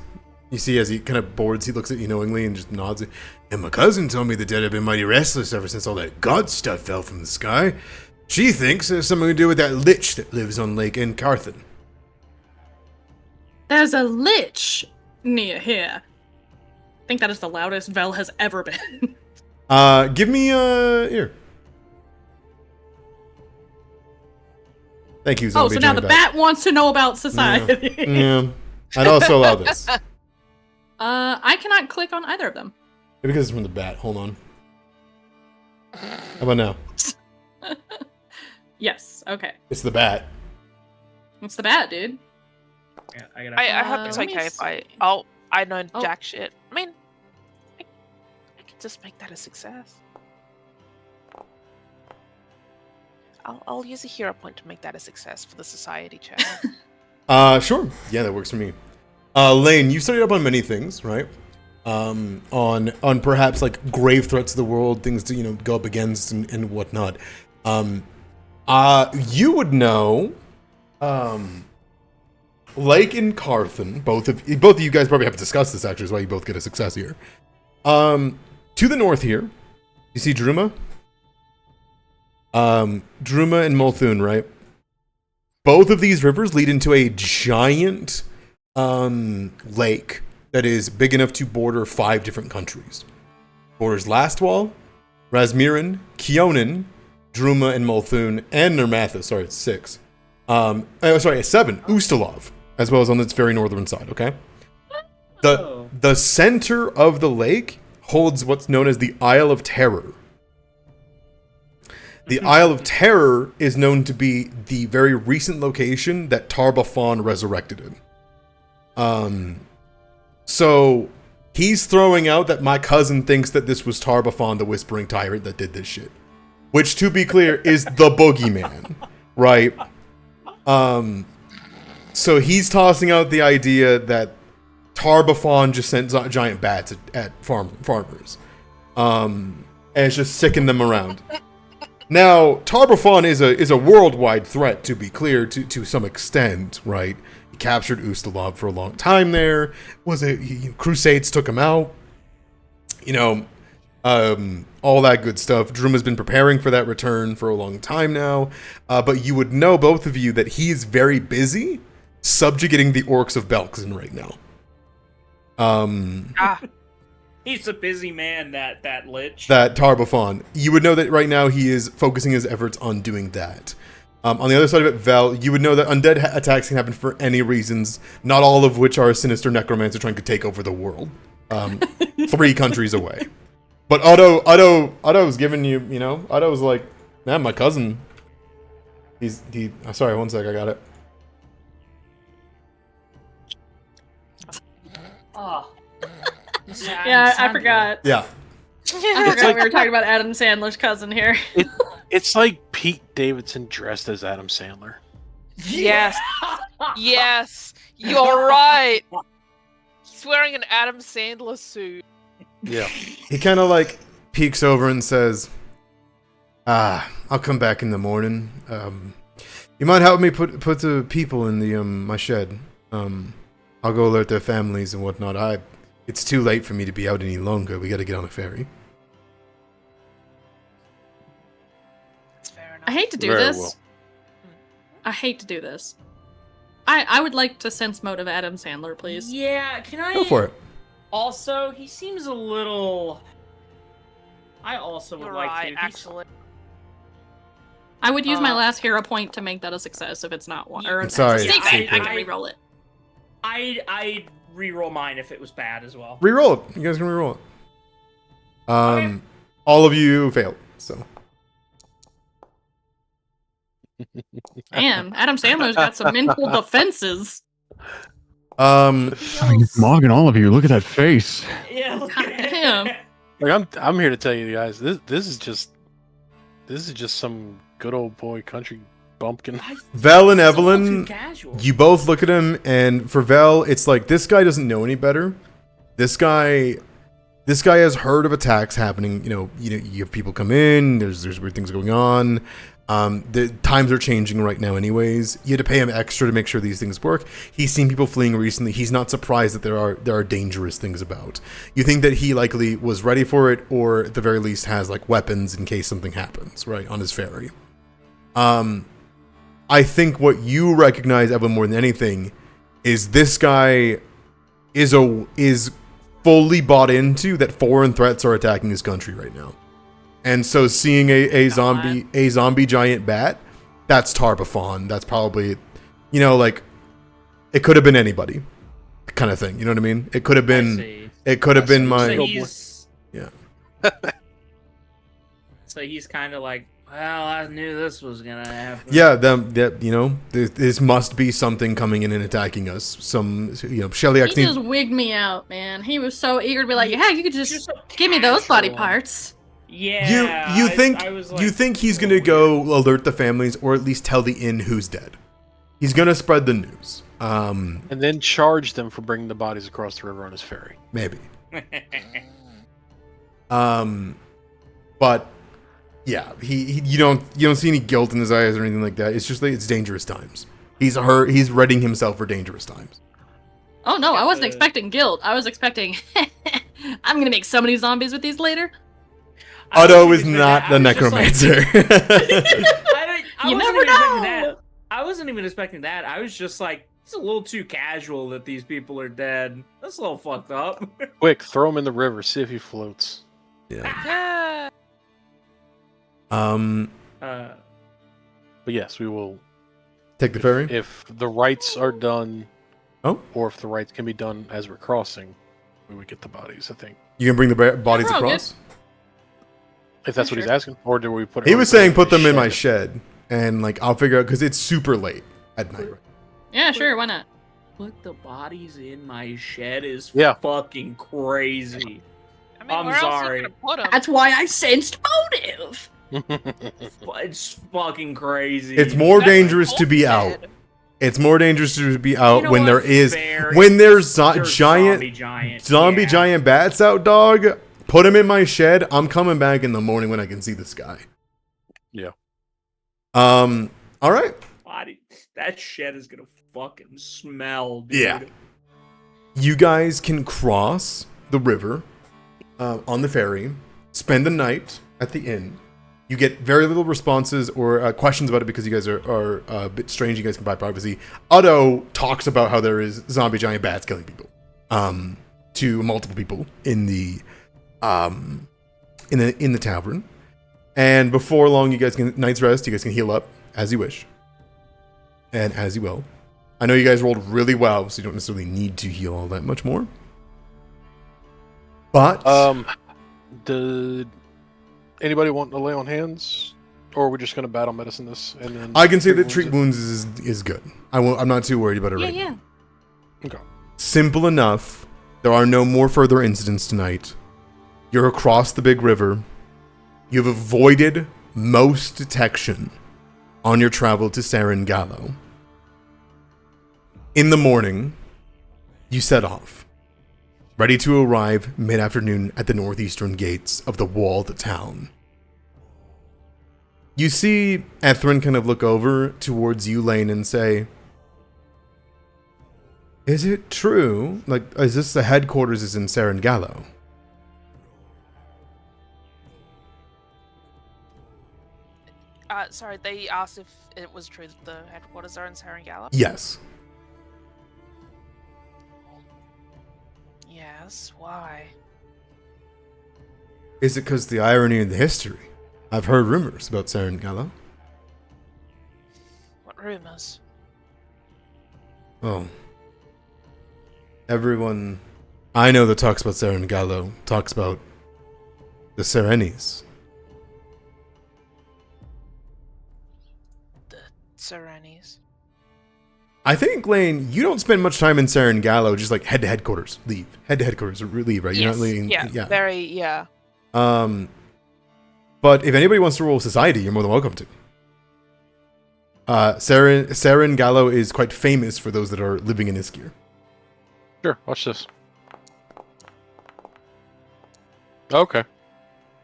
You see, as he kind of boards, he looks at you knowingly and just nods. And my cousin told me the dead have been mighty restless ever since all that god stuff fell from the sky. She thinks there's something to do with that lich that lives on Lake Encarthen. There's a lich near here. I think that is the loudest Vel has ever been. Give me here. Thank you, zombie. Oh, so now the bat wants to know about society. Yeah. I'd also allow this. I cannot click on either of them. Because it's from the bat. Hold on. How about now? Yes, okay. It's the bat. It's the bat, dude. Yeah, I gotta. I hope it's let me okay if see. I know Oh. jack shit. I mean, I could just make that a success. I'll use a hero point to make that a success for the society check. Sure. Yeah, that works for me. Lane, you studied up on many things, right? On perhaps like grave threats to the world, things to go up against and whatnot. You would know, Lake and Carthen, both of you guys probably have discussed this actually, is why you both get a success here. To the north here, you see Druma? Druma and Multhun, right? Both of these rivers lead into a giant lake that is big enough to border 5 different countries. Borders Lastwall, Razmirin, Kionin, Druma and Multhun, and Nermatha. Sorry, it's 6. It's 7. Ustalov, as well as on its very northern side, okay? The center of the lake holds what's known as the Isle of Terror. The Isle of Terror is known to be the very recent location that Tar-Baphon resurrected in. So he's throwing out that my cousin thinks that this was Tar-Baphon, the Whispering Tyrant, that did this shit. Which, to be clear, is the boogeyman, right? So he's tossing out the idea that Tar-Baphon just sent giant bats at farmers. And it's just sicking them around. Now, Tar-Baphon is a worldwide threat, to be clear, to some extent, right? He captured Ustalov for a long time there. Crusades took him out. All that good stuff. Druma's been preparing for that return for a long time now. But you would know, both of you, that he is very busy subjugating the orcs of Belkzen right now. He's a busy man, that lich. That Tar-Baphon. You would know that right now he is focusing his efforts on doing that. On the other side of it, Vel, you would know that undead attacks can happen for any reasons, not all of which are a sinister necromancer trying to take over the world. 3 countries away. But Otto was giving you, Otto was like, man, my cousin, sorry, one sec, I got it. Oh. Yeah, I forgot. Yeah. I forgot we were talking about Adam Sandler's cousin here. It's like Pete Davidson dressed as Adam Sandler. Yes. Yes, you're right. He's wearing an Adam Sandler suit. Yeah. He kind of like peeks over and says, I'll come back in the morning. You might help me put the people in the my shed. I'll go alert their families and whatnot. It's too late for me to be out any longer. We got to get on a ferry. That's fair enough. I hate to do Very this. well. I hate to do this. I would like to sense motive Adam Sandler, please. Yeah, can I? Go for it. Also, he seems a little. I also would You're like right, to. actually. I would use my last hero point to make that a success if it's not one. Or if Sorry, it's a secret, secret. I can re-roll it. I'd re-roll mine if it was bad as well. Reroll it. You guys can reroll it. Okay. All of you failed. So Damn, Adam Sandler's got some mental defenses. Morgan, all of you, look at that face. Yeah, look God at damn. it. Like I'm here to tell you guys, this is just some good old boy country bumpkin. Vel and It's a little Evelyn, too casual. you both look at him, and for Vel, it's like this guy doesn't know any better. This guy has heard of attacks happening. You have people come in. There's weird things going on. The times are changing right now, anyways. You had to pay him extra to make sure these things work. He's seen people fleeing recently. He's not surprised that there are dangerous things about. You think that he likely was ready for it, or at the very least has like weapons in case something happens, right, on his ferry. I think what you recognize, Evan, more than anything, is this guy is fully bought into that foreign threats are attacking his country right now. And so seeing a zombie giant bat, that's Tarbathon. That's probably, like, it could have been anybody, kind of thing. You know what I mean? It could have been. It could have been my. So he's, Yeah. So he's kind of like, well, I knew this was gonna happen. Yeah, this must be something coming in and attacking us. Some, Cheliax He needs. just wigged me out, man. He was so eager to be like, yeah, you could just so give me those body casual. parts. Yeah. You think I was like, you think he's so gonna weird. go alert the families or at least tell the inn who's dead. He's gonna spread the news. And then charge them for bringing the bodies across the river on his ferry. Maybe. But yeah, he you don't see any guilt in his eyes or anything like that. It's just like it's dangerous times. He's readying himself for dangerous times. Oh no, I wasn't expecting guilt. I was expecting, I'm gonna make so many zombies with these later. I Otto wasn't is even not the expecting that. I was just necromancer. I You wasn't never even expecting know. that. I wasn't even expecting that. I was just like, it's a little too casual that these people are dead. That's a little fucked up. Quick, throw him in the river, see if he floats. Yeah. Yeah. But yes, we will. Take the ferry. If the rites are done, Oh, or if the rites can be done as we're crossing, we would get the bodies. I think you can bring the bodies we're all across. if that's what he's Sure. asking, or do we put? He was saying put them in my shed? shed, and like I'll figure out because it's super late at night. Right? Yeah, sure, why not? Put the bodies in my shed is Yeah. fucking crazy. I mean, I'm where sorry. else are you gonna put 'em? That's why I sensed motive. It's fucking crazy. It's more That's dangerous to be out. homestead. It's more dangerous to be out You know when there what? is Fair. when there's There's giant zombie yeah. giant bats out, dog. Put them in my shed. I'm coming back in the morning when I can see the sky. Yeah. All right. Body. That shed is gonna fucking smell, dude. Yeah. You guys can cross the river on the ferry, spend the night at the inn. You get very little responses or questions about it because you guys are a bit strange. You guys can buy privacy. Otto talks about how there is zombie giant bats killing people, to multiple people in the tavern. And before long, you guys can night's rest. You guys can heal up as you wish, and as you will. I know you guys rolled really well, so you don't necessarily need to heal all that much more. But Did anybody want to lay on hands, or are we just going to battle medicine this and then? I can say that treat treat wounds is good. I'm not too worried about it Yeah, right now. yeah. Okay. Simple enough. There are no more further incidents tonight. You're across the big river. You've avoided most detection on your travel to Serengallo. In the morning, you set off, ready to arrive mid-afternoon at the northeastern gates of the walled town. You see Ethryn kind of look over towards you, Lane, and say, "Is it true? Like, is this the headquarters is in Serengallo?" Sorry, they asked if it was true that the headquarters are in Serengallo? Yes. Yes, why? Is it because the irony in the history? I've heard rumors about Serengallo. What rumors? Oh. Everyone I know that talks about Serengallo talks about the Serenis. The Serenis? I think, Lane, you don't spend much time in Serengallo, just like head to headquarters, leave. Head to headquarters, leave, right? You're not leaving. Yeah. But if anybody wants to roll society, you're more than welcome to. Serengallo is quite famous for those that are living in Isger. Sure, watch this. Okay.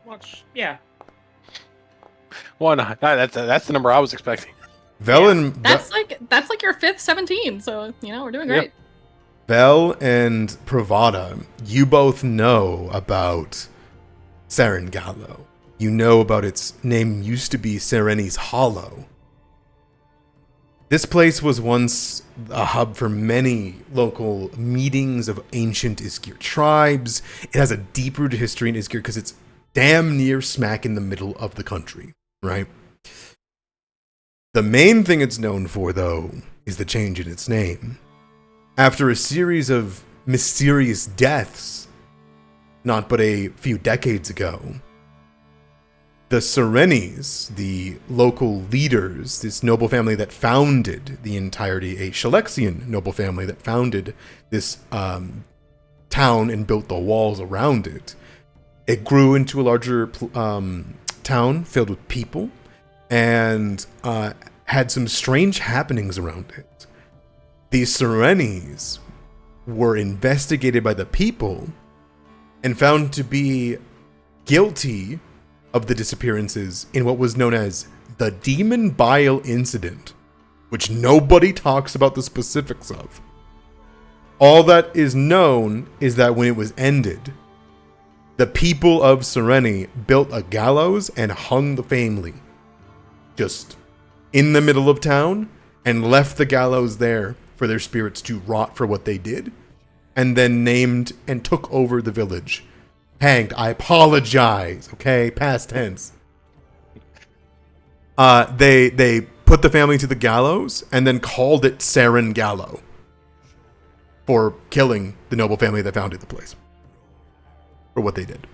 Watch. Yeah. Why not? That's the number I was expecting. Vel and That's like your 5th 17, so we're doing great. Vel and Pravada, you both know about Serengallo. You know about its name used to be Sereni's Hollow. This place was once a hub for many local meetings of ancient Isger tribes. It has a deep-rooted history in Isger because it's damn near smack in the middle of the country, right? The main thing it's known for, though, is the change in its name. After a series of mysterious deaths, not but a few decades ago, the Serenis, the local leaders, this noble family that founded the entirety, a Cheliaxian noble family that founded this town and built the walls around it, it grew into a larger town filled with people and had some strange happenings around it. These Serenis were investigated by the people and found to be guilty of the disappearances in what was known as the Demon Bile Incident, which nobody talks about the specifics of. All that is known is that when it was ended, the people of Sereni built a gallows and hung the family just in the middle of town and left the gallows there for their spirits to rot for what they did, and then named and took over the village. Hanged. I apologize. Okay, past tense. They put the family to the gallows and then called it Serengallo for killing the noble family that founded the place for what they did.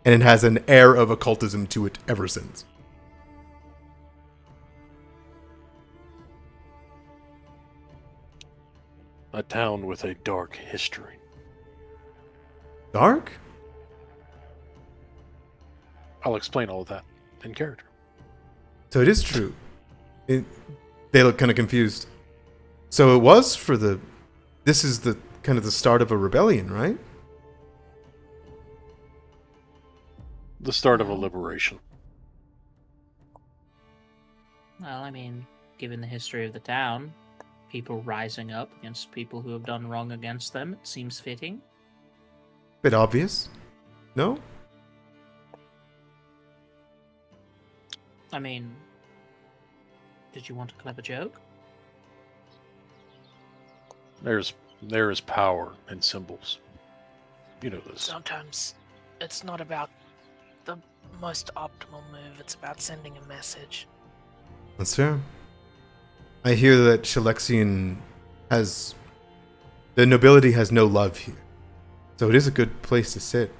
And it has an air of occultism to it ever since. A town with a dark history. Dark? I'll explain all of that in character. So it is true. They look kind of confused. So it was for the... This is the kind of the start of a rebellion, right? The start of a liberation. Well, I mean, given the history of the town, people rising up against people who have done wrong against them, it seems fitting. Bit obvious. No? I mean, did you want a clever joke? There is power in symbols. You know this. Sometimes it's not about the most optimal move, it's about sending a message. That's fair. I hear that Cheliaxian has... The nobility has no love here. So it is a good place to sit.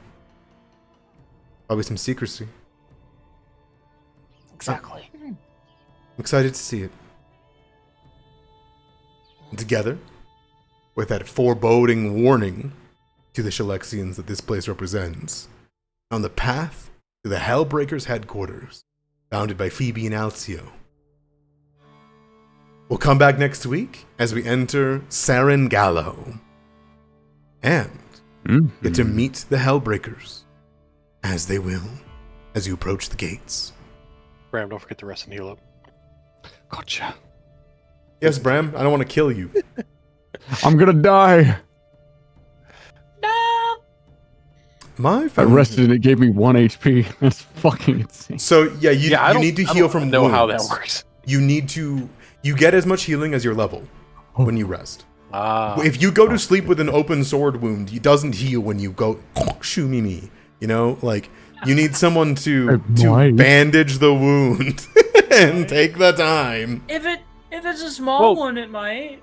Probably some secrecy. Exactly. I'm excited to see it. And together, with that foreboding warning, to the Cheliaxians that this place represents, on the path to the Hellbreakers headquarters, founded by Phoebe and Alcio. We'll come back next week as we enter Saren Gallo and get to meet the Hellbreakers as they will as you approach the gates. Bram, don't forget to rest and heal up. Gotcha. Yes, Bram, I don't want to kill you. I'm gonna die. No. My I phone. rested and it gave me 1 HP. That's fucking insane. So yeah, you need to heal from know wounds. how that works. You get as much healing as your level when you rest. If you go to sleep with an open sword wound, it doesn't heal when you go shoo me. You know, like you need someone to bandage the wound and take the time. If it's a small one, it might.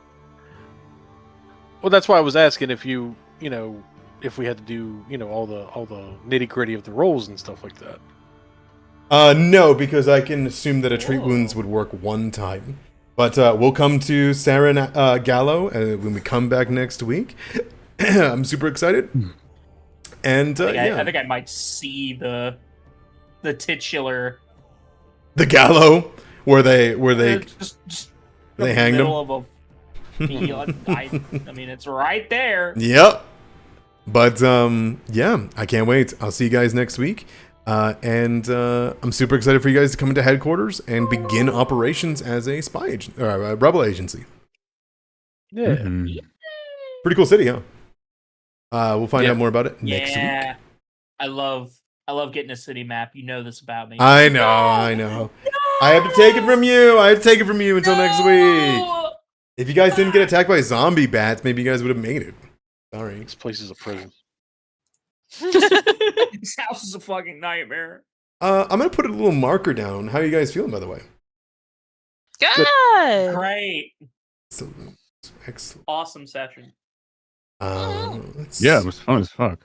Well, that's why I was asking if if we had to do, all the nitty gritty of the rolls and stuff like that. No, because I can assume that a treat wounds would work one time. But we'll come to Saren Gallo when we come back next week. I'm super excited. And I think I might see the titular the Gallo where they just they hanged him. Of a field. I mean, it's right there. Yep. But I can't wait. I'll see you guys next week. And I'm super excited for you guys to come into headquarters and begin operations as a spy agent or a rebel agency. Yeah. Pretty cool city, huh? We'll find out more about it next week. Yeah. I love getting a city map. You know this about me. I know. No! I have to take it from you. Until next week. If you guys didn't get attacked by zombie bats, maybe you guys would have made it. Sorry. This place is a prison. This house is a fucking nightmare. I'm gonna put a little marker down. How are you guys feeling, by the way? Good. Great. Excellent. Awesome session. Yeah, it was fun as fuck.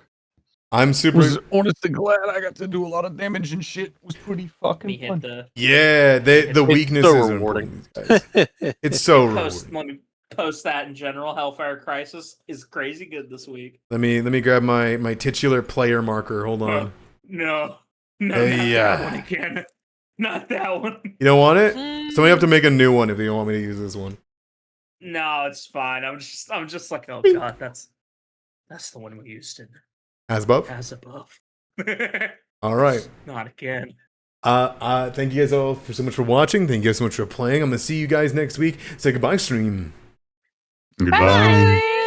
I'm super. Was honestly glad I got to do a lot of damage and shit. It was pretty fucking Me hit fun. the Yeah, the weaknesses so are rewarding. important, guys. It's so post. rewarding. Let me post that in general. Hellfire Crisis is crazy good this week. Let me grab my titular player marker. Hold on. No, Hey, not that one again. Not that one. You don't want it? Somebody have to make a new one if you don't want me to use this one. No, it's fine. I'm just like, oh god, that's the one we used in As above? As Above. All right. Not again. Thank you guys all so much for watching. Thank you guys so much for playing. I'm gonna see you guys next week. Say goodbye, stream. Goodbye. Bye.